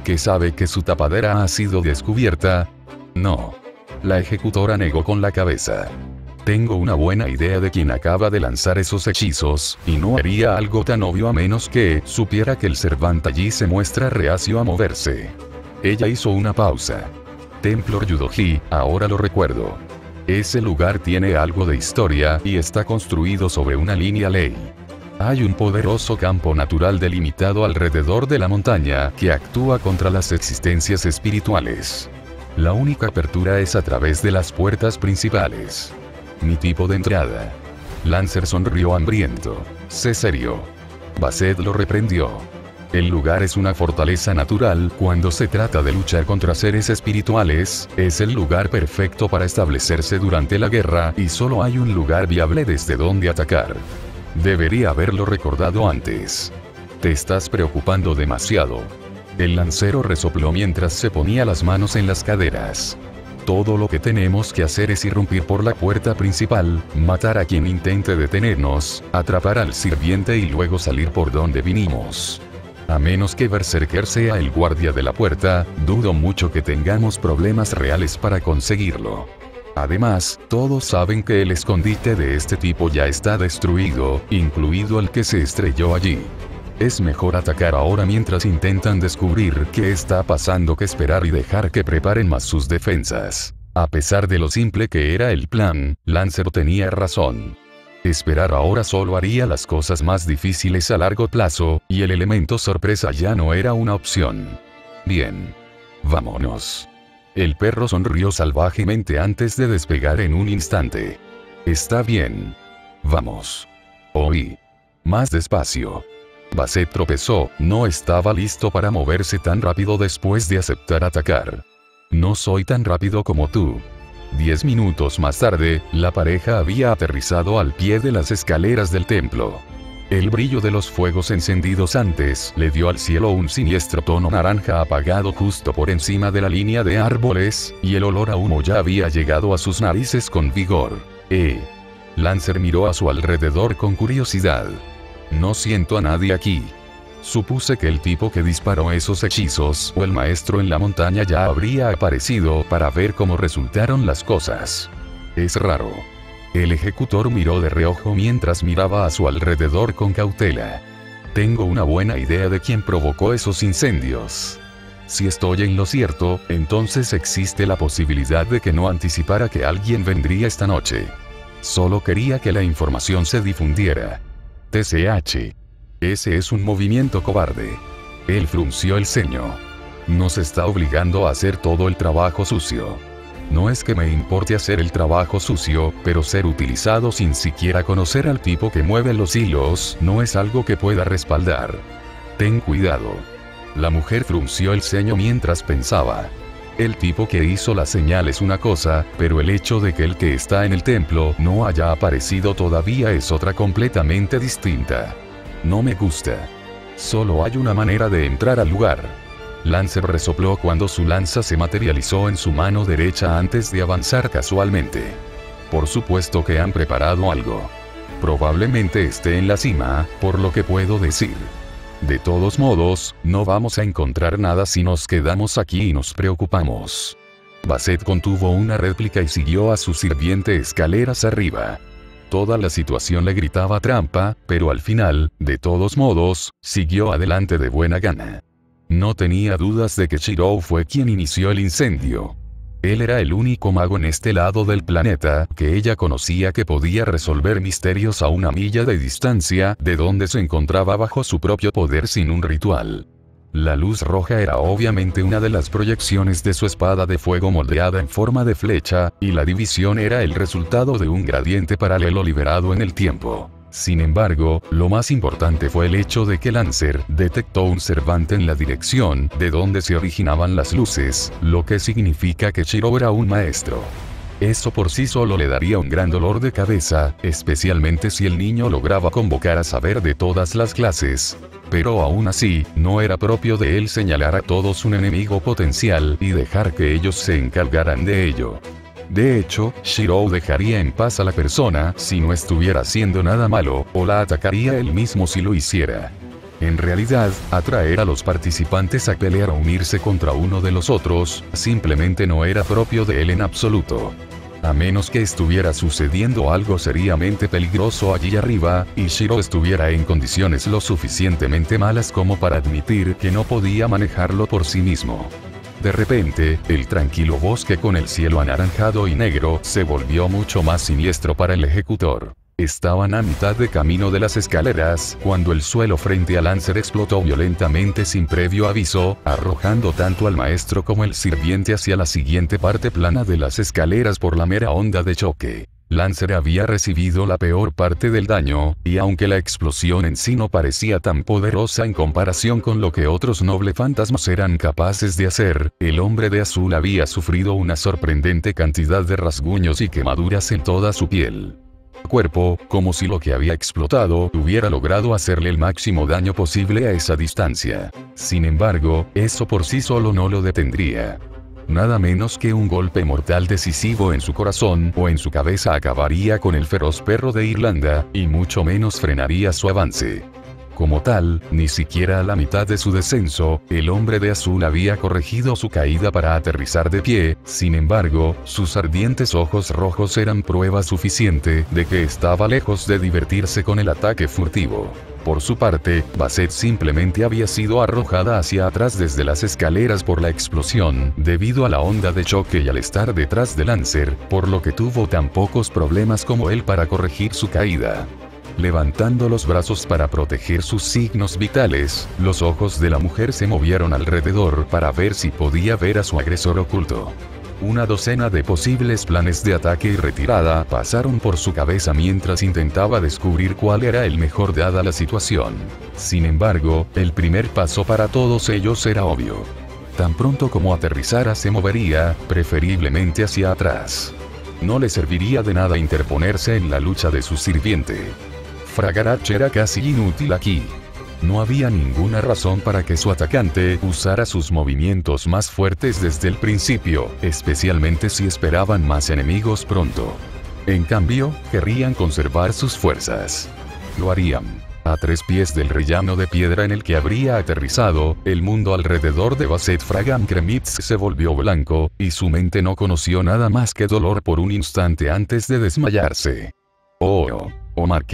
¿Que sabe que su tapadera ha sido descubierta? No. La ejecutora negó con la cabeza. Tengo una buena idea de quién acaba de lanzar esos hechizos, y no haría algo tan obvio a menos que supiera que el Servant allí se muestra reacio a moverse. Ella hizo una pausa. Templo Ryudoji, ahora lo recuerdo. Ese lugar tiene algo de historia y está construido sobre una línea ley. Hay un poderoso campo natural delimitado alrededor de la montaña que actúa contra las existencias espirituales. La única apertura es a través de las puertas principales. Mi tipo de entrada. Lancer sonrió hambriento. Sé serio. Basset lo reprendió. El lugar es una fortaleza natural cuando se trata de luchar contra seres espirituales, es el lugar perfecto para establecerse durante la guerra y solo hay un lugar viable desde donde atacar. Debería haberlo recordado antes. Te estás preocupando demasiado. El lancero resopló mientras se ponía las manos en las caderas. Todo lo que tenemos que hacer es irrumpir por la puerta principal, matar a quien intente detenernos, atrapar al sirviente y luego salir por donde vinimos. A menos que Berserker sea el guardia de la puerta, dudo mucho que tengamos problemas reales para conseguirlo. Además, todos saben que el escondite de este tipo ya está destruido, incluido el que se estrelló allí. Es mejor atacar ahora mientras intentan descubrir qué está pasando que esperar y dejar que preparen más sus defensas. A pesar de lo simple que era el plan, Lancer tenía razón. Esperar ahora solo haría las cosas más difíciles a largo plazo, y el elemento sorpresa ya no era una opción. Bien. Vámonos. El perro sonrió salvajemente antes de despegar en un instante. Está bien. Vamos. Oí. Más despacio. Basset tropezó, no estaba listo para moverse tan rápido después de aceptar atacar. No soy tan rápido como tú. 10 minutos más tarde, la pareja había aterrizado al pie de las escaleras del templo. El brillo de los fuegos encendidos antes le dio al cielo un siniestro tono naranja apagado justo por encima de la línea de árboles, y el olor a humo ya había llegado a sus narices con vigor. Lancer miró a su alrededor con curiosidad. No siento a nadie aquí. Supuse que el tipo que disparó esos hechizos o el maestro en la montaña ya habría aparecido para ver cómo resultaron las cosas. Es raro. El ejecutor miró de reojo mientras miraba a su alrededor con cautela. Tengo una buena idea de quién provocó esos incendios. Si estoy en lo cierto, entonces existe la posibilidad de que no anticipara que alguien vendría esta noche. Solo quería que la información se difundiera. TCH. Ese es un movimiento cobarde. Él frunció el ceño. Nos está obligando a hacer todo el trabajo sucio. No es que me importe hacer el trabajo sucio, pero ser utilizado sin siquiera conocer al tipo que mueve los hilos no es algo que pueda respaldar. Ten cuidado. La mujer frunció el ceño mientras pensaba. El tipo que hizo la señal es una cosa, pero el hecho de que el que está en el templo no haya aparecido todavía es otra completamente distinta. No me gusta. Solo hay una manera de entrar al lugar. Lancer resopló cuando su lanza se materializó en su mano derecha antes de avanzar casualmente. Por supuesto que han preparado algo. Probablemente esté en la cima, por lo que puedo decir. De todos modos, no vamos a encontrar nada si nos quedamos aquí y nos preocupamos. Basset contuvo una réplica y siguió a su sirviente escaleras arriba. Toda la situación le gritaba trampa, pero al final, de todos modos, siguió adelante de buena gana. No tenía dudas de que Shirou fue quien inició el incendio. Él era el único mago en este lado del planeta que ella conocía que podía resolver misterios a una milla de distancia de donde se encontraba bajo su propio poder sin un ritual. La luz roja era obviamente una de las proyecciones de su espada de fuego moldeada en forma de flecha, y la división era el resultado de un gradiente paralelo liberado en el tiempo. Sin embargo, lo más importante fue el hecho de que Lancer detectó un Servant en la dirección de donde se originaban las luces, lo que significa que Shirou era un maestro. Eso por sí solo le daría un gran dolor de cabeza, especialmente si el niño lograba convocar a saber de todas las clases. Pero aún así, no era propio de él señalar a todos un enemigo potencial y dejar que ellos se encargaran de ello. De hecho, Shirou dejaría en paz a la persona si no estuviera haciendo nada malo, o la atacaría él mismo si lo hiciera. En realidad, atraer a los participantes a pelear o unirse contra uno de los otros, simplemente no era propio de él en absoluto. A menos que estuviera sucediendo algo seriamente peligroso allí arriba, y Shiro estuviera en condiciones lo suficientemente malas como para admitir que no podía manejarlo por sí mismo. De repente, el tranquilo bosque con el cielo anaranjado y negro se volvió mucho más siniestro para el ejecutor. Estaban a mitad de camino de las escaleras, cuando el suelo frente a Lancer explotó violentamente sin previo aviso, arrojando tanto al maestro como el sirviente hacia la siguiente parte plana de las escaleras por la mera onda de choque. Lancer había recibido la peor parte del daño, y aunque la explosión en sí no parecía tan poderosa en comparación con lo que otros nobles fantasmas eran capaces de hacer, el hombre de azul había sufrido una sorprendente cantidad de rasguños y quemaduras en toda su piel. Cuerpo, como si lo que había explotado hubiera logrado hacerle el máximo daño posible a esa distancia. Sin embargo, eso por sí solo no lo detendría. Nada menos que un golpe mortal decisivo en su corazón o en su cabeza acabaría con el feroz perro de Irlanda, y mucho menos frenaría su avance. Como tal, ni siquiera a la mitad de su descenso, el hombre de azul había corregido su caída para aterrizar de pie. Sin embargo, sus ardientes ojos rojos eran prueba suficiente de que estaba lejos de divertirse con el ataque furtivo. Por su parte, Basset simplemente había sido arrojada hacia atrás desde las escaleras por la explosión, debido a la onda de choque y al estar detrás de Lancer, por lo que tuvo tan pocos problemas como él para corregir su caída. Levantando los brazos para proteger sus signos vitales, los ojos de la mujer se movieron alrededor para ver si podía ver a su agresor oculto. Una docena de posibles planes de ataque y retirada pasaron por su cabeza mientras intentaba descubrir cuál era el mejor dada la situación. Sin embargo, el primer paso para todos ellos era obvio. Tan pronto como aterrizara se movería, preferiblemente hacia atrás. No le serviría de nada interponerse en la lucha de su sirviente. Fragarach era casi inútil aquí. No había ninguna razón para que su atacante usara sus movimientos más fuertes desde el principio, especialmente si esperaban más enemigos pronto. En cambio, querrían conservar sus fuerzas. Lo harían. A 3 pies del rellano de piedra en el que habría aterrizado, el mundo alrededor de Basset Fragan-Kremitz se volvió blanco, y su mente no conoció nada más que dolor por un instante antes de desmayarse. Omar,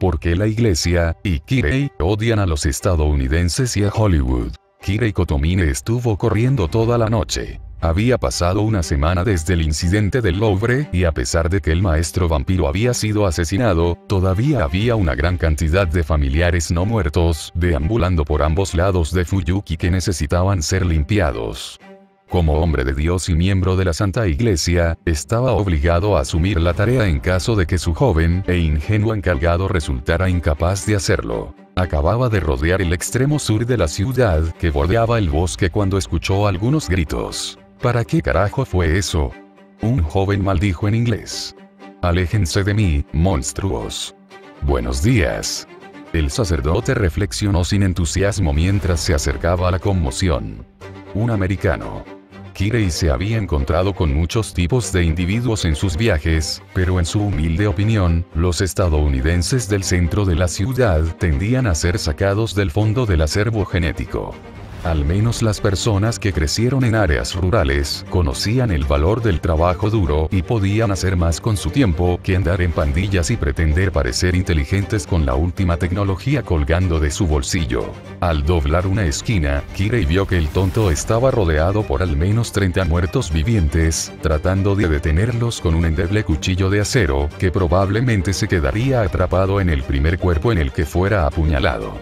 ¿por qué la iglesia y Kirei odian a los estadounidenses y a Hollywood? Kirei Kotomine estuvo corriendo toda la noche. Había pasado una semana desde el incidente del Louvre, y a pesar de que el maestro vampiro había sido asesinado, todavía había una gran cantidad de familiares no muertos, deambulando por ambos lados de Fuyuki que necesitaban ser limpiados. Como hombre de Dios y miembro de la Santa Iglesia, estaba obligado a asumir la tarea en caso de que su joven e ingenuo encargado resultara incapaz de hacerlo. Acababa de rodear el extremo sur de la ciudad que bordeaba el bosque cuando escuchó algunos gritos. ¿Para qué carajo fue eso? Un joven maldijo en inglés. «Aléjense de mí, monstruos». «Buenos días». El sacerdote reflexionó sin entusiasmo mientras se acercaba a la conmoción. Un americano. Kirei se había encontrado con muchos tipos de individuos en sus viajes, pero en su humilde opinión, los estadounidenses del centro de la ciudad tendían a ser sacados del fondo del acervo genético. Al menos las personas que crecieron en áreas rurales conocían el valor del trabajo duro y podían hacer más con su tiempo que andar en pandillas y pretender parecer inteligentes con la última tecnología colgando de su bolsillo. Al doblar una esquina, Kirei vio que el tonto estaba rodeado por al menos 30 muertos vivientes, tratando de detenerlos con un endeble cuchillo de acero que probablemente se quedaría atrapado en el primer cuerpo en el que fuera apuñalado.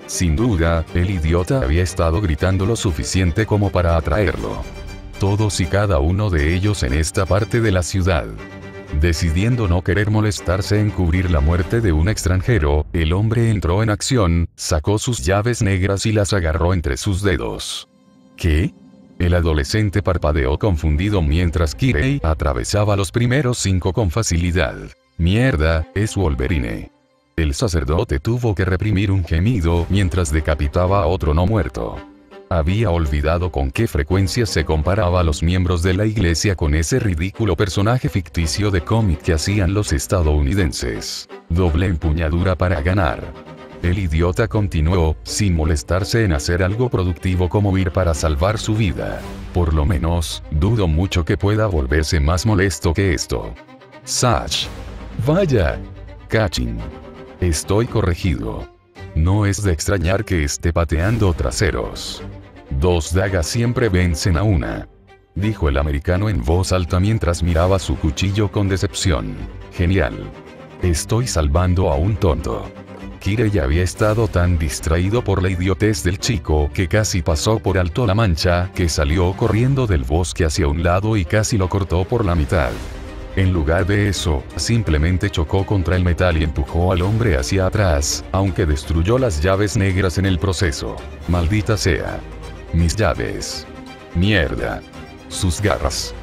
Sin duda, el idiota había estado gritando lo suficiente como para atraerlo. Todos y cada uno de ellos en esta parte de la ciudad. Decidiendo no querer molestarse en cubrir la muerte de un extranjero, el hombre entró en acción, sacó sus llaves negras y las agarró entre sus dedos. ¿Qué? El adolescente parpadeó confundido mientras Kirei atravesaba los primeros 5 con facilidad. Mierda, es Wolverine. El sacerdote tuvo que reprimir un gemido mientras decapitaba a otro no muerto. Había olvidado con qué frecuencia se comparaba a los miembros de la iglesia con ese ridículo personaje ficticio de cómic que hacían los estadounidenses. Doble empuñadura para ganar. El idiota continuó, sin molestarse en hacer algo productivo como ir para salvar su vida. Por lo menos, dudo mucho que pueda volverse más molesto que esto. Sach. Vaya. Cachín. Estoy corregido. No es de extrañar que esté pateando traseros. 2 dagas siempre vencen a una, dijo el americano en voz alta mientras miraba su cuchillo con decepción. Genial. Estoy salvando a un tonto. Kirei había estado tan distraído por la idiotez del chico que casi pasó por alto la mancha que salió corriendo del bosque hacia un lado y casi lo cortó por la mitad. En lugar de eso, simplemente chocó contra el metal y empujó al hombre hacia atrás, aunque destruyó las llaves negras en el proceso. Maldita sea. Mis llaves. Mierda. Sus garras.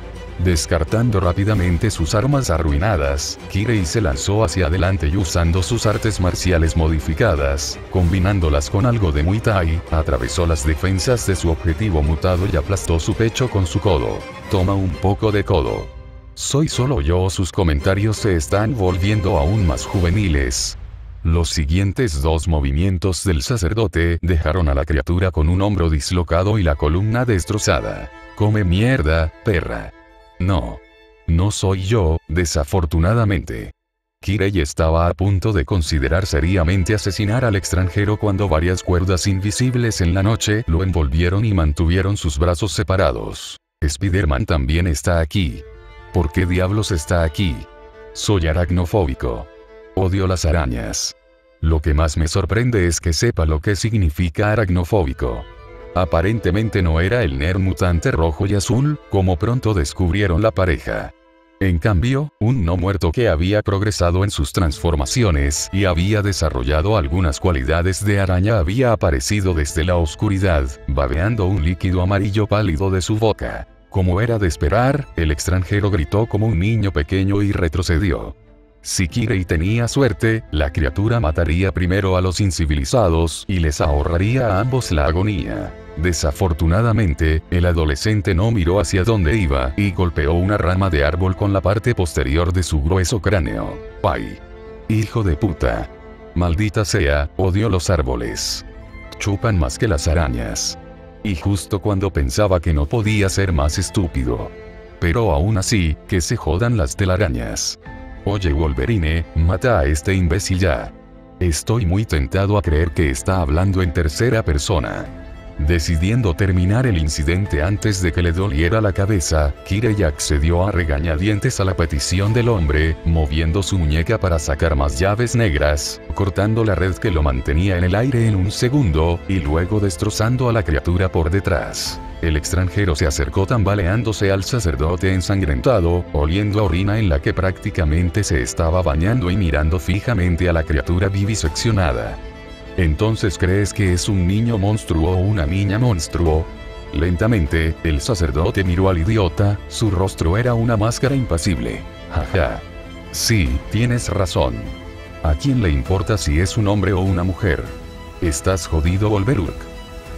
Descartando rápidamente sus armas arruinadas, Kirei se lanzó hacia adelante y usando sus artes marciales modificadas, combinándolas con algo de Muay Thai, atravesó las defensas de su objetivo mutado y aplastó su pecho con su codo. Toma un poco de codo. ¿Soy solo yo o sus comentarios se están volviendo aún más juveniles? Los siguientes 2 movimientos del sacerdote dejaron a la criatura con un hombro dislocado y la columna destrozada. Come mierda, perra. No. No soy yo, desafortunadamente. Kirei estaba a punto de considerar seriamente asesinar al extranjero cuando varias cuerdas invisibles en la noche lo envolvieron y mantuvieron sus brazos separados. Spider-Man también está aquí. ¿Por qué diablos está aquí? Soy aracnofóbico. Odio las arañas. Lo que más me sorprende es que sepa lo que significa aracnofóbico. Aparentemente no era el nerd mutante rojo y azul, como pronto descubrieron la pareja. En cambio, un no muerto que había progresado en sus transformaciones y había desarrollado algunas cualidades de araña había aparecido desde la oscuridad, babeando un líquido amarillo pálido de su boca. Como era de esperar, el extranjero gritó como un niño pequeño y retrocedió. Si Kirei tenía suerte, la criatura mataría primero a los incivilizados y les ahorraría a ambos la agonía. Desafortunadamente, el adolescente no miró hacia dónde iba y golpeó una rama de árbol con la parte posterior de su grueso cráneo. ¡Ay! ¡Hijo de puta! Maldita sea, odio los árboles. Chupan más que las arañas. Y justo cuando pensaba que no podía ser más estúpido. Pero aún así, que se jodan las telarañas. Oye Wolverine, mata a este imbécil ya. Estoy muy tentado a creer que está hablando en tercera persona. Decidiendo terminar el incidente antes de que le doliera la cabeza, Kirei accedió a regañadientes a la petición del hombre, moviendo su muñeca para sacar más llaves negras, cortando la red que lo mantenía en el aire en un segundo, y luego destrozando a la criatura por detrás. El extranjero se acercó tambaleándose al sacerdote ensangrentado, oliendo a orina en la que prácticamente se estaba bañando y mirando fijamente a la criatura viviseccionada. ¿Entonces crees que es un niño monstruo o una niña monstruo? Lentamente, el sacerdote miró al idiota, su rostro era una máscara impasible. Jaja. Sí, tienes razón. ¿A quién le importa si es un hombre o una mujer? Estás jodido, Wolveruk.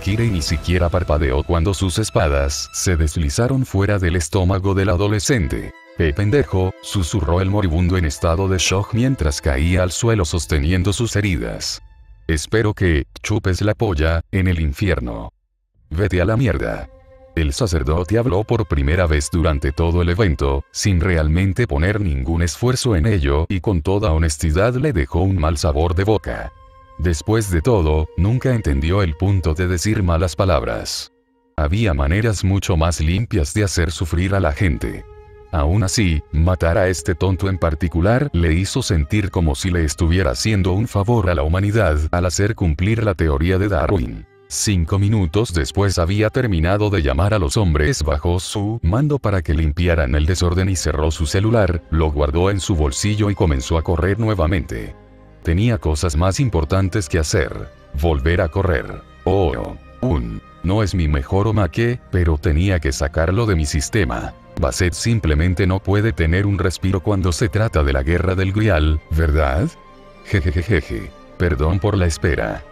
Kirei ni siquiera parpadeó cuando sus espadas se deslizaron fuera del estómago del adolescente. Pendejo, susurró el moribundo en estado de shock mientras caía al suelo sosteniendo sus heridas. Espero que chupes la polla en el infierno. Vete a la mierda. El sacerdote habló por primera vez durante todo el evento, sin realmente poner ningún esfuerzo en ello y con toda honestidad le dejó un mal sabor de boca. Después de todo, nunca entendió el punto de decir malas palabras. Había maneras mucho más limpias de hacer sufrir a la gente. Aún así, matar a este tonto en particular le hizo sentir como si le estuviera haciendo un favor a la humanidad al hacer cumplir la teoría de Darwin. 5 minutos después había terminado de llamar a los hombres bajo su mando para que limpiaran el desorden y cerró su celular, lo guardó en su bolsillo y comenzó a correr nuevamente. Tenía cosas más importantes que hacer. Volver a correr. No es mi mejor omaque, pero tenía que sacarlo de mi sistema. Basset simplemente no puede tener un respiro cuando se trata de la guerra del Grial, ¿verdad? Jejejeje. Perdón por la espera.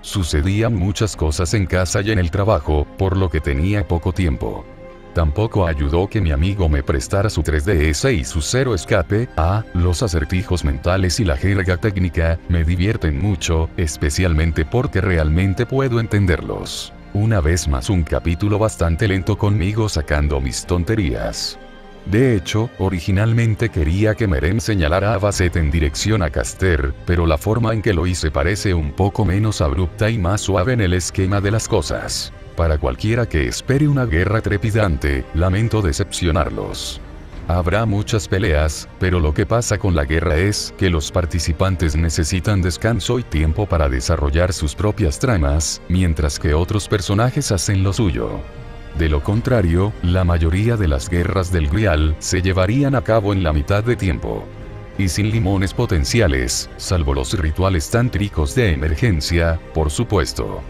Sucedían muchas cosas en casa y en el trabajo, por lo que tenía poco tiempo. Tampoco ayudó que mi amigo me prestara su 3DS y su Zero Escape. Los acertijos mentales y la jerga técnica me divierten mucho, especialmente porque realmente puedo entenderlos. Una vez más un capítulo bastante lento conmigo sacando mis tonterías. De hecho, originalmente quería que Meren señalara a Basset en dirección a Caster, pero la forma en que lo hice parece un poco menos abrupta y más suave en el esquema de las cosas. Para cualquiera que espere una guerra trepidante, lamento decepcionarlos. Habrá muchas peleas, pero lo que pasa con la guerra es que los participantes necesitan descanso y tiempo para desarrollar sus propias tramas, mientras que otros personajes hacen lo suyo. De lo contrario, la mayoría de las guerras del Grial se llevarían a cabo en la mitad de tiempo. Y sin limones potenciales, salvo los rituales tántricos de emergencia, por supuesto.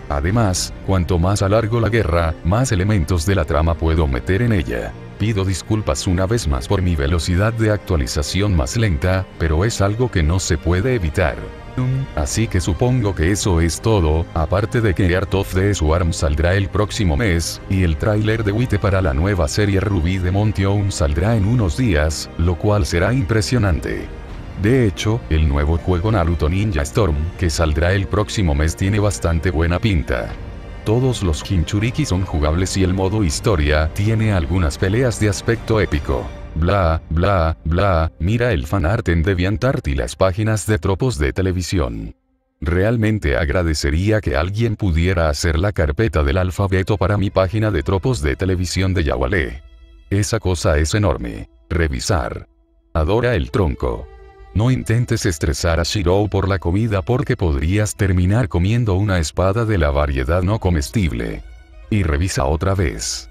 Además, cuanto más alargo la guerra, más elementos de la trama puedo meter en ella. Pido disculpas una vez más por mi velocidad de actualización más lenta, pero es algo que no se puede evitar. Así que supongo que eso es todo, aparte de que Art of the Swarm saldrá el próximo mes, y el tráiler de Wite para la nueva serie Ruby de Mountain saldrá en unos días, lo cual será impresionante. De hecho, el nuevo juego Naruto Ninja Storm, que saldrá el próximo mes tiene bastante buena pinta. Todos los Jinchuriki son jugables y el modo historia tiene algunas peleas de aspecto épico. Bla, bla, bla, mira el fanart en DeviantArt y las páginas de tropos de televisión. Realmente agradecería que alguien pudiera hacer la carpeta del alfabeto para mi página de tropos de televisión de Yawale. Esa cosa es enorme. Revisar. Adora el tronco. No intentes estresar a Shirou por la comida porque podrías terminar comiendo una espada de la variedad no comestible. Y revisa otra vez.